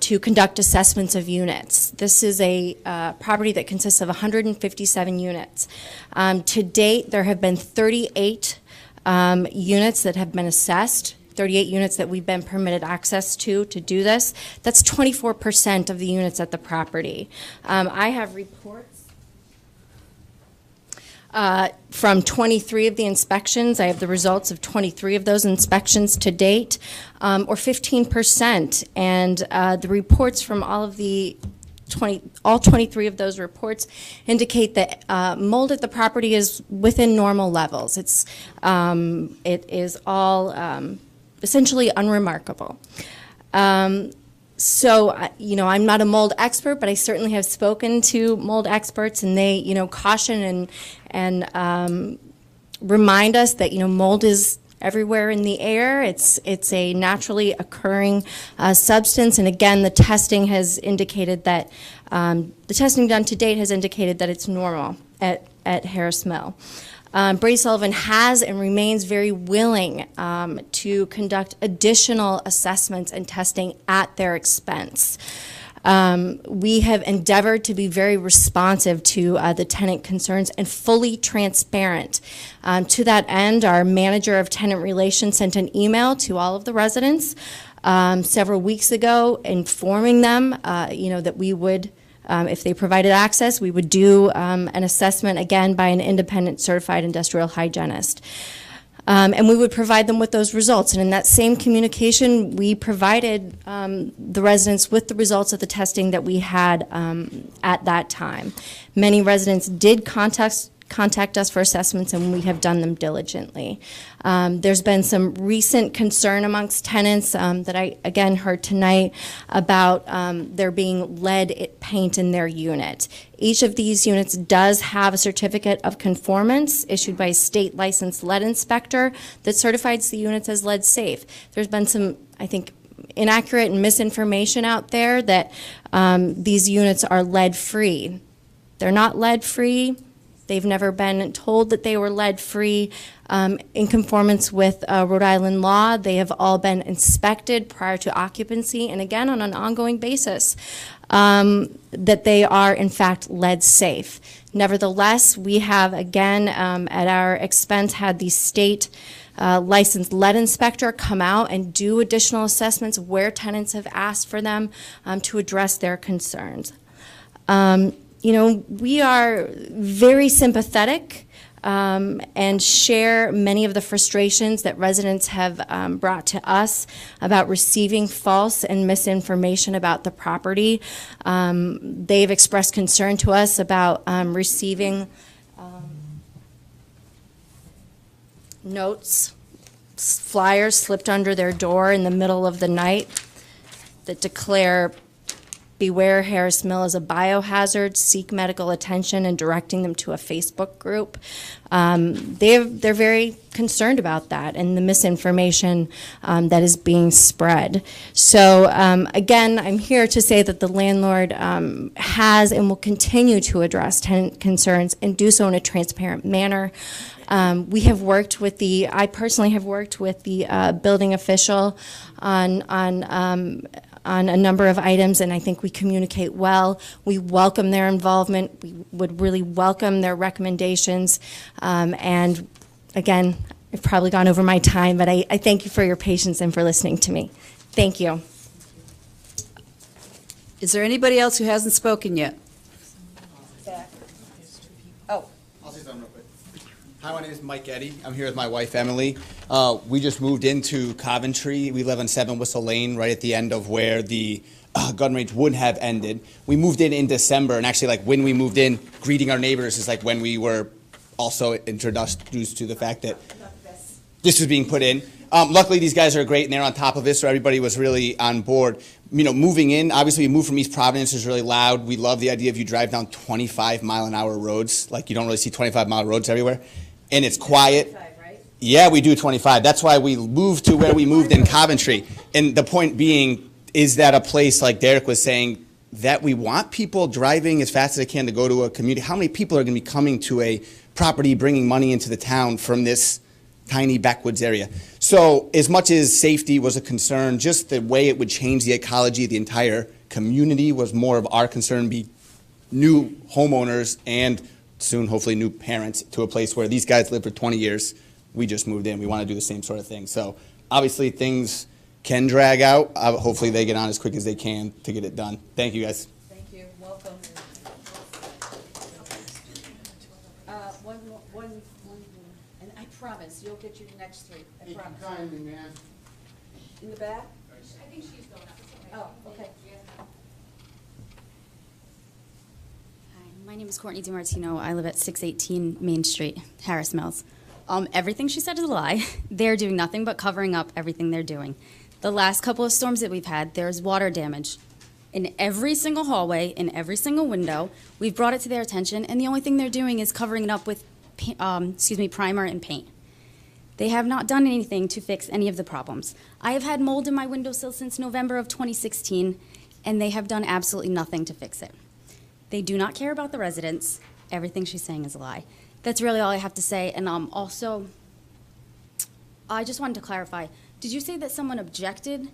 to conduct assessments of units. This is a property that consists of 157 units. To date, there have been 38 units that have been assessed, 38 units that we've been permitted access to do this. That's 24% of the units at the property. I have reports from 23 of the inspections. I have the results of 23 of those inspections to date, or 15%. And the reports from all 23 of those reports indicate that mold at the property is within normal levels. It is all essentially unremarkable. So, I'm not a mold expert, but I certainly have spoken to mold experts, and they, caution and remind us that, mold is everywhere in the air. It's a naturally occurring substance, and again, the testing has indicated that, the testing done to date has indicated that it's normal at Harris Mill. Brady Sullivan has and remains very willing to conduct additional assessments and testing at their expense. We have endeavored to be very responsive to the tenant concerns and fully transparent. To that end, our manager of tenant relations sent an email to all of the residents several weeks ago informing them that we would, if they provided access, we would do an assessment again by an independent certified industrial hygienist. And we would provide them with those results. And in that same communication, we provided the residents with the results of the testing that we had at that time. Many residents did contact contact us for assessments, and we have done them diligently. There's been some recent concern amongst tenants that I, again, heard tonight about there being lead paint in their unit. Each of these units does have a certificate of conformance issued by a state licensed lead inspector that certifies the units as lead safe. There's been some, I think, inaccurate and misinformation out there that these units are lead-free. They're not lead-free. They've never been told that they were lead-free. In conformance with Rhode Island law, they have all been inspected prior to occupancy, and again, on an ongoing basis, that they are, in fact, lead-safe. Nevertheless, we have, again, at our expense, had the state licensed lead inspector come out and do additional assessments where tenants have asked for them to address their concerns. You know, we are very sympathetic and share many of the frustrations that residents have brought to us about receiving false and misinformation about the property. They've expressed concern to us about receiving notes, flyers slipped under their door in the middle of the night that declare, "Beware Harris Mill is a biohazard, seek medical attention," and directing them to a Facebook group. They're very concerned about that and the misinformation that is being spread. So again, I'm here to say that the landlord has and will continue to address tenant concerns and do so in a transparent manner. We have worked with I personally have worked with the building official on a number of items, and I think we communicate well. We welcome their involvement. We would really welcome their recommendations. And again, I've probably gone over my time, but I thank you for your patience and for listening to me. Thank you. Is there anybody else who hasn't spoken yet? I'll say something real quick. Hi, my name is Mike Eddy. I'm here with my wife, Emily. We just moved into Coventry. We live on 7 Whistle Lane, right at the end of where the gun range would have ended. We moved in December, and actually, like, when we moved in, greeting our neighbors is like when we were also introduced to the fact that this was being put in. Luckily, these guys are great, and they're on top of it, so everybody was really on board. You know, moving in, obviously, we moved from East Providence, is really loud. We love the idea of you drive down 25-mile-an-hour roads. Like, you don't really see 25-mile roads everywhere. And it's quiet. Yeah, we do 25. That's why we moved to where we moved in Coventry. And the point being is that a place, like Derek was saying, that we want people driving as fast as they can to go to a community. How many people are going to be coming to a property, bringing money into the town from this tiny backwoods area? So as much as safety was a concern, just the way it would change the ecology of the entire community was more of our concern, be new homeowners and soon, hopefully, new parents to a place where these guys lived for 20 years. We just moved in. We want to do the same sort of thing. So obviously, things can drag out. Hopefully, they get on as quick as they can to get it done. Thank you, guys. Thank you. Welcome. One, and I promise you'll get your next 3. I promise. Kindly, man. In the back? I think she's going up. Oh, okay. My name is Courtney DiMartino. I live at 618 Main Street, Harris Mills. Everything she said is a lie. They're doing nothing but covering up everything they're doing. The last couple of storms that we've had, there's water damage in every single hallway, in every single window. We've brought it to their attention, and the only thing they're doing is covering it up with, primer and paint. They have not done anything to fix any of the problems. I have had mold in my windowsill since November of 2016, and they have done absolutely nothing to fix it. They do not care about the residents. Everything she's saying is a lie. That's really all I have to say. And also, I just wanted to clarify. Did you say that someone objected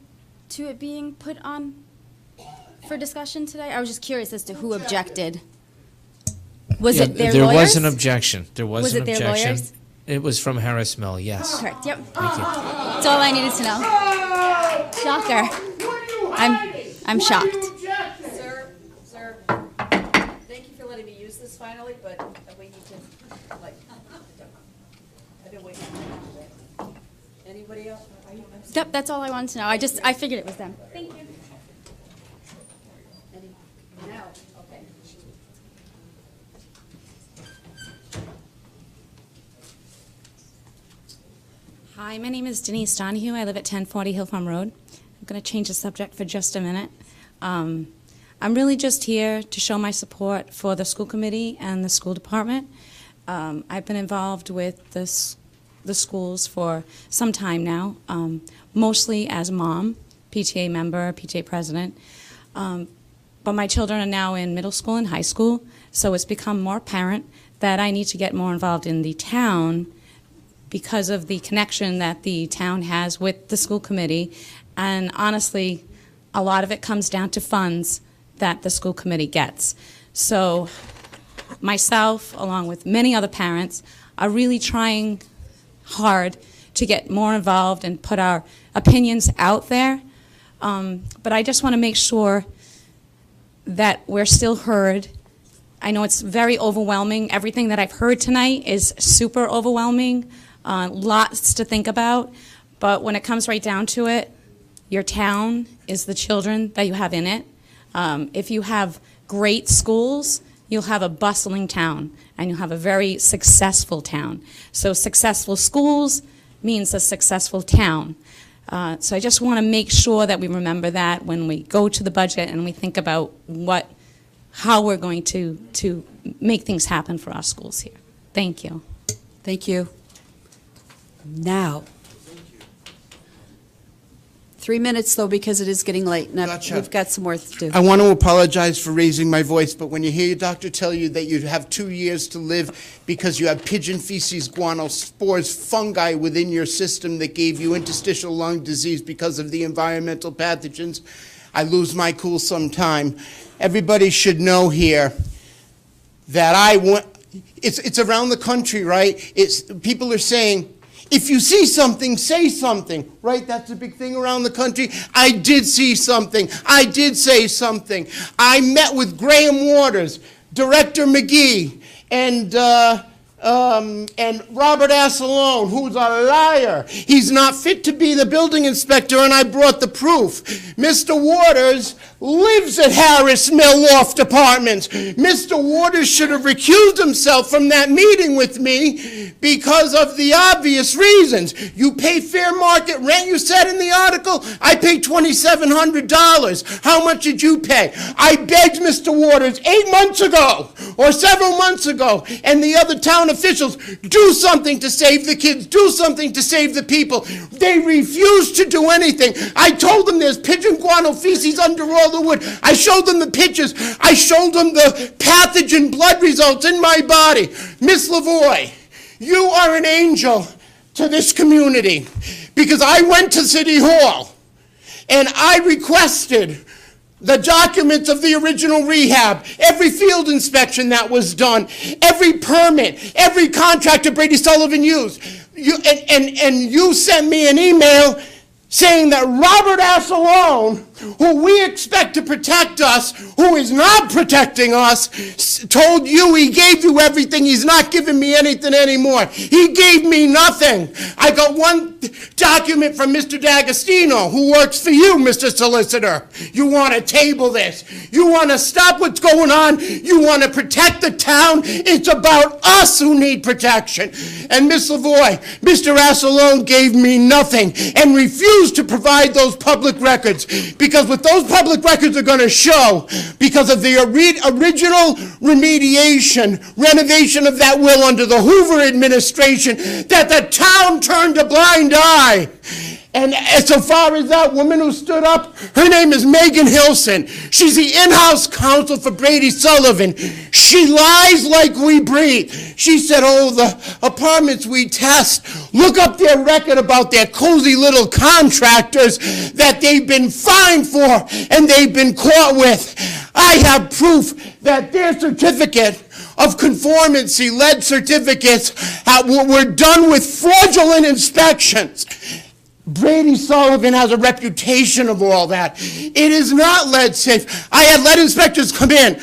to it being put on for discussion today? I was just curious as to who objected. Was it their There lawyers? was an objection. There was an it their objection. lawyers? It was from Harris Mill, yes. Correct, yep. Thank you. That's all I needed to know. Shocker. I'm shocked. Sir, thank you for letting me use this finally, but we need to, like, I've been waiting. Anybody else? Yep, that's all I wanted to know. I figured it was them. Thank you. Now, okay. Hi, my name is Denise Donahue. I live at 1040 Hill Farm Road. I'm going to change the subject for just a minute. I'm really just here to show my support for the school committee and the school department. I've been involved with the schools for some time now, mostly as a mom, PTA member, PTA president. But my children are now in middle school and high school, so it's become more apparent that I need to get more involved in the town because of the connection that the town has with the school committee. And honestly, a lot of it comes down to funds that the school committee gets. So myself, along with many other parents, are really trying hard to get more involved and put our opinions out there. But I just want to make sure that we're still heard. I know it's very overwhelming. Everything that I've heard tonight is super overwhelming. Lots to think about, but when it comes right down to it, your town is the children that you have in it. If you have great schools, you'll have a bustling town, and you'll have a very successful town. So successful schools means a successful town. So I just want to make sure that we remember that when we go to the budget and we think about how we're going to make things happen for our schools here. Thank you. Thank you. Now. 3 minutes, though, because it is getting late, and Gotcha. we've got some work to do. I want to apologize for raising my voice, but when you hear your doctor tell you that you have 2 years to live because you have pigeon feces, guano spores, fungi within your system that gave you interstitial lung disease because of the environmental pathogens, I lose my cool sometime. Everybody should know here that it's around the country, right? People are saying, if you see something, say something, right? That's a big thing around the country. I did see something. I did say something. I met with Graham Waters, Director McGee, and Robert Assalone, who's a liar. He's not fit to be the building inspector, and I brought the proof. Mr. Waters lives at Harris Mill Loft Apartments. Mr. Waters should have recused himself from that meeting with me because of the obvious reasons. You pay fair market rent, you said in the article. I paid $2,700. How much did you pay? I begged Mr. Waters 8 months ago or several months ago, and the other town officials, do something to save the kids, do something to save the people. They refused to do anything. I told them there's pigeon guano feces under all the wood. I showed them the pictures. I showed them the pathogen blood results in my body. Miss Lavoie, you are an angel to this community because I went to City Hall and I requested the documents of the original rehab, every field inspection that was done, every permit, every contract that Brady Sullivan used. And you sent me an email saying that Robert Assalone, who we expect to protect us, who is not protecting us, told you he gave you everything. He's not giving me anything anymore. He gave me nothing. I got one document from Mr. D'Agostino, who works for you, Mr. Solicitor. You want to table this. You want to stop what's going on. You want to protect the town. It's about us who need protection. And Miss Lavoie, Mr. Assalone gave me nothing and refused to provide those public records. Because what those public records are going to show, because of the original remediation, renovation of that will under the Hoover administration, that the town turned a blind eye. And so far as that woman who stood up, her name is Megan Hilson. She's the in-house counsel for Brady Sullivan. She lies like we breathe. She said, oh, the apartments we test, look up their record about their cozy little contractors that they've been fined for and they've been caught with. I have proof that their certificate of conformancy, lead certificates, were done with fraudulent inspections. Brady Sullivan has a reputation of all that. It is not lead safe. I had lead inspectors come in.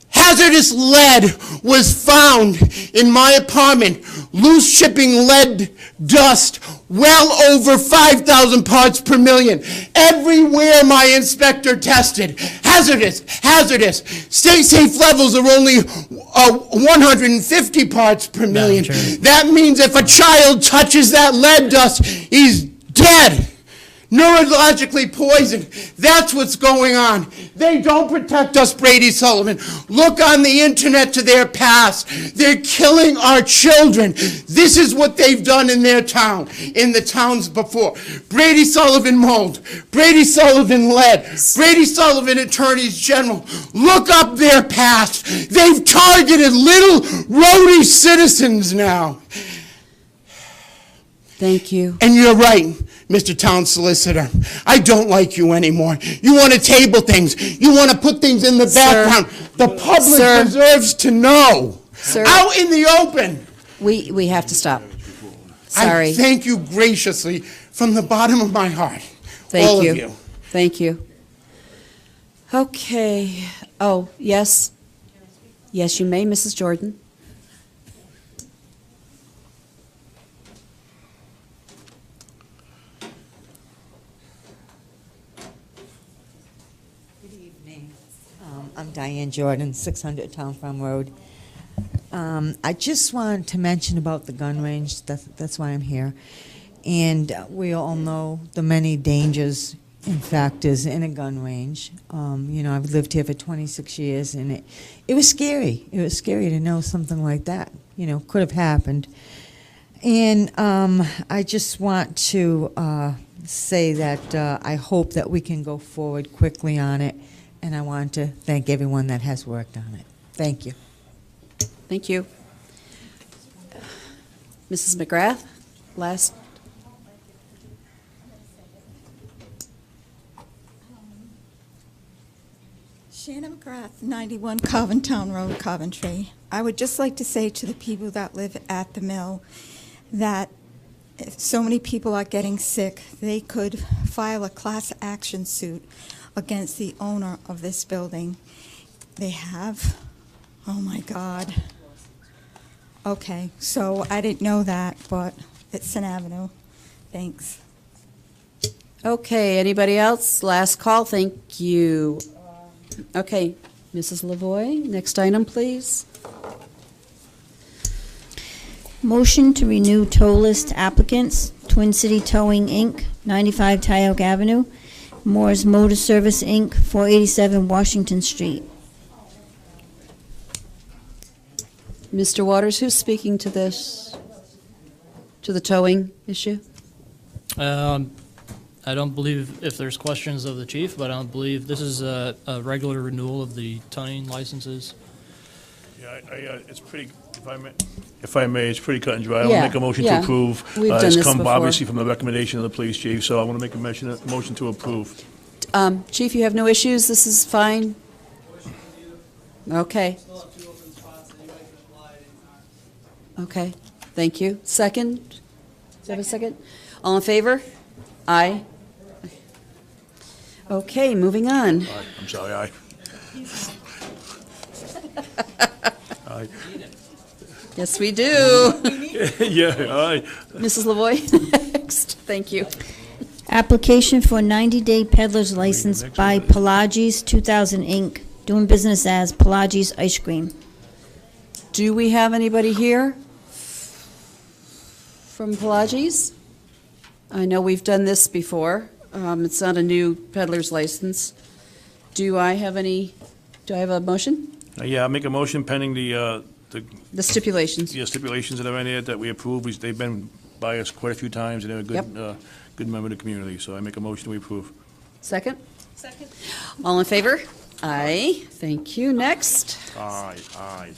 Hazardous lead was found in my apartment. Loose shipping lead dust, well over 5,000 parts per million. Everywhere my inspector tested. Hazardous. Stay safe levels are only 150 parts per million. Chair. That means if a child touches that lead dust, he's dead. Neurologically poisoned. That's what's going on. They don't protect us, Brady Sullivan. Look on the internet to their past. They're killing our children. This is what they've done in their town, in the towns before. Brady Sullivan mold, Brady Sullivan lead, Brady Sullivan attorneys general. Look up their past. They've targeted little roadie citizens now. Thank you. And you're right, Mr. Town Solicitor. I don't like you anymore. You want to table things. You want to put things in the background. The public deserves to know. Sir. Out in the open. We have to stop. Sorry. I thank you graciously from the bottom of my heart. Thank All you. of you. Thank you. Okay. Oh, yes. Yes, you may, Mrs. Jordan. I'm Diane Jordan, 600 Town Farm Road. I just wanted to mention about the gun range. That's why I'm here. And we all know the many dangers and factors in a gun range. You know, I've lived here for 26 years, and it was scary. It was scary to know something like that, you know, could have happened. And I just want to say that I hope that we can go forward quickly on it. And I want to thank everyone that has worked on it. Thank you. Thank you. Mrs. McGrath, last. Shannon McGrath, 91 Covington Road, Coventry. I would just like to say to the people that live at the mill that if so many people are getting sick, they could file a class action suit against the owner of this building. They have, oh my God. Okay, so I didn't know that, but it's an avenue. Thanks. Okay, anybody else? Last call, thank you. Okay, Mrs. Lavoy, next item, please. Motion to renew tow list applicants, Twin City Towing, Inc., 95 Tyoke Avenue, Moore's Motor Service, Inc., 487 Washington Street. Mr. Waters, who's speaking to this, to the towing issue? I don't believe if there's questions of the chief, but I don't believe this is a regular renewal of the towing licenses. Yeah, it's pretty, if I may, it's pretty cut and dry. I want Yeah, to make a motion yeah. to approve. We've done It's this come before. obviously from the recommendation of the police chief, so I want to make a motion to approve. Chief, you have no issues? This is fine? Okay. Okay, thank you. Second? Do you have a second? All in favor? Aye. Okay, moving on. Aye, I'm sorry, aye. Aye. Yes, we do. Yeah, aye. Mrs. Lavoy, next. Thank you. Application for a 90-day peddler's license by Pelagis 2000 Inc., doing business as Pelagis Ice Cream. Do we have anybody here from Pelagis? I know we've done this before. It's not a new peddler's license. Do I have a motion? Yeah, I'll make a motion pending the stipulations. Yeah, stipulations that are in there that we approve. They've been by us quite a few times, and they're a good, good member of the community, so I make a motion we approve. Second? Second. All in favor? Aye. Thank you. Next. Aye, aye.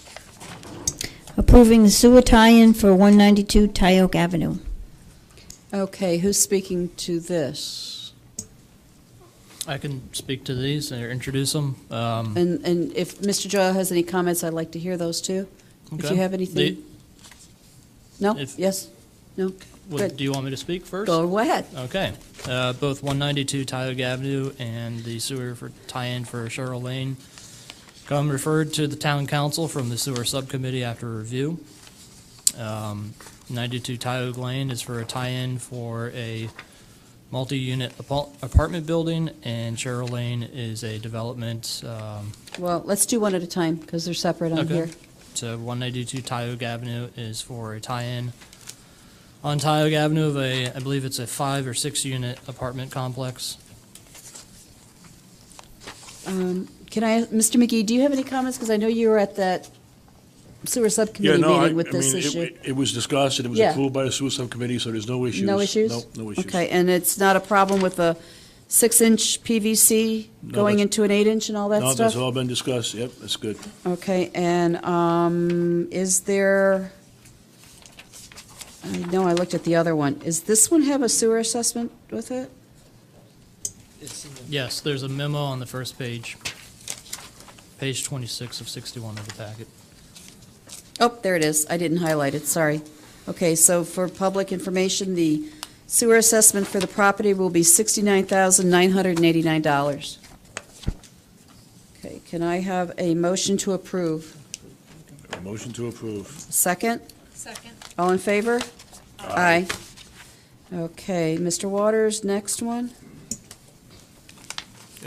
Approving the sewer tie-in for 192 Tyoke Avenue. Okay, who's speaking to this? I can speak to these or introduce them. And if Mr. Joe has any comments, I'd like to hear those too. If Okay. you have anything. No? If- Yes? No? Good. Do you want me to speak first? Go ahead. Okay. Both 192 Tioga Avenue and the sewer for tie-in for Cheryl Lane come referred to the town council from the sewer subcommittee after review. 92 Tioga Lane is for a tie-in for a multi-unit apartment building, and Cheryl Lane is a development. Well, let's do one at a time because they're separate on Okay. here. to 192 Tioga Avenue is for a tie-in on Tioga Avenue of I believe it's a 5 or 6 unit apartment complex. Can I, Mr. McGee, do you have any comments? Because I know you were at that sewer subcommittee meeting with this issue. It was discussed, and it was Yeah. approved by the sewer subcommittee, so there's no issues. No issues? No issues. Okay, and it's not a problem with the 6-inch PVC No, going that's- into an 8-inch and all that No, stuff? that's all been discussed, yep, that's good. Okay, and is there, I know I looked at the other one. Is this one have a sewer assessment with it? Yes, there's a memo on the first page, page 26 of 61 of the packet. Oh, there it is. I didn't highlight it, sorry. Okay, so for public information, the sewer assessment for the property will be $69,989. Okay, can I have a motion to approve? Motion to approve. Second? Second. All in favor? Aye. Okay, Mr. Waters, next one?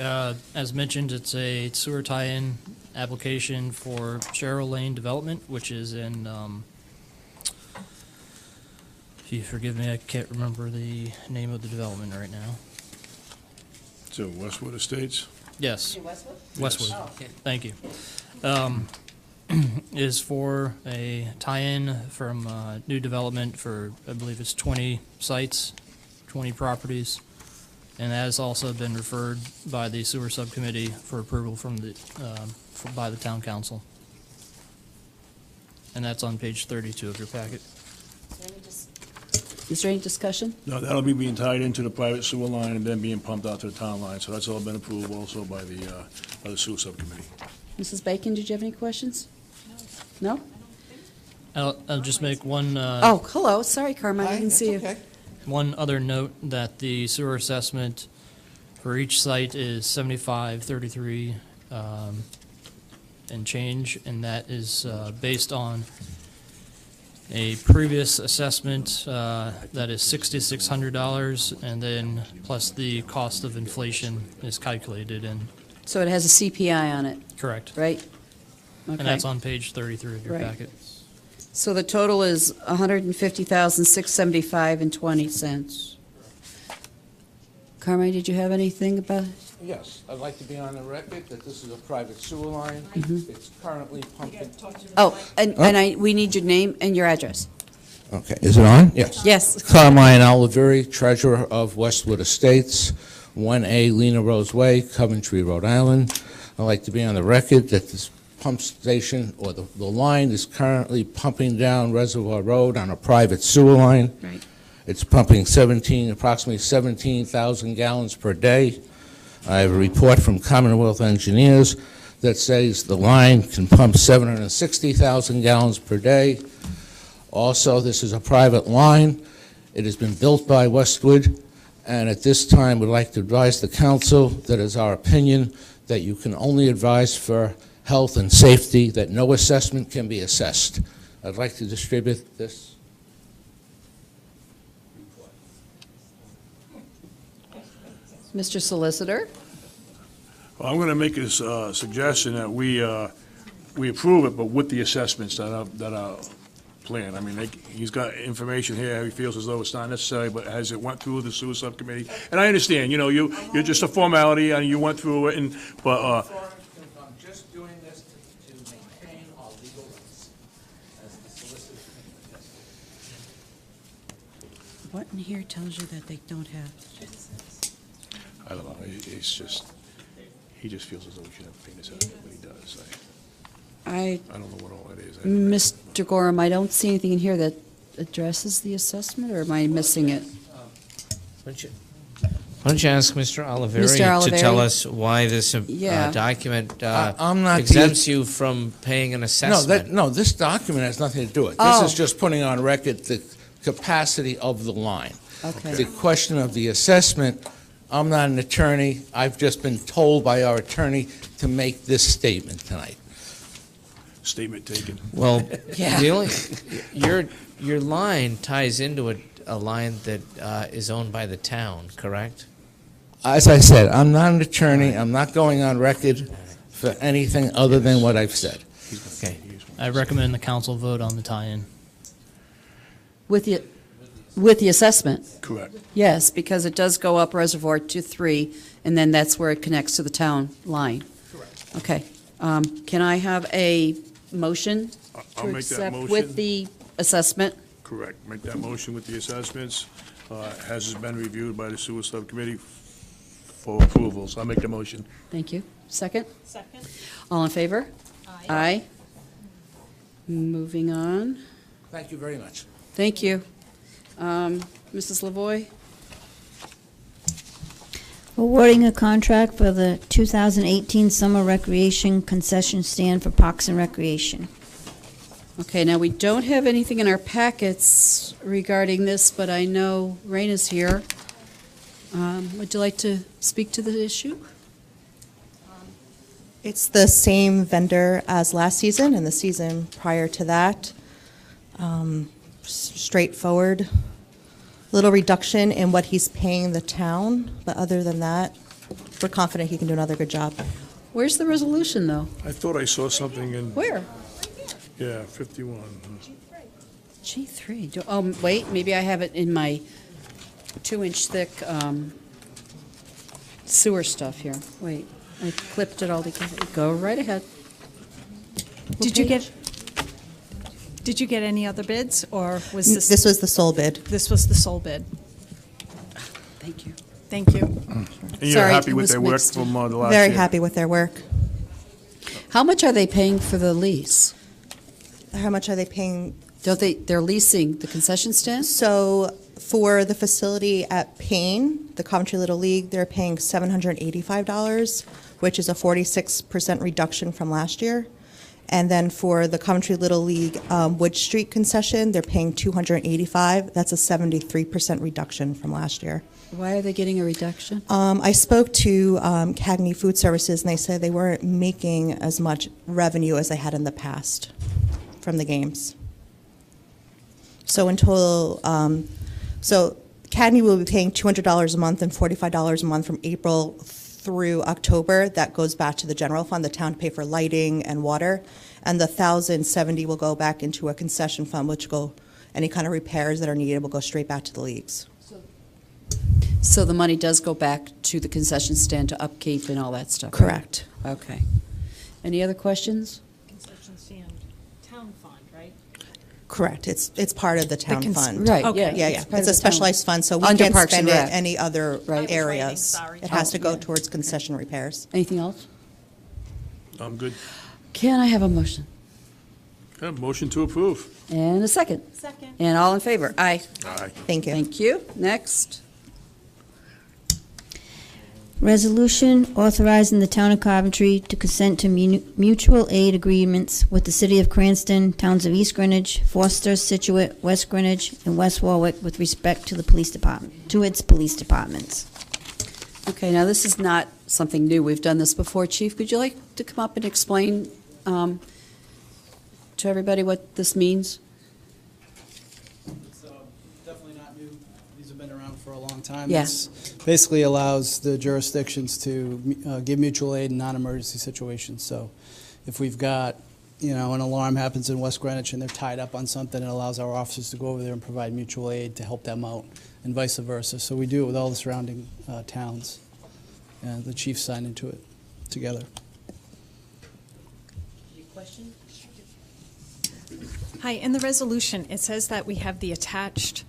As mentioned, it's a sewer tie-in application for Cheryl Lane Development, which is in, if you forgive me, I can't remember the name of the development right now. So Westwood Estates? Yes. Westwood? Westwood. Oh. Thank you. Is for a tie-in from new development for, I believe it's 20 sites, 20 properties. And that has also been referred by the sewer subcommittee for approval from the, by the town council. And that's on page 32 of your packet. Is there any discussion? No, that'll be being tied into the private sewer line and then being pumped out to the town line, so that's all been approved also by the sewer subcommittee. Mrs. Bacon, did you have any questions? No? I'll just make one. Oh, hello, sorry, Carmen, I didn't see you. One other note that the sewer assessment for each site is 7533 and change, and that is based on a previous assessment that is $6,600, and then plus the cost of inflation is calculated in. So it has a CPI on it? Correct. Right? And that's on page 33 of your Right. packet. So the total is $150,675.20. Carmine, did you have anything about? Yes, I'd like to be on the record that this is a private sewer line. Mhm. It's currently pumping. Oh, and we need your name and your address. Okay, is it on? Yes. Yes. Carmine Oliveri, Treasurer of Westwood Estates, 1A Lena Rose Way, Coventry, Rhode Island. I'd like to be on the record that this pump station, or the line is currently pumping down Reservoir Road on a private sewer line. Right. It's pumping approximately 17,000 gallons per day. I have a report from Commonwealth Engineers that says the line can pump 760,000 gallons per day. Also, this is a private line. It has been built by Westwood, and at this time, we'd like to advise the council that it's our opinion that you can only advise for health and safety, that no assessment can be assessed. I'd like to distribute this. Mr. Solicitor? Well, I'm going to make a suggestion that we approve it, but with the assessments that are planned. I mean, he's got information here, he feels as though it's not necessary, but has it went through the sewer subcommittee? And I understand, you're just a formality, and you went through it, but I'm just doing this to maintain our legal rights as the solicitor. What in here tells you that they don't have? I don't know, it's just, he just feels as though we should have a penis out of it, but he does. I don't know what all it is. Mr. Gorham, I don't see anything in here that addresses the assessment, or am I missing it? Why don't you ask Mr. Oliveri Mr. to Oliveri? tell us why this Yeah. document I'm not exempts you from paying an assessment? No, this document has nothing to do with it. Oh. This is just putting on record the capacity of the line. Okay. The question of the assessment, I'm not an attorney. I've just been told by our attorney to make this statement tonight. Statement taken. Well, Yeah. the only, your line ties into a line that is owned by the town, correct? As I said, I'm not an attorney. I'm not going on record for anything other than what I've said. Okay. I recommend the council vote on the tie-in. With the assessment? Correct. Yes, because it does go up Reservoir to 3, and then that's where it connects to the town line. Correct. Okay. Can I have a motion I'll to make that accept motion. with the assessment? Correct. Make that motion with the assessments. Has been reviewed by the sewer subcommittee for approval, so I'll make the motion. Thank you. Second? Second. All in favor? Aye. Moving on. Thank you very much. Thank you. Mrs. Lavoy? Awarding a contract for the 2018 Summer Recreation Concession Stand for Parks and Recreation. Okay, now we don't have anything in our packets regarding this, but I know Raina's here. Would you like to speak to the issue? It's the same vendor as last season and the season prior to that. Straightforward. Little reduction in what he's paying the town, but other than that, we're confident he can do another good job. Where's the resolution, though? I thought I saw something in. Where? Yeah, 51. G3. Wait, maybe I have it in my 2-inch thick sewer stuff here. Wait, I clipped it all together. Go right ahead. Did you get any other bids, or was this? This was the sole bid. This was the sole bid. Thank you. Thank you. And you're Sorry, happy it with was their work mixed. from the last Very year? happy with their work. How much are they paying for the lease? How much are they paying? They're leasing the concession stand? So for the facility at Payne, the Coventry Little League, they're paying $785, which is a 46% reduction from last year. And then for the Coventry Little League Wood Street concession, they're paying $285. That's a 73% reduction from last year. Why are they getting a reduction? I spoke to Cagney Food Services, and they said they weren't making as much revenue as they had in the past from the games. So in total, so Cagney will be paying $200 a month and $45 a month from April through October. That goes back to the general fund, the town to pay for lighting and water. And the $1,070 will go back into a concession fund, which go, any kind of repairs that are needed will go straight back to the leagues. So the money does go back to the concession stand to upkeep and all that stuff? right? Correct. Okay. Any other questions? Concession stand, town fund, right? Correct. It's part of the town cons- fund. Right, Okay. yeah. Yeah, yeah. It's part It's of a the town. specialized fund, so we Under can't Parks and spend it Rec. any other Right. areas. sorry. It has Oh, to go yeah. towards concession repairs. Anything else? I'm good. Can I have a motion? Yeah, motion to approve. And a second? Second. And all in favor? Aye. Aye. Thank you. Thank you. Next. Resolution authorizing the town of Coventry to consent to mutual aid agreements with the city of Cranston, towns of East Greenwich, Foster, Situate, West Greenwich, and West Warwick with respect to the police department, to its police departments. Okay, now this is not something new. We've done this before. Chief, would you like to come up and explain to everybody what this means? It's definitely not new. These have been around for a long time. Yeah. It's basically allows the jurisdictions to give mutual aid in non-emergency situations. So if we've got, an alarm happens in West Greenwich and they're tied up on something, it allows our officers to go over there and provide mutual aid to help them out, and vice versa. So we do it with all the surrounding towns, and the chiefs sign into it together. Any questions? Hi, in the resolution, it says that we have the attached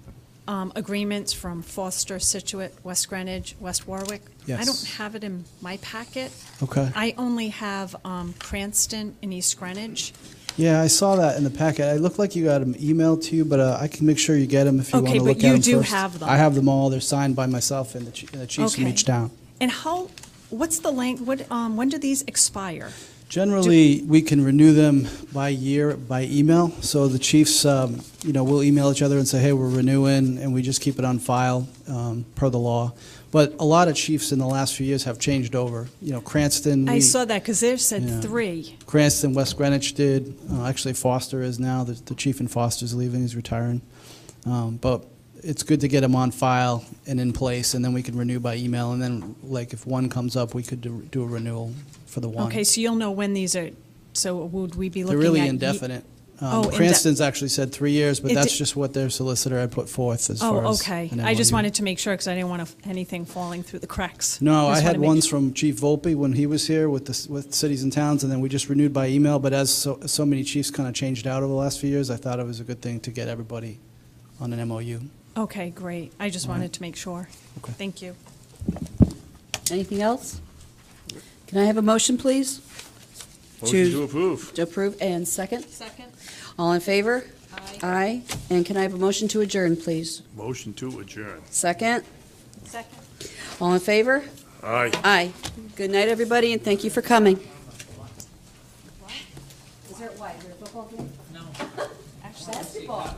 agreements from Foster, Situate, West Greenwich, West Warwick. Yes. I don't have it in my packet. Okay. I only have Cranston and East Greenwich. Yeah, I saw that in the packet. It looked like you got them emailed to you, but I can make sure you get them if you Okay, want to but look at you them do first. have them. I have them all. They're signed by myself and the chiefs from Okay. each town. And what's the length, when do these expire? Generally, we can renew them by year by email. So the chiefs, we'll email each other and say, hey, we're renewing, and we just keep it on file per the law. But a lot of chiefs in the last few years have changed over. Cranston. I saw that, because they said Yeah. 3. Cranston, West Greenwich did. Actually, Foster is now. The chief in Foster's leaving. He's retiring. But it's good to get them on file and in place, and then we can renew by email. And then, if one comes up, we could do a renewal for the one. Okay, so you'll know when these are So would we be They're looking at? really indefinite. Oh, Cranston's actually said 3 years, but It that's di- just what their solicitor had put forth as far Oh, as okay. an I just MOU. wanted to make sure, because I didn't want anything falling through the cracks. No, I Just had wanna make ones sure. from Chief Volpe when he was here with cities and towns, and then we just renewed by email. But as so many chiefs kind of changed out over the last few years, I thought it was a good thing to get everybody on an MOU. Okay, great. I just All right. wanted to make sure. Okay. Thank you. Anything else? Can I have a motion, please? Motion to approve. To approve, and second? Second. All in favor? Aye. And can I have a motion to adjourn, please? Motion to adjourn. Second? Second. All in favor? Aye. Aye. Good night, everybody, and thank you for coming. Is there, what, is there a football game? No. Actually, basketball.